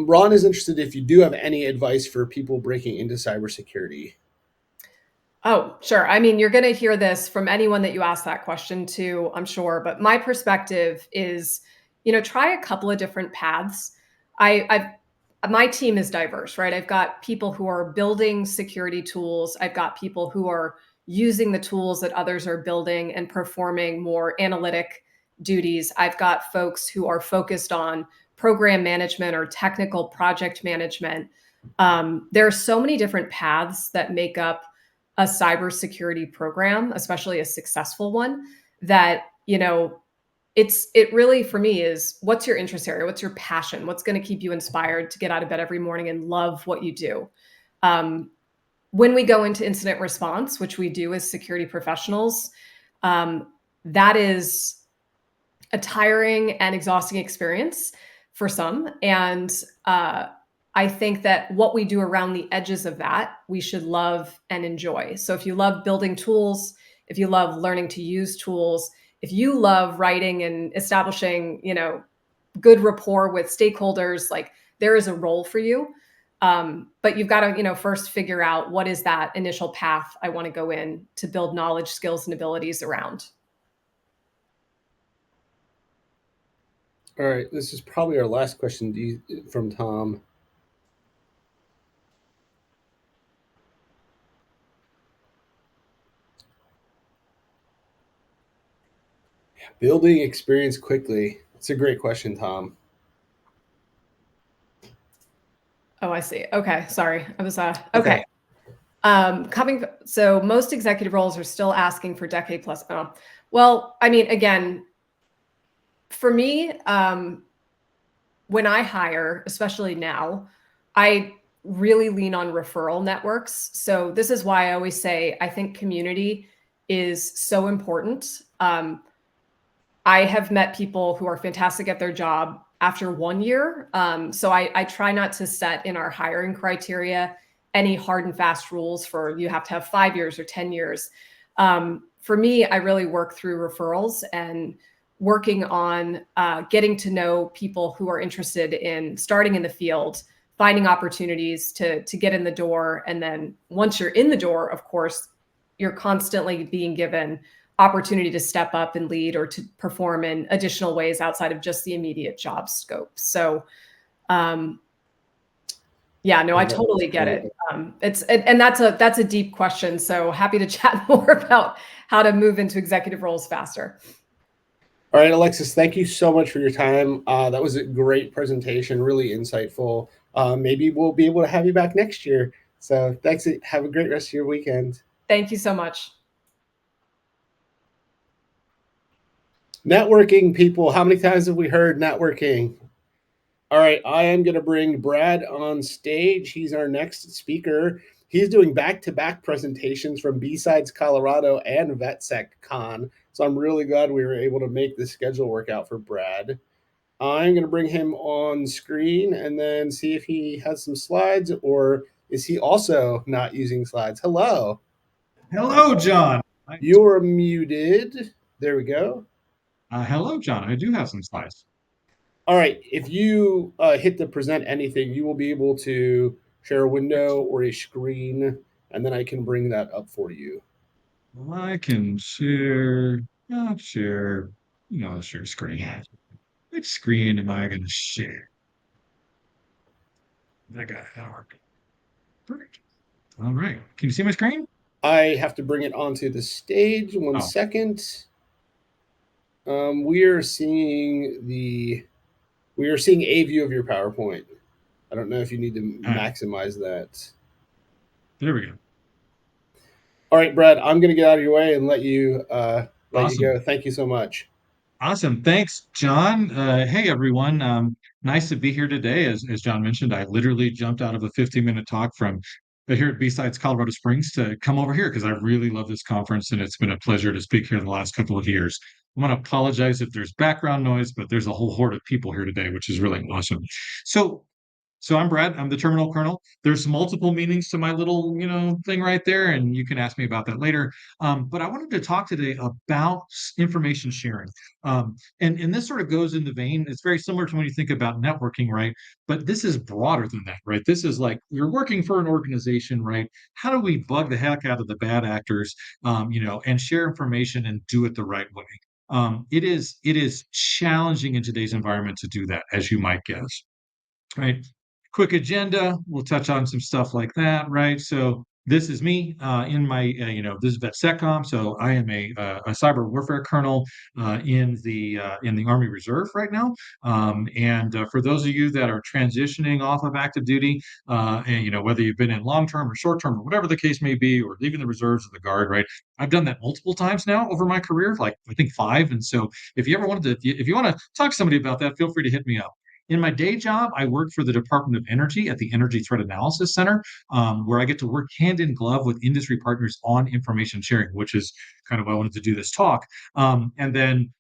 B: Ron is interested if you do have any advice for people breaking into cybersecurity.
E: Oh, sure. I mean, you're going to hear this from anyone that you ask that question to, I'm sure. But my perspective is, try a couple of different paths. My team is diverse, right? I've got people who are building security tools. I've got people who are using the tools that others are building and performing more analytic duties. I've got folks who are focused on program management or technical project management. There are so many different paths that make up a cybersecurity program, especially a successful one, that, it really for me is, what's your interest area? What's your passion? What's going to keep you inspired to get out of bed every morning and love what you do? When we go into incident response, which we do as security professionals, that is a tiring and exhausting experience for some. And I think that what we do around the edges of that, we should love and enjoy. So if you love building tools, if you love learning to use tools, if you love writing and establishing, good rapport with stakeholders, like, there is a role for you. But you've got to, first figure out, what is that initial path I want to go in to build knowledge, skills, and abilities around.
B: All right, this is probably our last question from Tom. Building experience quickly. It's a great question, Tom.
E: Oh, I see. Okay. Sorry. I was, okay.
B: Okay.
E: So most executive roles are still asking for decade plus. Oh, well, I mean, again, for me, when I hire, especially now, I really lean on referral networks. So this is why I always say, I think community is so important. I have met people who are fantastic at their job after 1 year. So I try not to set in our hiring criteria any hard and fast rules for, you have to have 5 years or 10 years. For me, I really work through referrals and working on getting to know people who are interested in starting in the field, finding opportunities to get in the door. And then once you're in the door, of course, you're constantly being given opportunity to step up and lead or to perform in additional ways outside of just the immediate job scope. So, yeah, no, I totally get it. And that's a deep question. So happy to chat more about how to move into executive roles faster.
B: All right, Alexis, thank you so much for your time. That was a great presentation, really insightful. Maybe we'll be able to have you back next year. So thanks. Have a great rest of your weekend.
E: Thank you so much.
B: Networking, people. How many times have we heard networking? All right, I am going to bring Brad on stage. He's our next speaker. He's doing back-to-back presentations from B-Sides Colorado and VetSecCon. So I'm really glad we were able to make the schedule work out for Brad. I'm going to bring him on screen and then see if he has some slides, or is he also not using slides? Hello.
F: Hello, John.
B: You're muted. There we go.
F: Hello, John. I do have some slides.
B: All right. If you hit the present anything, you will be able to share a window or a screen, and then I can bring that up for you.
F: Well, I can share. I'll share. I'll share screen. Which screen am I going to share? I got it. Perfect. All right. Can you see my screen?
B: I have to bring it onto the stage. One second. We are seeing a view of your PowerPoint. I don't know if you need to maximize that.
F: There we go.
B: All right, Brad, I'm going to get out of your way and let you go. Thank you so much.
F: Awesome. Thanks, John. Hey, everyone. Nice to be here today. As John mentioned, I literally jumped out of a 15-minute talk from here at B-Sides, Colorado Springs to come over here because I really love this conference, and it's been a pleasure to speak here the last couple of years. I want to apologize if there's background noise, but there's a whole horde of people here today, which is really awesome. So I'm Brad. I'm the terminal colonel. There's multiple meanings to my little, thing right there, and you can ask me about that later. But I wanted to talk today about information sharing. And this sort of goes in the vein. It's very similar to when you think about networking, right? But this is broader than that, right? This is like you're working for an organization, right? How do we bug the heck out of the bad actors, and share information and do it the right way? It is challenging in today's environment to do that, as you might guess, right? Quick agenda. We'll touch on some stuff like that, right? So this is me in my, this is VetSecCom. So I am a cyber warfare colonel in the Army Reserve right now. And for those of you that are transitioning off of active duty, and whether you've been in long term or short term or whatever the case may be, or leaving the reserves or the guard, right? I've done that multiple times now over my career, like I think 5. And so if you want to talk to somebody about that, feel free to hit me up. In my day job, I work for the Department of Energy at the Energy Threat Analysis Center, where I get to work hand in glove with industry partners on information sharing, which is kind of why I wanted to do this talk. And then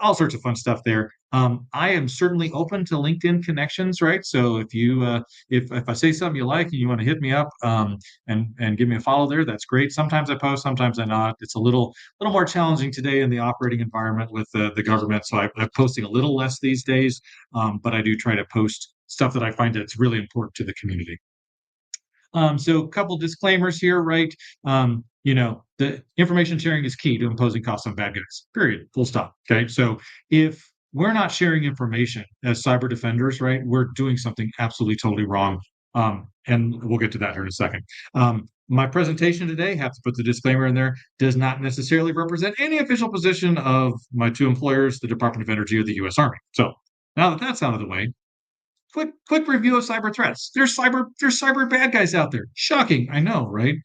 F: all sorts of fun stuff there. I am certainly open to LinkedIn connections, right? So if you if I say something you like and you want to hit me up and give me a follow there, that's great. Sometimes I post, sometimes I not. It's a little more challenging today in the operating environment with the government, so I'm posting a little less these days. But I do try to post stuff that I find that's really important to the community. So a couple disclaimers here, right? The information sharing is key to imposing costs on bad guys, period, full stop. Okay. So if we're not sharing information as cyber defenders, right, we're doing something absolutely totally wrong. And we'll get to that here in a second. My presentation today, have to put the disclaimer in there, does not necessarily represent any official position of my 2 employers, the Department of Energy or the U.S. Army. So now that that's out of the way, quick review of cyber threats. There's cyber bad guys out there. Shocking, I know, right?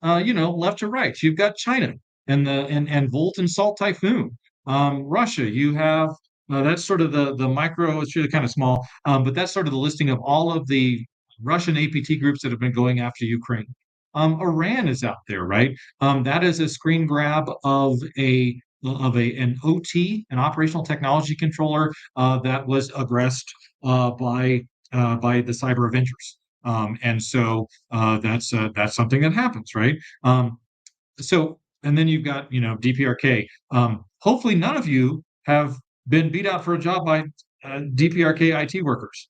F: Left to right, you've got China and Volt and Salt Typhoon. Russia, you have that's sort of the micro. It's really kind of small, but that's sort of the listing of all of the Russian APT groups that have been going after Ukraine. Iran is out there, right? That is a screen grab of an OT, an operational technology controller, that was aggressed by the cyber avengers. And so that's something that happens, right? And then you've got DPRK. Hopefully, none of you have been beat out for a job by DPRK IT workers.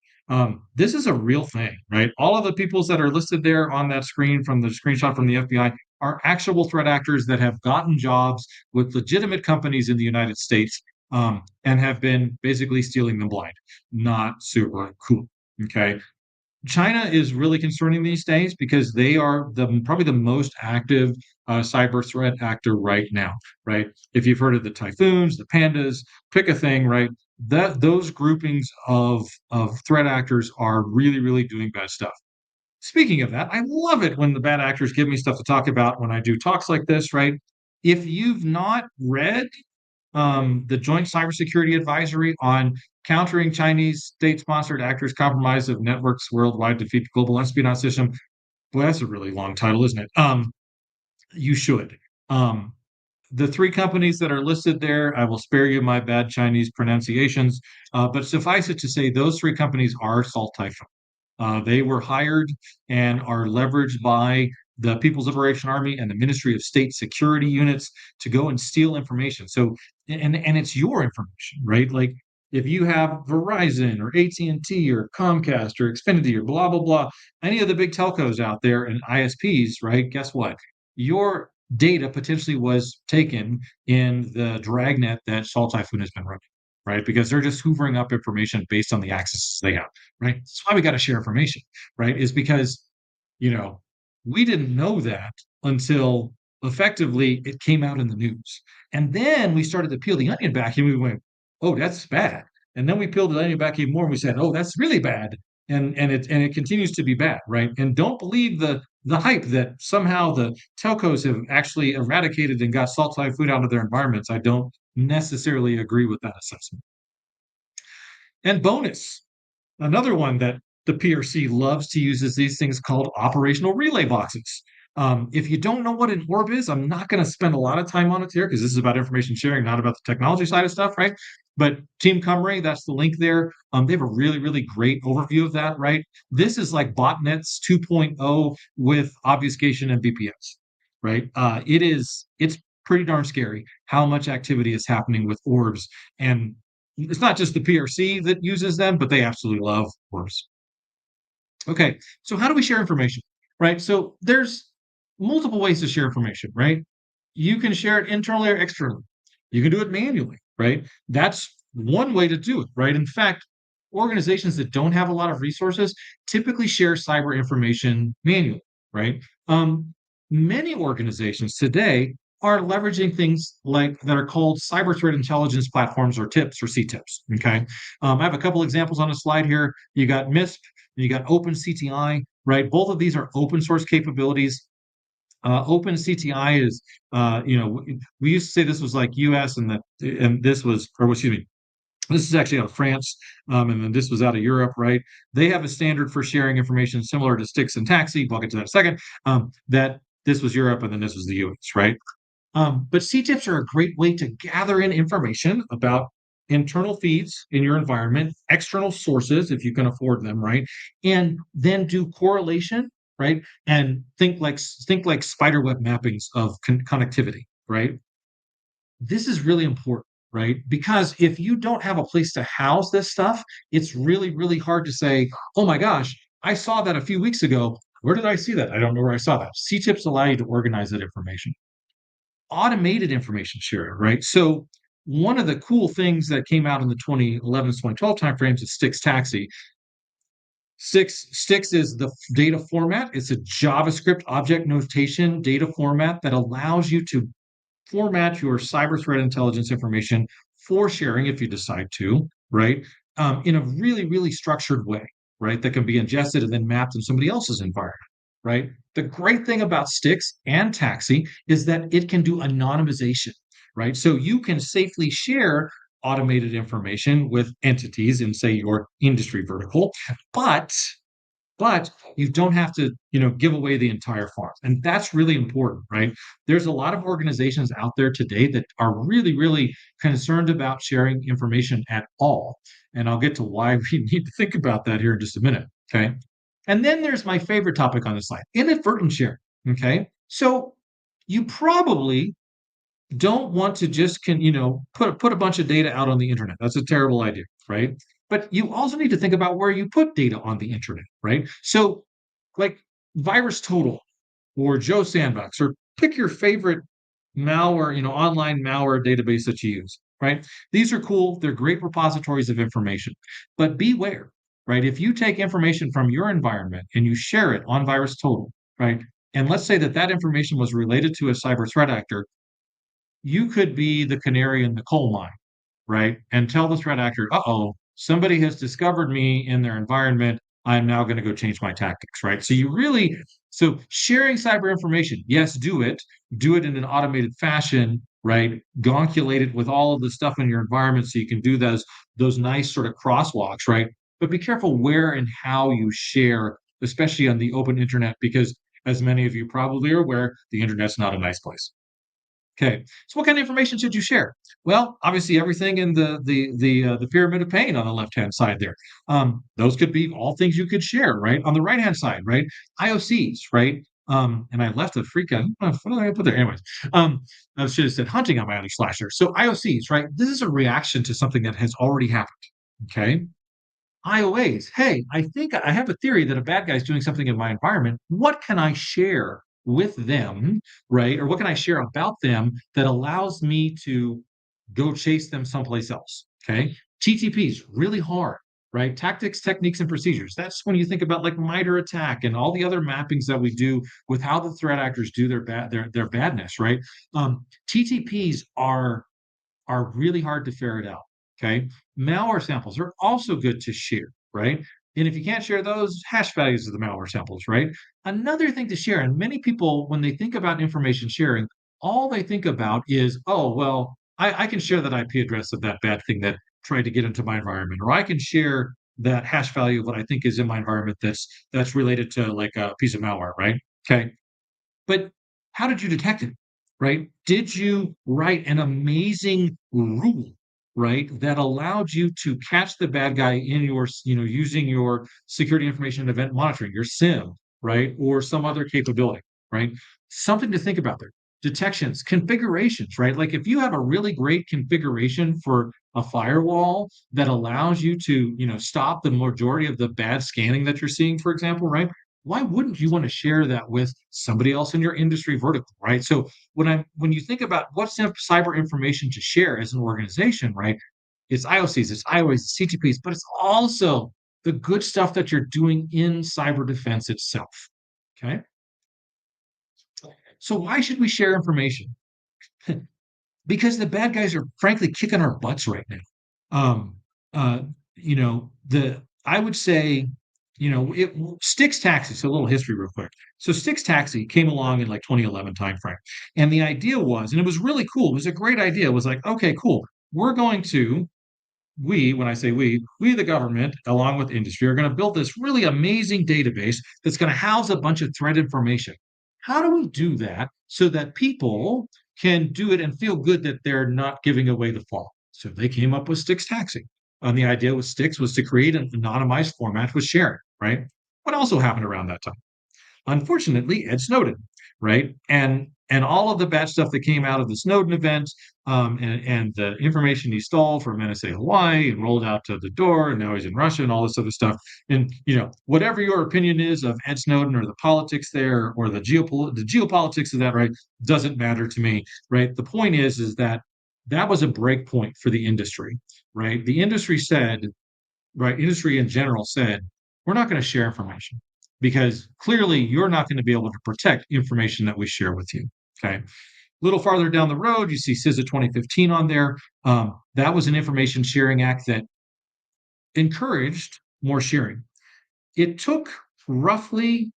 F: This is a real thing, right? All of the peoples that are listed there on that screen from the screenshot from the FBI are actual threat actors that have gotten jobs with legitimate companies in the United States, and have been basically stealing them blind. Not super cool. Okay. China is really concerning these days because they are probably the most active cyber threat actor right now, right? If you've heard of the typhoons, the pandas, pick a thing, right? Those groupings of threat actors are really, really doing bad stuff. Speaking of that, I love it when the bad actors give me stuff to talk about when I do talks like this, right? If you've not read the Joint Cybersecurity Advisory on countering Chinese state-sponsored actors' compromise of networks worldwide to defeat the global espionage system. Boy, that's a really long title, isn't it? You should. Um, the three companies that are listed there, I will spare you my bad Chinese pronunciations, but suffice it to say, those three companies are Salt Typhoon. They were hired and are leveraged by the People's Liberation Army and the Ministry of State Security units to go and steal information. So, and it's your information, right? Like if you have Verizon or AT&T or Comcast or Xfinity or blah blah blah, any of the big telcos out there and ISPs, right? Guess what? Your data potentially was taken in the dragnet that Salt Typhoon has been running, right? Because they're just hoovering up information based on the access they have, right? That's why we got to share information, right? Is because, you know, we didn't know that until effectively it came out in the news. And then we started to peel the onion back and we went, oh, that's bad. And then we peeled the onion back even more and we said, oh, that's really bad. And it continues to be bad, right? And don't believe the hype that somehow the telcos have actually eradicated and got salt food out of their environments. I don't necessarily agree with that assessment. And bonus, another one that the PRC loves to use is these things called operational relay boxes. If you don't know what an orb is, I'm not going to spend a lot of time on it here because this is about information sharing, not about the technology side of stuff, right? But Team Cumray, that's the link there. They have a really, really great overview of that, right? This is like botnets 2.0 with obfuscation and VPNs, right? It's pretty darn scary how much activity is happening with orbs. And it's not just the PRC that uses them, but they absolutely love orbs. Okay, so how do we share information, right? So there's multiple ways to share information, right? You can share it internally or externally. You can do it manually, right? That's one way to do it, right? In fact, organizations that don't have a lot of resources typically share cyber information manually, right? Many organizations today are leveraging things like that are called cyber threat intelligence platforms or TIPS or CTIPs. Okay, I have a couple examples on a slide here. You got MISP, you got OpenCTI, right? Both of these are open source capabilities. OpenCTI is, we used to say this was like US and this was, or excuse me, this is actually out of France, and then this was out of Europe, right? They have a standard for sharing information similar to Stix and Taxi. We'll get to that in a second. That this was Europe and then this was the US, right? But CTIPs are a great way to gather in information about internal feeds in your environment, external sources, if you can afford them, right? And then do correlation, right? And think like spiderweb mappings of connectivity, right? This is really important, right? Because if you don't have a place to house this stuff, it's really, really hard to say, oh my gosh, I saw that a few weeks ago. Where did I see that? I don't know where I saw that. CTIPs allow you to organize that information. Automated information sharing, right? So one of the cool things that came out in the 2011 to 2012 timeframes is Stix Taxi. Stix is the data format. It's a JavaScript object notation data format that allows you to format your cyber threat intelligence information for sharing if you decide to, right? In a really, really structured way, right? That can be ingested and then mapped in somebody else's environment, right? The great thing about Stix and Taxi is that it can do anonymization, right? So you can safely share automated information with entities in, say, your industry vertical, but but you don't have to give away the entire farm, and that's really important, right? There's a lot of organizations out there today that are really, really concerned about sharing information at all, and I'll get to why we need to think about that here in just a minute. Okay, and then there's my favorite topic on the slide, inadvertent sharing. Okay, so you probably don't want to just put a bunch of data out on the internet. That's a terrible idea, right? But you also need to think about where you put data on the internet, right? So like Virus Total or Joe Sandbox, or pick your favorite malware, online malware database that you use, right? These are cool. They're great repositories of information, but beware, right? If you take information from your environment and you share it on Virus Total, right? And let's say that information was related to a cyber threat actor, you could be the canary in the coal mine, right? And tell the threat actor, uh-oh, somebody has discovered me in their environment. I'm now going to go change my tactics, right? So sharing cyber information, yes, do it in an automated fashion, right? Gonculate it with all of the stuff in your environment so you can do those nice sort of crosswalks, right? But be careful where and how you share, especially on the open internet, because as many of you probably are aware, the internet's not a nice place. Okay, so what kind of information should you share? Well, obviously everything in the pyramid of pain on the left hand side there. Those could be all things you could share, right? On the right hand side, right? IOCs, right? And I left a freaking what did I put there? Anyways, I should have said hunting on my Onyx slasher. So IOCs, right? This is a reaction to something that has already happened. Okay, IOAs. Hey, I think I have a theory that a bad guy is doing something in my environment. What can I share with them, right? Or what can I share about them that allows me to go chase them someplace else? Okay. TTPs, really hard, right? Tactics, techniques, and procedures. That's when you think about like MITRE ATT&CK and all the other mappings that we do with how the threat actors do their badness, right? TTPs are really hard to ferret out. Okay. Malware samples are also good to share, right? And if you can't share those, hash values of the malware samples, right? Another thing to share, and many people, when they think about information sharing, all they think about is, oh, well, I can share that IP address of that bad thing that tried to get into my environment, or I can share that hash value of what I think is in my environment that's related to like a piece of malware, right? Okay. But how did you detect it? Right? Did you write an amazing rule, right, that allowed you to catch the bad guy in your, using your security information and event monitoring, your SIM, right, or some other capability, right? Something to think about there. Detections, configurations, right? Like if you have a really great configuration for a firewall that allows you to, stop the majority of the bad scanning that you're seeing, for example, right? Why wouldn't you want to share that with somebody else in your industry vertical, right? So when you think about what's cyber information to share as an organization, right? It's IOCs, it's IOAs, it's CTPs, but it's also the good stuff that you're doing in cyber defense itself. Okay. So why should we share information? Because the bad guys are frankly kicking our butts right now. Um, uh, the I would say, Styx Taxi. So a little history, real quick. So Styx Taxi came along in like 2011 timeframe, and the idea was, and it was really cool. It was a great idea. It was like, okay, cool. We're going to when I say we, the government, along with industry, are going to build this really amazing database that's going to house a bunch of threat information. How do we do that so that people can do it and feel good that they're not giving away the fall? So they came up with Styx Taxi. And the idea with Styx was to create an anonymized format with sharing, right? What also happened around that time? Unfortunately, Ed Snowden, right? And all of the bad stuff that came out of the Snowden event, and the information he stole from NSA Hawaii and rolled out to the door, and now he's in Russia and all this other stuff. And whatever your opinion is of Ed Snowden or the politics there or the geopolitics of that, right, doesn't matter to me, right? The point is that that was a break point for the industry, right? The industry said, right, industry in general said, we're not going to share information because clearly you're not going to be able to protect information that we share with you. Okay. A little farther down the road, you see CISA 2015 on there. That was an information sharing act that encouraged more sharing. It took roughly,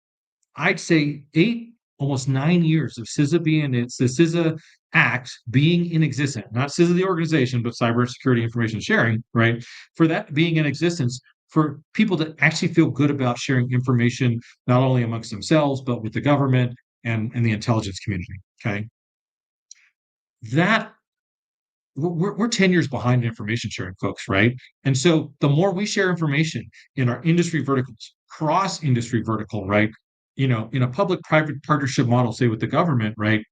F: I'd say, 8, almost 9 years of CISA the CISA Act being in existence, not CISA the organization, but cybersecurity information sharing, right? For that being in existence, for people to actually feel good about sharing information, not only amongst themselves, but with the government and the intelligence community. Okay. That we're 10 years behind in information sharing, folks, right? And so the more we share information in our industry verticals, cross industry vertical, right? In a public private partnership model, say with the government, right?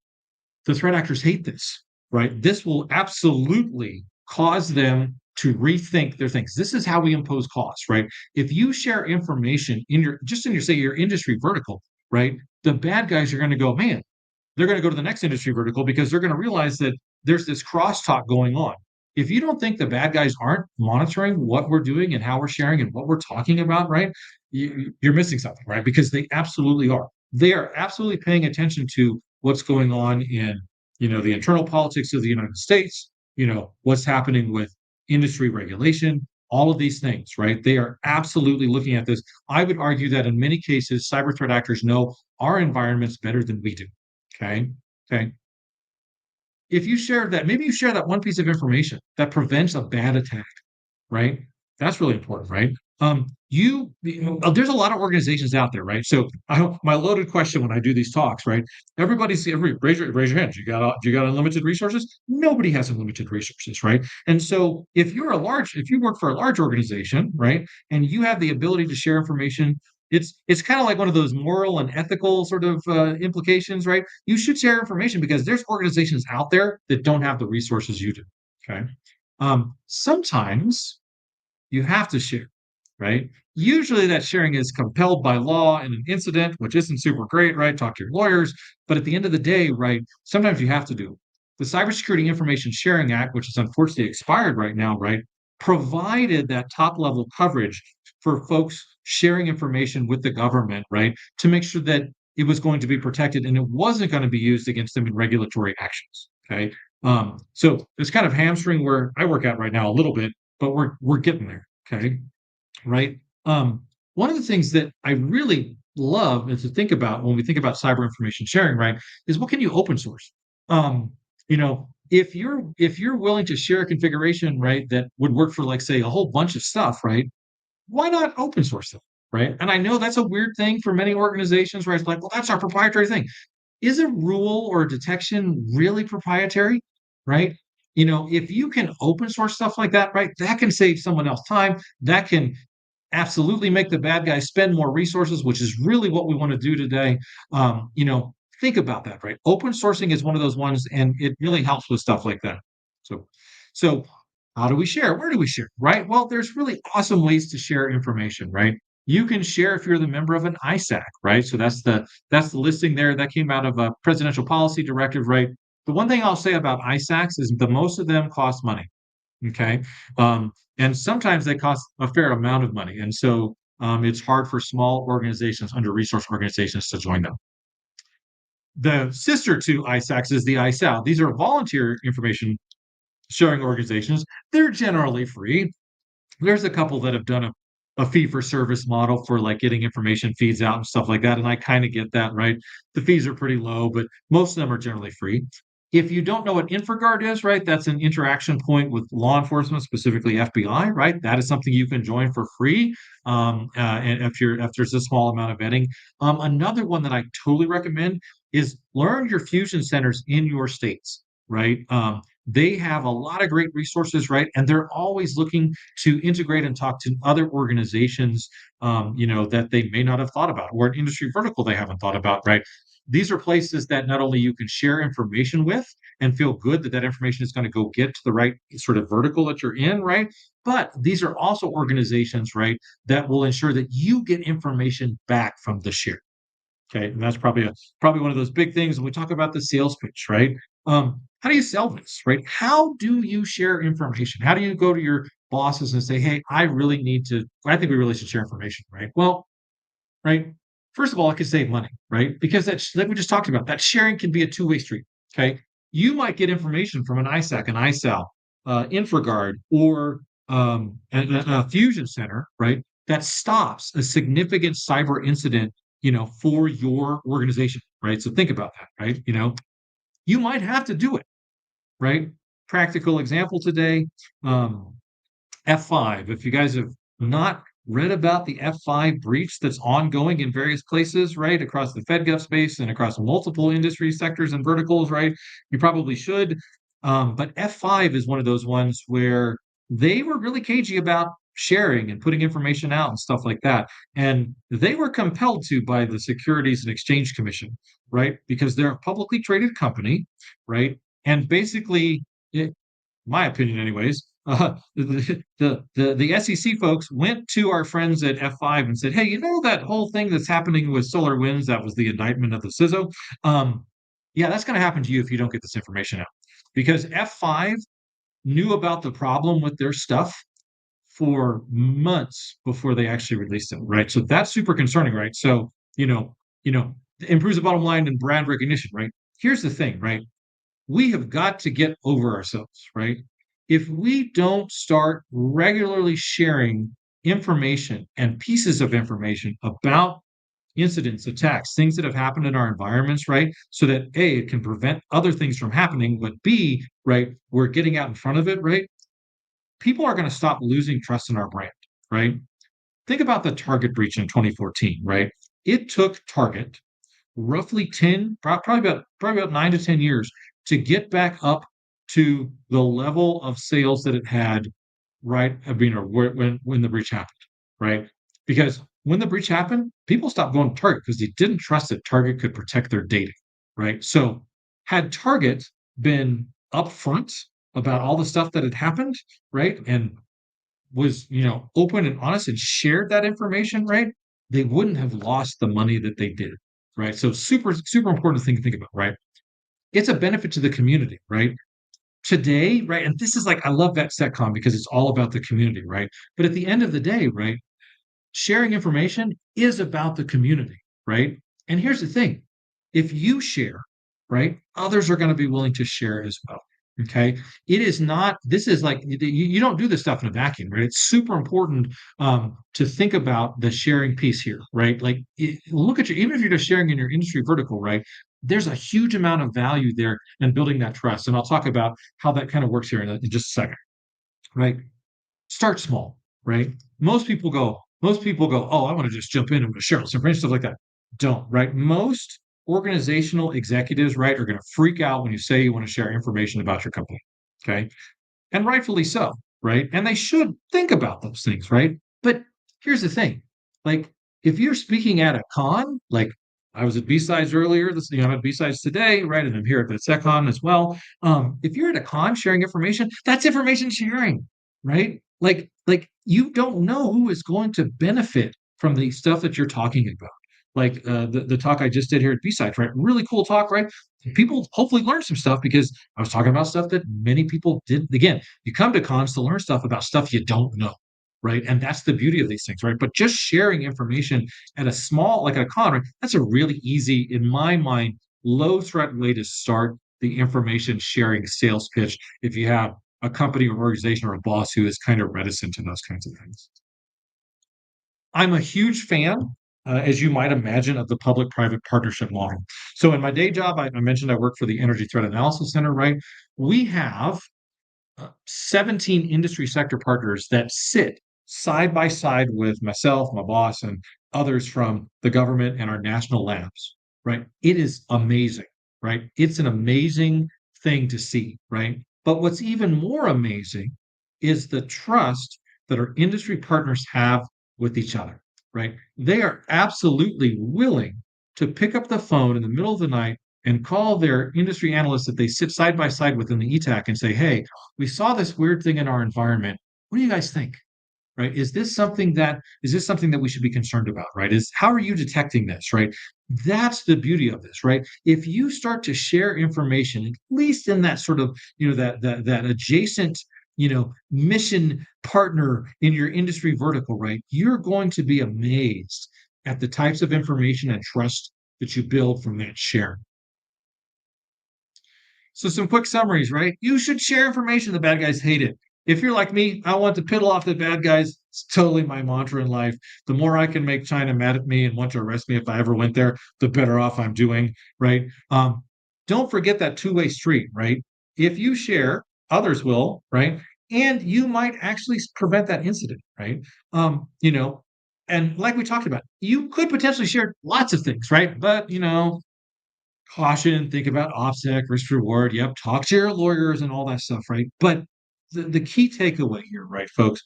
F: The threat actors hate this, right? This will absolutely cause them to rethink their things. This is how we impose costs, right? If you share information in your industry vertical, right? The bad guys are going to go, man, they're going to go to the next industry vertical because they're going to realize that there's this crosstalk going on. If you don't think the bad guys aren't monitoring what we're doing and how we're sharing and what we're talking about, right, you're missing something, right? Because they absolutely are. They are absolutely paying attention to what's going on in, the internal politics of the United States, what's happening with industry regulation, all of these things, right? They are absolutely looking at this. I would argue that in many cases, cyber threat actors know our environments better than we do. Okay. Okay. If you share that, maybe you share that one piece of information that prevents a bad attack, right? That's really important, right? there's a lot of organizations out there, right? So my loaded question when I do these talks, right? Raise your hand. You got unlimited resources? Nobody has unlimited resources, right? And so if you work for a large organization, right, and you have the ability to share information, it's kind of like one of those moral and ethical sort of implications, right? You should share information because there's organizations out there that don't have the resources you do. Okay. Sometimes you have to share, right? Usually that sharing is compelled by law in an incident, which isn't super great, right? Talk to your lawyers. But at the end of the day, right, sometimes you have to do it. The Cybersecurity Information Sharing Act, which is unfortunately expired right now, right, provided that top level coverage for folks sharing information with the government, right, to make sure that it was going to be protected and it wasn't going to be used against them in regulatory actions. Okay. So it's kind of hamstring where I work at right now a little bit, but we're getting there. Okay. Right. One of the things that I really love and to think about when we think about cyber information sharing, right, is what can you open source? If you're willing to share a configuration, right, that would work for like say a whole bunch of stuff, right? Why not open source them? Right. And I know that's a weird thing for many organizations, right? It's like, well, that's our proprietary thing. Is a rule or a detection really proprietary? Right. If you can open source stuff like that, right, that can save someone else time. That can absolutely make the bad guys spend more resources, which is really what we want to do today. Think about that, right? Open sourcing is one of those ones, and it really helps with stuff like that. So, how do we share? Where do we share? Right? Well, there's really awesome ways to share information, right? You can share if you're the member of an ISAC, right? So that's the listing there that came out of a presidential policy directive, right? The one thing I'll say about ISACs is the most of them cost money. Okay. And sometimes they cost a fair amount of money. And so it's hard for small organizations, under resource organizations to join them. The sister to ISACs is the ISAL. These are volunteer information sharing organizations. They're generally free. There's a couple that have done a fee for service model for like getting information feeds out and stuff like that. And I kind of get that, right? The fees are pretty low, but most of them are generally free. If you don't know what InfraGard is, right, that's an interaction point with law enforcement, specifically FBI, right? That is something you can join for free. And if there's a small amount of vetting. Another one that I totally recommend is learn your fusion centers in your states, right? They have a lot of great resources, right? And they're always looking to integrate and talk to other organizations, that they may not have thought about, or an industry vertical they haven't thought about, right? These are places that not only you can share information with and feel good that that information is going to go get to the right sort of vertical that you're in, right? But these are also organizations, right, that will ensure that you get information back from the share. Okay, and that's probably one of those big things when we talk about the sales pitch, right? How do you sell this, right? How do you share information? How do you go to your bosses and say, "Hey, I think we really should share information," right? Well, right? First of all, it can save money, right? Because that's like we just talked about, that sharing can be a two-way street. Okay. You might get information from an ISAC, an ISAL, InfraGard, or a fusion center, right? That stops a significant cyber incident, for your organization, right? So think about that, right? You might have to do it, right? Practical example today. Um, F5. If you guys have not read about the F5 breach that's ongoing in various places, right, across the FedGov space and across multiple industry sectors and verticals, right, you probably should. But F5 is one of those ones where they were really cagey about sharing and putting information out and stuff like that. And they were compelled to by the Securities and Exchange Commission, right, because they're a publicly traded company, right, and basically, my opinion anyways, the SEC folks went to our friends at F5 and said, "Hey, that whole thing that's happening with Solar Winds, that was the indictment of the CISO. Yeah, that's going to happen to you if you don't get this information out." Because F5 knew about the problem with their stuff for months before they actually released it, right? So that's super concerning, right? So, improves the bottom line and brand recognition, right? Here's the thing, right? We have got to get over ourselves, right? If we don't start regularly sharing information and pieces of information about incidents, attacks, things that have happened in our environments, right? So that A, it can prevent other things from happening, but B, right, we're getting out in front of it, right? People are going to stop losing trust in our brand, right? think about the Target breach in 2014, right? It took Target roughly 10, probably about 9 to 10 years to get back up to the level of sales that it had, right? I mean, or when the breach happened, right? Because when the breach happened, people stopped going to Target because they didn't trust that Target could protect their data, right? So had Target been upfront about all the stuff that had happened, right, and was, open and honest and shared that information, right, they wouldn't have lost the money that they did, right? So super important thing to think about, right? It's a benefit to the community, right? Today, right, and this is like I love VetSecCon because it's all about the community, right? But at the end of the day, right, sharing information is about the community, right? And here's the thing, if you share, right, others are going to be willing to share as well. Okay. It is not, this is like, you don't do this stuff in a vacuum, right? It's super important to think about the sharing piece here, right? Like, look at even if you're just sharing in your industry vertical, right? There's a huge amount of value there in building that trust. And I'll talk about how that kind of works here in just a second, right? Start small, right? Most people go, oh, I want to just jump in and share some stuff like that. Don't, right? Most organizational executives, right, are going to freak out when you say you want to share information about your company. Okay. And rightfully so, right? And they should think about those things, right? But here's the thing, like if you're speaking at a con, like I was at B-Sides earlier, I'm at B-Sides today, right? And I'm here at the SecCon as well. If you're at a con sharing information, that's information sharing, right? Like you don't know who is going to benefit from the stuff that you're talking about. Like the talk I just did here at B-Sides, right? Really cool talk, right? People hopefully learn some stuff because I was talking about stuff that many people did. Again, you come to cons to learn stuff about stuff you don't know, right? And that's the beauty of these things, right? But just sharing information at a small, like a con, right? That's a really easy, in my mind, low threat way to start the information sharing sales pitch if you have a company or organization or a boss who is kind of reticent to those kinds of things. I'm a huge fan, as you might imagine, of the public-private partnership model. So in my day job, I mentioned I work for the Energy Threat Analysis Center, right? We have 17 industry sector partners that sit side by side with myself, my boss, and others from the government and our national labs, right? It is amazing, right? It's an amazing thing to see, right? But what's even more amazing is the trust that our industry partners have with each other, right? They are absolutely willing to pick up the phone in the middle of the night and call their industry analysts that they sit side by side with in the ETAC and say, hey, we saw this weird thing in our environment. What do you guys think? Right? Is this something that we should be concerned about? Right? Is how are you detecting this? Right? That's the beauty of this, right? If you start to share information, at least in that sort of, that adjacent, mission partner in your industry vertical, right? You're going to be amazed at the types of information and trust that you build from that sharing. So some quick summaries, right? You should share information. The bad guys hate it. If you're like me, I want to piddle off the bad guys. It's totally my mantra in life. The more I can make China mad at me and want to arrest me if I ever went there, the better off I'm doing, right? Don't forget that two-way street, right? If you share, others will, right? And you might actually prevent that incident, right? And like we talked about, you could potentially share lots of things, right? But caution, think about OPSEC, risk reward. Yep, talk to your lawyers and all that stuff, right? But the key takeaway here, right, folks,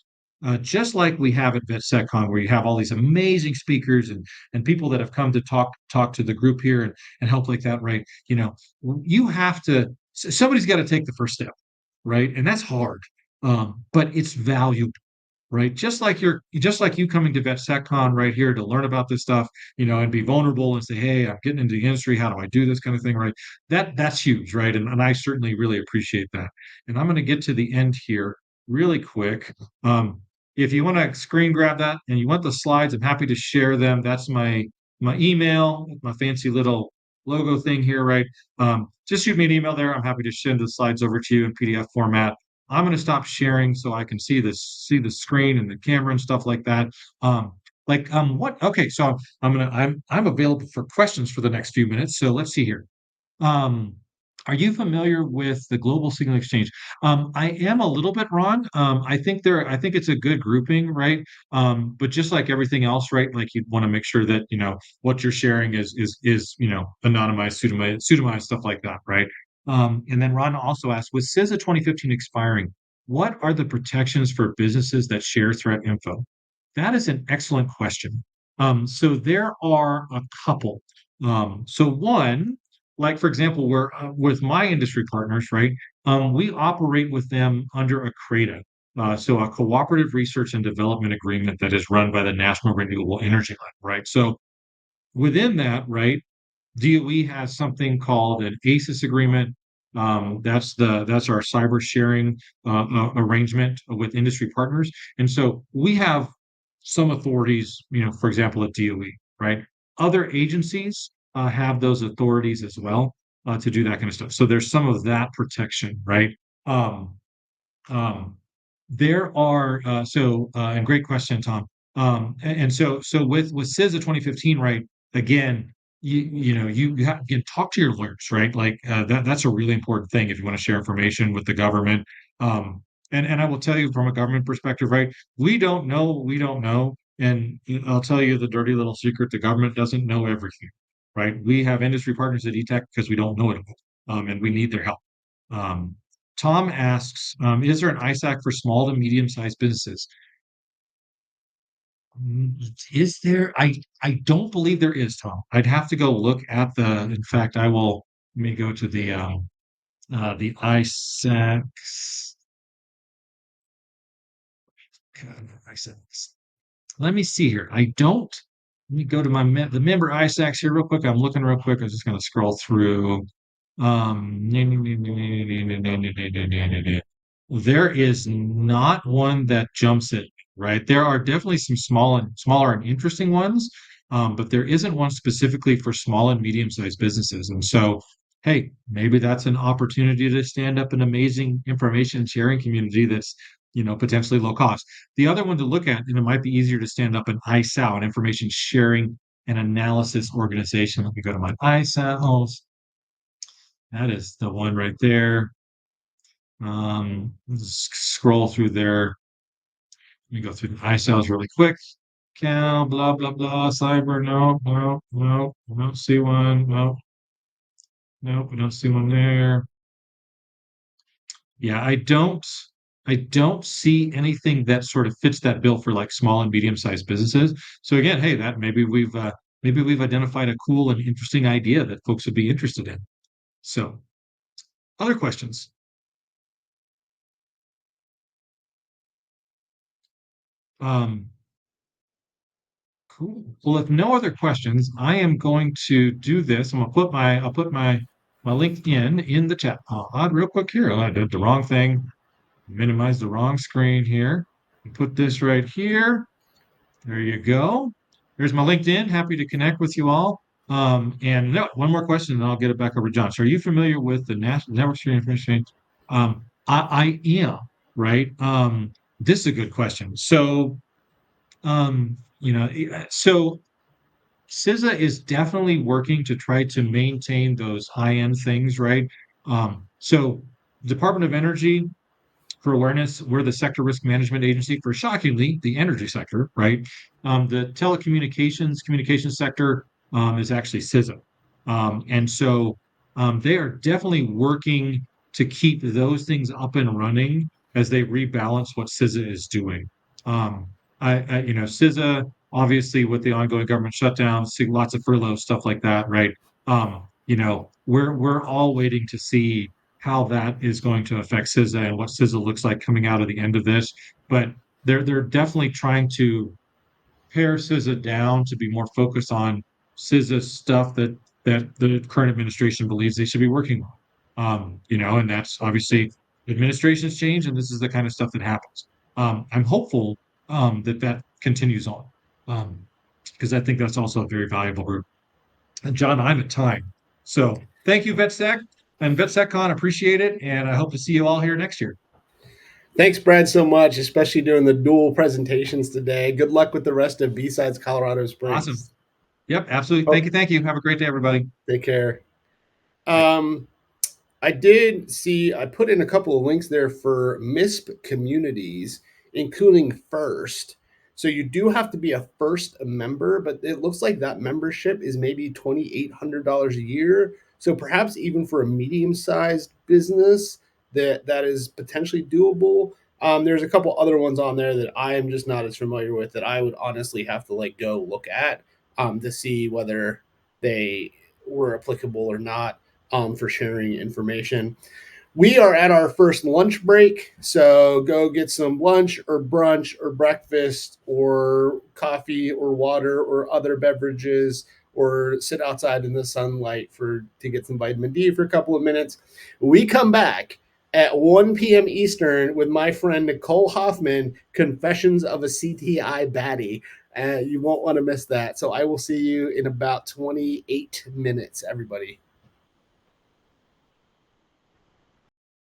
F: just like we have at VetSecCon, where you have all these amazing speakers and people that have come to talk to the group here and help like that, right? You have to, somebody's got to take the first step, right? And that's hard, but it's valuable, right? Just like you coming to VetSecCon right here to learn about this stuff, and be vulnerable and say, hey, I'm getting into the industry. How do I do this kind of thing, right? That's huge, right? And I certainly really appreciate that. And I'm going to get to the end here really quick. If you want to screen grab that and you want the slides, I'm happy to share them. That's my email, my fancy little logo thing here, right? Just shoot me an email there. I'm happy to send the slides over to you in PDF format. I'm going to stop sharing so I can see the screen and the camera and stuff like that. What? Okay, so I'm available for questions for the next few minutes. So let's see here. Um, Are you familiar with the Global Signal Exchange? I am a little bit, Ron. I think it's a good grouping, right? But just like everything else, right? Like you'd want to make sure that what you're sharing is anonymized, pseudonymized stuff like that, right? And then Ron also asked, with CISA 2015 expiring, what are the protections for businesses that share threat info? That is an excellent question. So there are a couple. So one, like for example, we're with my industry partners, right? We operate with them under a CRADA, so a cooperative research and development agreement that is run by the National Renewable Energy Lab, right? So within that, right, DOE has something called an ACES agreement. That's our cyber sharing arrangement with industry partners, and so we have some authorities, for example, at DOE, right? Other agencies have those authorities as well to do that kind of stuff. So there's some of that protection, right? Um, um, there are and great question, Tom. And so with CISA 2015, right? Again, you talk to your lawyers, right? Like that's a really important thing if you want to share information with the government. Um, and I will tell you from a government perspective, right? We don't know, and I'll tell you the dirty little secret: the government doesn't know everything, right? We have industry partners at ETech because we don't know it all, and we need their help. Um, Tom asks, is there an ISAC for small to medium-sized businesses? Is there? I don't believe there is, Tom. I'd have to go look at in fact, I will, let me go to the ISACs. God, ISACs. Let me see here. Let me go to the member ISACs here real quick. I'm looking real quick. I'm just going to scroll through. Um, there is not one that jumps at me, right? There are definitely some smaller and interesting ones, but there isn't one specifically for small and medium-sized businesses. And so, hey, maybe that's an opportunity to stand up an amazing information sharing community that's, potentially low cost. The other one to look at, and it might be easier to stand up an ISAO, an information sharing and analysis organization. Let me go to my ISAOs. That is the one right there. Let's scroll through there. Let me go through the iSales really quick. Cal, blah, blah, blah, cyber, no, no, no, we don't see one. No, no, we don't see one there. Yeah, I don't see anything that sort of fits that bill for like small and medium-sized businesses. So again, hey, that maybe we've identified a cool and interesting idea that folks would be interested in. So, other questions? Um, Cool. Well, if no other questions, I am going to do this. I'll put my LinkedIn in the chat pod real quick here. I did the wrong thing. Minimize the wrong screen here. Put this right here. There you go. There's my LinkedIn. Happy to connect with you all. And no, one more question, and I'll get it back over to John. So, are you familiar with the National Network Security Information Exchange? I am, right. This is a good question. So, so CISA is definitely working to try to maintain those high-end things, right? So Department of Energy, for awareness, we're the sector risk management agency for, shockingly, the energy sector, right? The communications sector is actually CISA. And so they are definitely working to keep those things up and running as they rebalance what CISA is doing. Um, CISA, obviously, with the ongoing government shutdown, seeing lots of furloughs, stuff like that, right? We're all waiting to see how that is going to affect CISA and what CISA looks like coming out of the end of this. But they're definitely trying to pare CISA down to be more focused on CISA stuff that the current administration believes they should be working on. And that's obviously administrations change, and this is the kind of stuff that happens. I'm hopeful that continues on because I think that's also a very valuable group. And John, I'm at time. So thank you, VetSec and VetSecCon. Appreciate it. And I hope to see you all here next year.
B: Thanks, Brad, so much, especially doing the dual presentations today. Good luck with the rest of B-Sides Colorado Springs.
F: Awesome. Yep, absolutely. Thank you. Have a great day, everybody.
B: Take care.
F: Bye.
B: Um, I did see, I put in a couple of links there for MISP communities, including First. So you do have to be a First member, but it looks like that membership is maybe $2,800 a year. So perhaps even for a medium-sized business, that is potentially doable. There's a couple other ones on there that I am just not as familiar with that I would honestly have to like go look at to see whether they were applicable or not for sharing information. We are at our first lunch break, so go get some lunch or brunch or breakfast or coffee or water or other beverages or sit outside in the sunlight for to get some vitamin D for a couple of minutes. We come back at 1 p.m. Eastern with my friend Nicole Hoffman, Confessions of a CTI Baddie. You won't want to miss that. So I will see you in about 28 minutes, everybody.